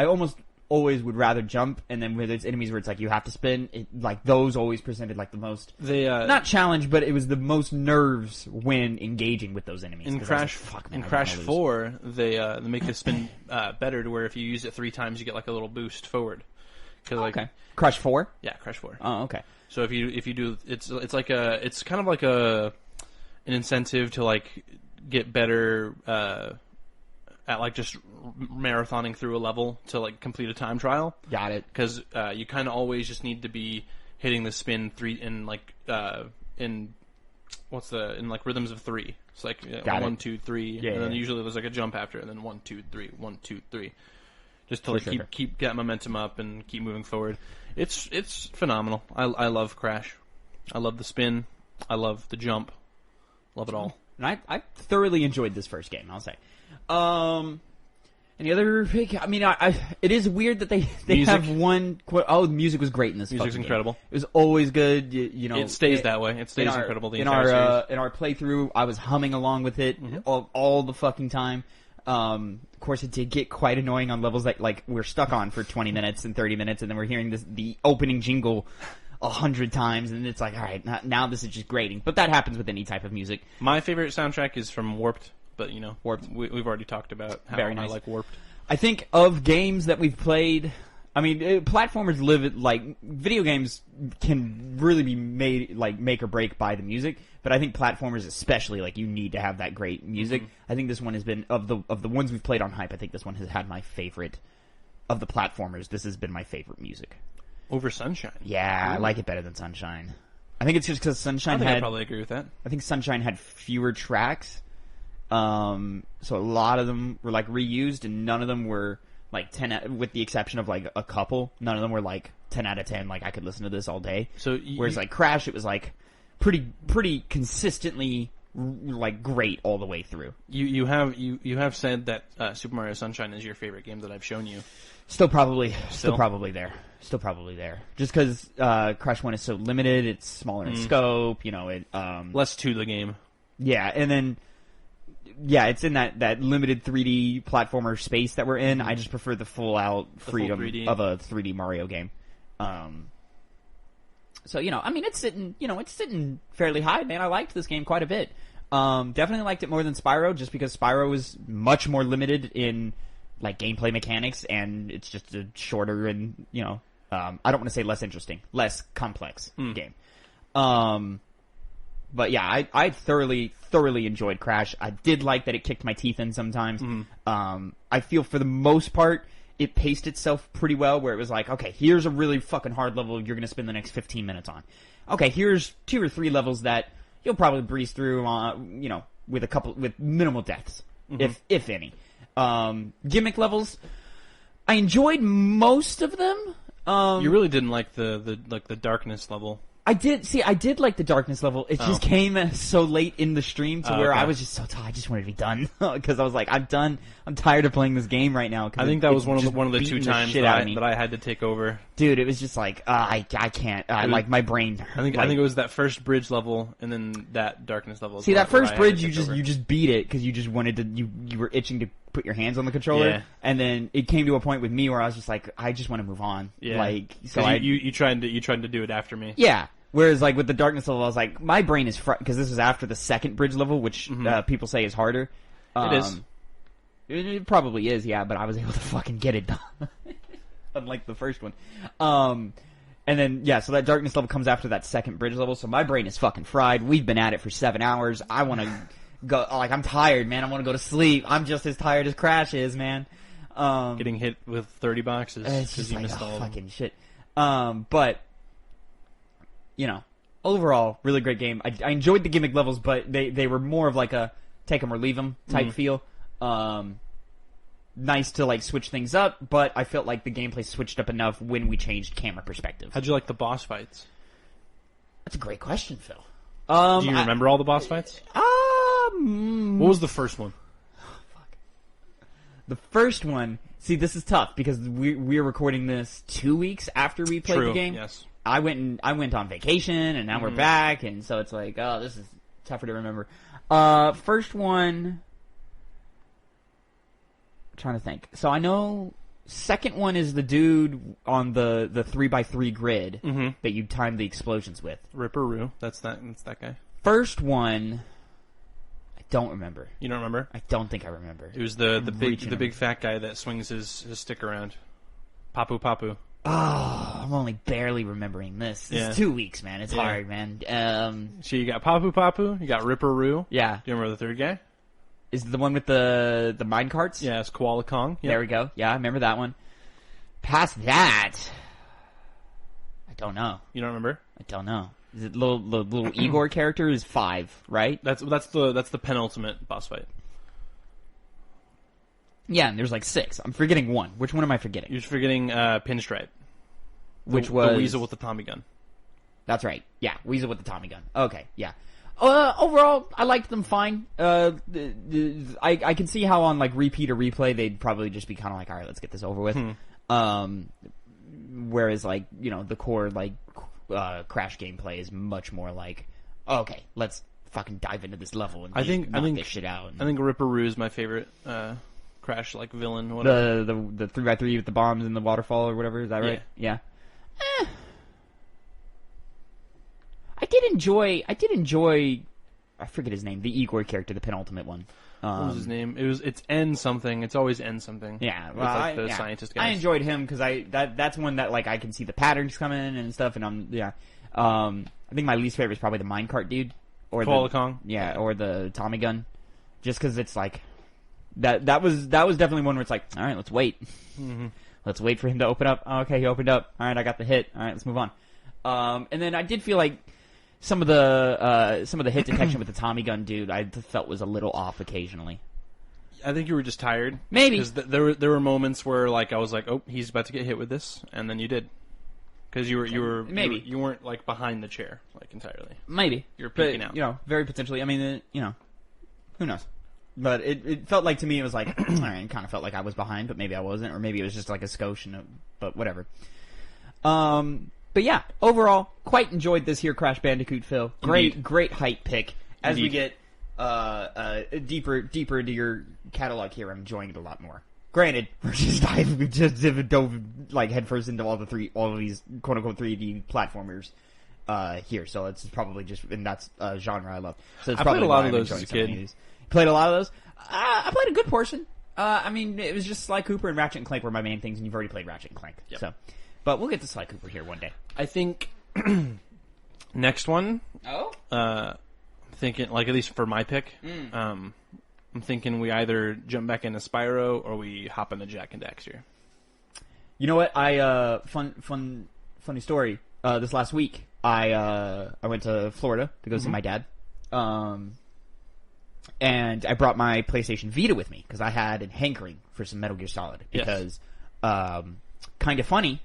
almost always would rather jump, and then where there's enemies where it's like you have to spin, those always presented like the most, not challenge, but it was the most nerves when engaging with those enemies. In Crash 4, they make the spin better to where if you use it 3 times, you get like a little boost forward. Okay. Crash 4? Yeah, Crash 4. Oh, okay. So if you do, it's kind of like an incentive to like get better at like just marathoning through a level to like complete a time trial. Got it. Because you kind of always just need to be hitting the spin 3 in like in rhythms of 3. It's like 1, 2, 3, and then usually there's like a jump after, and then 1, 2, 3, 1, 2, 3, just to like keep that momentum up and keep moving forward. It's phenomenal. I love Crash. I love the spin. I love the jump. Love it all. And I thoroughly enjoyed this first game, I'll say. Any other big? I mean, it is weird that they have one. The music was great in this. Music's incredible. It was always good. It stays that way. It stays incredible the entire series. In our playthrough, I was humming along with it all the fucking time. Of course, it did get quite annoying on levels that like we're stuck on for 20 minutes and 30 minutes, and then we're hearing the opening jingle 100 times, and it's like, all right, now this is just grating. But that happens with any type of music. My favorite soundtrack is from Warped. But, Warped. We've already talked about how Very nice. I like Warped. I think of games that we've played, I mean, platformers video games can really be made, like, make or break by the music, but I think platformers especially, like, you need to have that great music. I think this one has been, of the ones we've played on Hype, I think this one has had my favorite, of the platformers, this has been my favorite music. Over Sunshine? Yeah, I like it better than Sunshine. I think it's just because Sunshine I probably agree with that. I think Sunshine had fewer tracks. So a lot of them were like reused, and none of them were like 10, with the exception of like a couple. None of them were like 10 out of 10. Like I could listen to this all day. So whereas like Crash, it was like pretty consistently like great all the way through. You have said that Super Mario Sunshine is your favorite game that I've shown you. Still probably there. Just because Crash 1 is so limited, it's smaller in scope. Less to the game. Yeah, and then it's in that limited 3D platformer space that we're in. I just prefer the full out freedom of a 3D Mario game. So it's sitting fairly high, man. I liked this game quite a bit. Definitely liked it more than Spyro, just because Spyro was much more limited in like gameplay mechanics, and it's just a shorter and I don't want to say less interesting, less complex game. But yeah, I thoroughly enjoyed Crash. I did like that it kicked my teeth in sometimes. I feel for the most part it paced itself pretty well, where it was like, okay, here's a really fucking hard level you're going to spend the next 15 minutes on. Okay, here's 2 or 3 levels that you'll probably breeze through, with minimal deaths, if any. Gimmick levels, I enjoyed most of them. You really didn't like the darkness level. I did like the darkness level. It just came so late in the stream to where I was just so tired. I just wanted to be done because I was like, I'm done. I'm tired of playing this game right now. I think that was one of the 2 times that I had to take over. Dude, it was just like I can't. Like my brain. I think it was that first bridge level and then that darkness level. See, that first bridge, you just beat it because you just wanted to. You were itching to put your hands on the controller, and then it came to a point with me where I was just like, I just want to move on. Yeah. Like, so you tried to do it after me. Yeah. Whereas, like, with the darkness level, I was like, my brain is fried, because this was after the second bridge level, which people say is harder. It is. It probably is, yeah, but I was able to fucking get it done. Unlike the first one. And then, so that darkness level comes after that second bridge level, so my brain is fucking fried. We've been at it for 7 hours. I want to go, like, I'm tired, man. I want to go to sleep. I'm just as tired as Crash is, man. Getting hit with 30 boxes because you missed all of them. Fucking shit. But... overall, really great game. I enjoyed the gimmick levels, but they were more of like a take them or leave them type feel. Nice to like switch things up, but I felt like the gameplay switched up enough when we changed camera perspective. How'd you like the boss fights? That's a great question, Phil. Do you remember all the boss fights? What was the first one? Fuck. The first one. See, this is tough because we're recording this 2 weeks after we played the game. Yes. I went on vacation, and now we're back, and so it's like, oh, this is tougher to remember. First one, I'm trying to think. So I know second one is the dude on the 3x3 grid that you time the explosions with. Ripperoo. That's that guy. First one, I don't remember. You don't remember? I don't think I remember. It was the big fat guy that swings his stick around. Papu Papu. Oh, I'm only barely remembering this. It's 2 weeks, man. It's hard, man. So you got Papu Papu, you got Ripperoo. Yeah. Do you remember the third guy? Is it the one with the mine carts? Yeah, it's Koala Kong. Yep. There we go. Yeah, I remember that one. Past that, I don't know. You don't remember? I don't know. Is it the little Igor character is 5, right? That's the penultimate boss fight. Yeah, and there's like 6. I'm forgetting one. Which one am I forgetting? You're forgetting Pinstripe. Which was... The Weasel with the Tommy gun. That's right. Yeah, Weasel with the Tommy gun. Okay, yeah. Overall, I liked them fine. I can see how on like repeat or replay, they'd probably just be kind of like, all right, let's get this over with. Whereas like, the core like Crash gameplay is much more like, okay, let's fucking dive into this level and knock this shit out. I think Ripperoo is my favorite Crash like villain or whatever. The 3x3 with the bombs and the waterfall or whatever, is that right? Yeah. I did enjoy I forget his name, the Igor character, the penultimate one. What was his name? It's N something. It's always N something. Yeah, well, the scientist guys. I enjoyed him because that's one that like I can see the patterns coming and stuff, and I think my least favorite is probably the minecart dude or Koala Kong. Yeah, or the Tommy gun, just because it's like that was definitely one where it's like, all right, let's wait. Let's wait for him to open up. Oh, okay, he opened up. All right, I got the hit. All right, let's move on. And then I did feel like some of the hit detection with the Tommy gun dude I felt was a little off occasionally. I think you were just tired. Maybe. Because there were moments where like I was like, oh, he's about to get hit with this, and then you did. because you maybe you weren't like behind the chair like entirely. Maybe you're peeking but, out. You know, very potentially. I mean, you know, who knows? But it felt like to me it was like all right, it kind of felt like I was behind, but maybe I wasn't, or maybe it was just like a skosh. But whatever. But yeah, overall, quite enjoyed this here Crash Bandicoot, Phil. Great hype pick. As we get deeper into your catalog here, I'm enjoying it a lot more. Granted, we just dove like headfirst into all of these quote unquote 3D platformers here, so it's probably just, and that's a genre I love. So it's I probably played a lot why of I'm those as a enjoying kid. some of these. Played a lot of those. I played a good portion. I mean, it was just Sly Cooper and Ratchet and Clank were my main things, and you've already played Ratchet and Clank. Yep. So, but we'll get to Sly Cooper here one day. I think next one. Oh. I'm thinking, like, at least for my pick, I'm thinking we either jump back into Spyro or we hop into Jak and Daxter. You know what? Funny story. This last week, I went to Florida to go see my dad. And I brought my PlayStation Vita with me because I had a hankering for some Metal Gear Solid. Because, Kind of Funny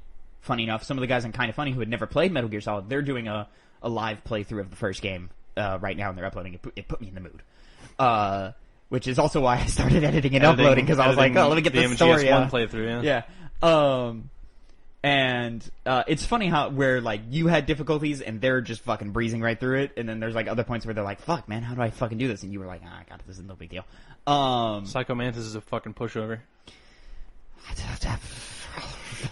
enough, some of the guys on Kind of Funny who had never played Metal Gear Solid, they're doing a live playthrough of the first game right now, and they're uploading it. It put me in the mood. Which is also why I started editing and uploading, because I was like, oh, let me get this story out. Playthrough, yeah. And it's funny where like you had difficulties and they're just fucking breezing right through it, and then there's like other points where they're like, fuck man, how do I fucking do this? And you were like, I got it, this is no big deal. Psycho Mantis is a fucking pushover.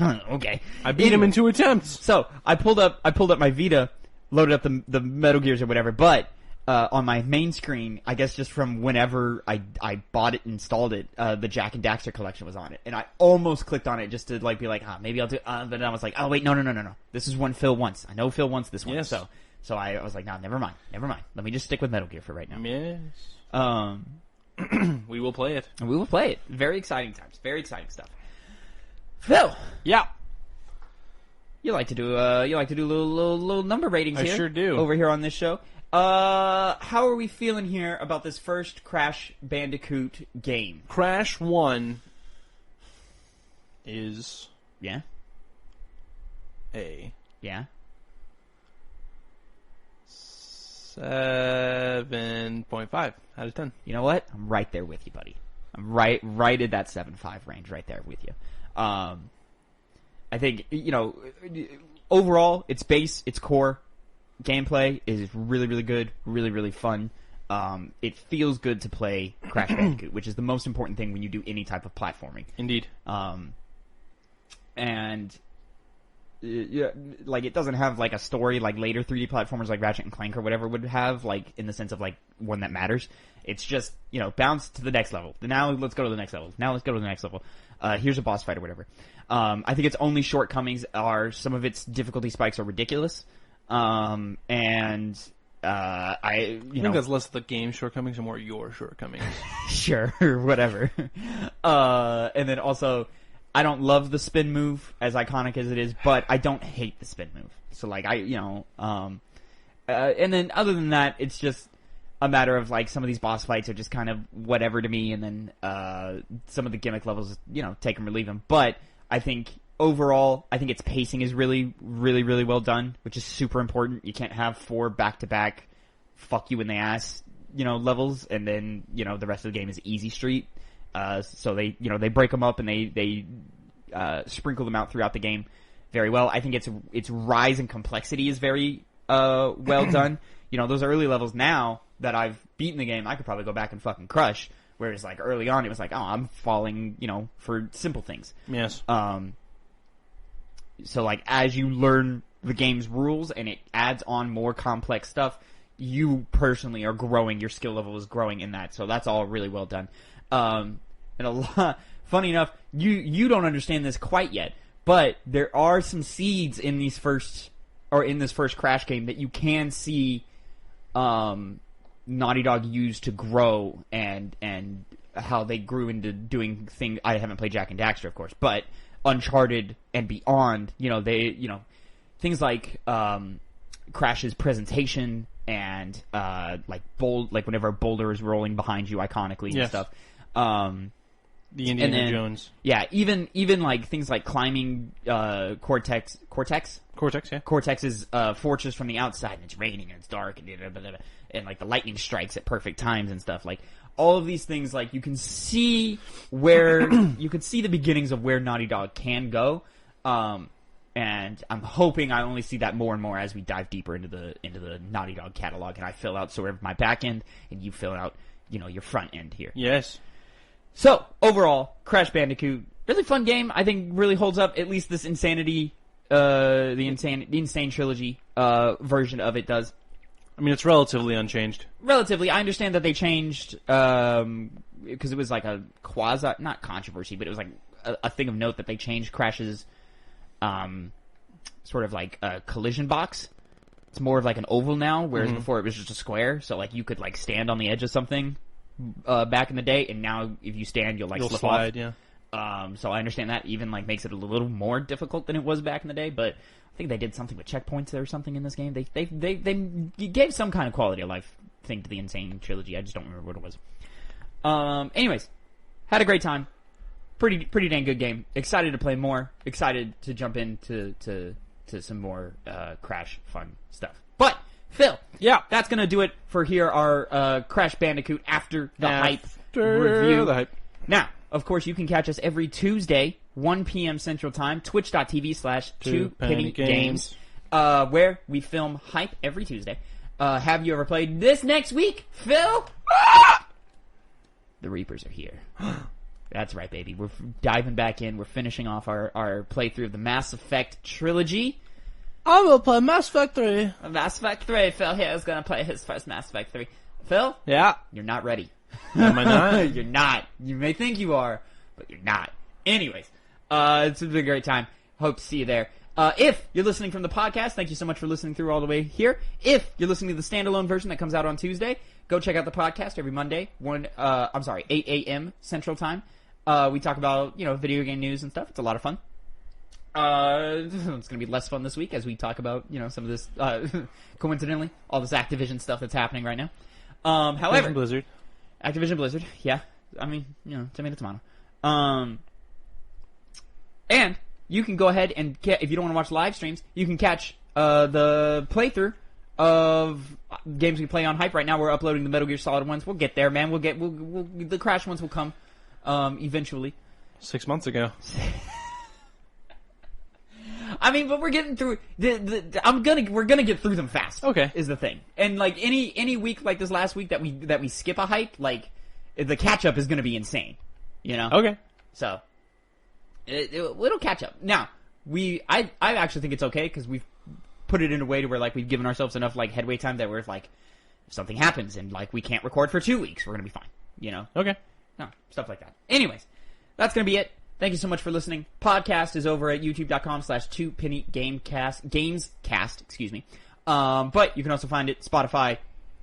Okay. I beat him in 2 attempts. So I pulled up my Vita, loaded up the Metal Gears or whatever, but on my main screen, I guess just from whenever I bought it and installed it, the Jak and Daxter collection was on it. And I almost clicked on it just to like be like, maybe I'll do but then I was like, oh wait, no. This is one Phil wants. I know Phil wants this one. Yes. So I was like, no, never mind. Let me just stick with Metal Gear for right now. Yes. We will play it. We will play it. Very exciting times. Very exciting stuff. Phil. Yeah. You like to do little number ratings here. I sure do. Over here on this show. How are we feeling here about this first Crash Bandicoot game? Crash 1 is Yeah. a Yeah. 7.5 out of 10. You know what? I'm right there with you, buddy. I'm right at that 7.5 range, right there with you. I think, you know, overall, its base, its core gameplay is really, really good, really, really fun. It feels good to play Crash Bandicoot, which is the most important thing when you do any type of platforming. Indeed. And yeah, like it doesn't have like a story like later 3D platformers like Ratchet and Clank or whatever would have, like in the sense of like one that matters. It's just, you know, bounce to the next level. Now let's go to the next level. Now let's go to the next level. Here's a boss fight or whatever. I think its only shortcomings are some of its difficulty spikes are ridiculous. I think that's less the game's shortcomings and more your shortcomings. Sure, whatever. And then also, I don't love the spin move, as iconic as it is, but I don't hate the spin move. So like, and then other than that, it's just a matter of like some of these boss fights are just kind of whatever to me, and then some of the gimmick levels, you know, take them or leave them. But I think overall, I think its pacing is really, really, really well done, which is super important. You can't have 4 back-to-back fuck you in the ass, you know, levels, and then, you know, the rest of the game is easy street. So they, you know, they break them up and they sprinkle them out throughout the game very well. I think its rise in complexity is very well done. You know, those early levels now that I've beaten the game, I could probably go back and fucking crush. Whereas like early on, it was like, oh, I'm falling, you know, for simple things. Yes. So like as you learn the game's rules and it adds on more complex stuff, you personally are growing. Your skill level is growing in that. So that's all really well done. And a lot, funny enough, you don't understand this quite yet, but there are some seeds in this first Crash game that you can see, Naughty Dog used to grow and how they grew into doing things. I haven't played Jak and Daxter, of course, but Uncharted and beyond, you know, things like, Crash's presentation and, like whenever a boulder is rolling behind you iconically and stuff. The Indiana Jones. Yeah, even like things like climbing Cortex, yeah. Cortex's fortress from the outside, and it's raining and it's dark and like the lightning strikes at perfect times and stuff. Like all of these things, like you can see where you can see the beginnings of where Naughty Dog can go. And I'm hoping I only see that more and more as we dive deeper into the Naughty Dog catalog, and I fill out sort of my back end, and you fill out, your front end here. Yes. So overall, Crash Bandicoot, really fun game. I think really holds up. At least this Insanity, the Insane Trilogy version of it does. I mean, it's relatively unchanged. Relatively, I understand that they changed because it was like a not controversy, but it was like a thing of note that they changed Crash's. Sort of like a collision box. It's more of like an oval now, whereas before it was just a square. So like you could like stand on the edge of something back in the day, and now if you stand, you'll slip slide, off. Yeah. So I understand that even like makes it a little more difficult than it was back in the day. But I think they did something with checkpoints or something in this game. They gave some kind of quality of life thing to the Insane Trilogy. I just don't remember what it was. Anyways, had a great time. Pretty dang good game. Excited to play more. Excited to jump into some more Crash fun stuff. But Phil, yeah, that's gonna do it for our Crash Bandicoot After the Hype review. The hype. Now, of course, you can catch us every Tuesday, 1 p.m. Central Time, twitch.tv/2pennygames, where we film hype every Tuesday. Have you ever played this next week, Phil? The Reapers are here. That's right, baby. We're diving back in. We're finishing off our playthrough of the Mass Effect trilogy. I will play Mass Effect 3. Mass Effect 3. Phil here is going to play his first Mass Effect 3. Phil? Yeah? You're not ready. Am I not? You're not. You may think you are, but you're not. Anyways, it's been a great time. Hope to see you there. If you're listening from the podcast, thank you so much for listening through all the way here. If you're listening to the standalone version that comes out on Tuesday, go check out the podcast every Monday, 8 a.m. Central Time. We talk about, video game news and stuff. It's a lot of fun. It's going to be less fun this week as we talk about, some of this, coincidentally, all this Activision stuff that's happening right now. However, Activision Blizzard, yeah. I mean, tomato. And you can go ahead and if you don't want to watch live streams, you can catch the playthrough of games we play on Hype right now. We're uploading the Metal Gear Solid ones. We'll get there, man. The Crash ones will come. Eventually. 6 months ago. I mean, but we're getting through. We're gonna get through them fast. Okay, is the thing. And like any week like this last week that we skip a hype, like the catch up is gonna be insane. Okay. So it'll catch up. Now I actually think it's okay because we've put it in a way to where like we've given ourselves enough like headway time that we're like if something happens and like we can't record for 2 weeks, we're gonna be fine. Okay. No, stuff like that. Anyways, that's going to be it. Thank you so much for listening. Podcast is over at youtube.com/2pennygamescast, excuse me. But you can also find it Spotify,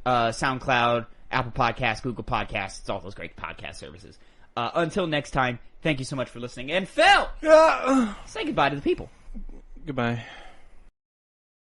SoundCloud, Apple Podcasts, Google Podcasts. It's all those great podcast services. Until next time, thank you so much for listening. And Phil! Yeah. Say goodbye to the people. Goodbye.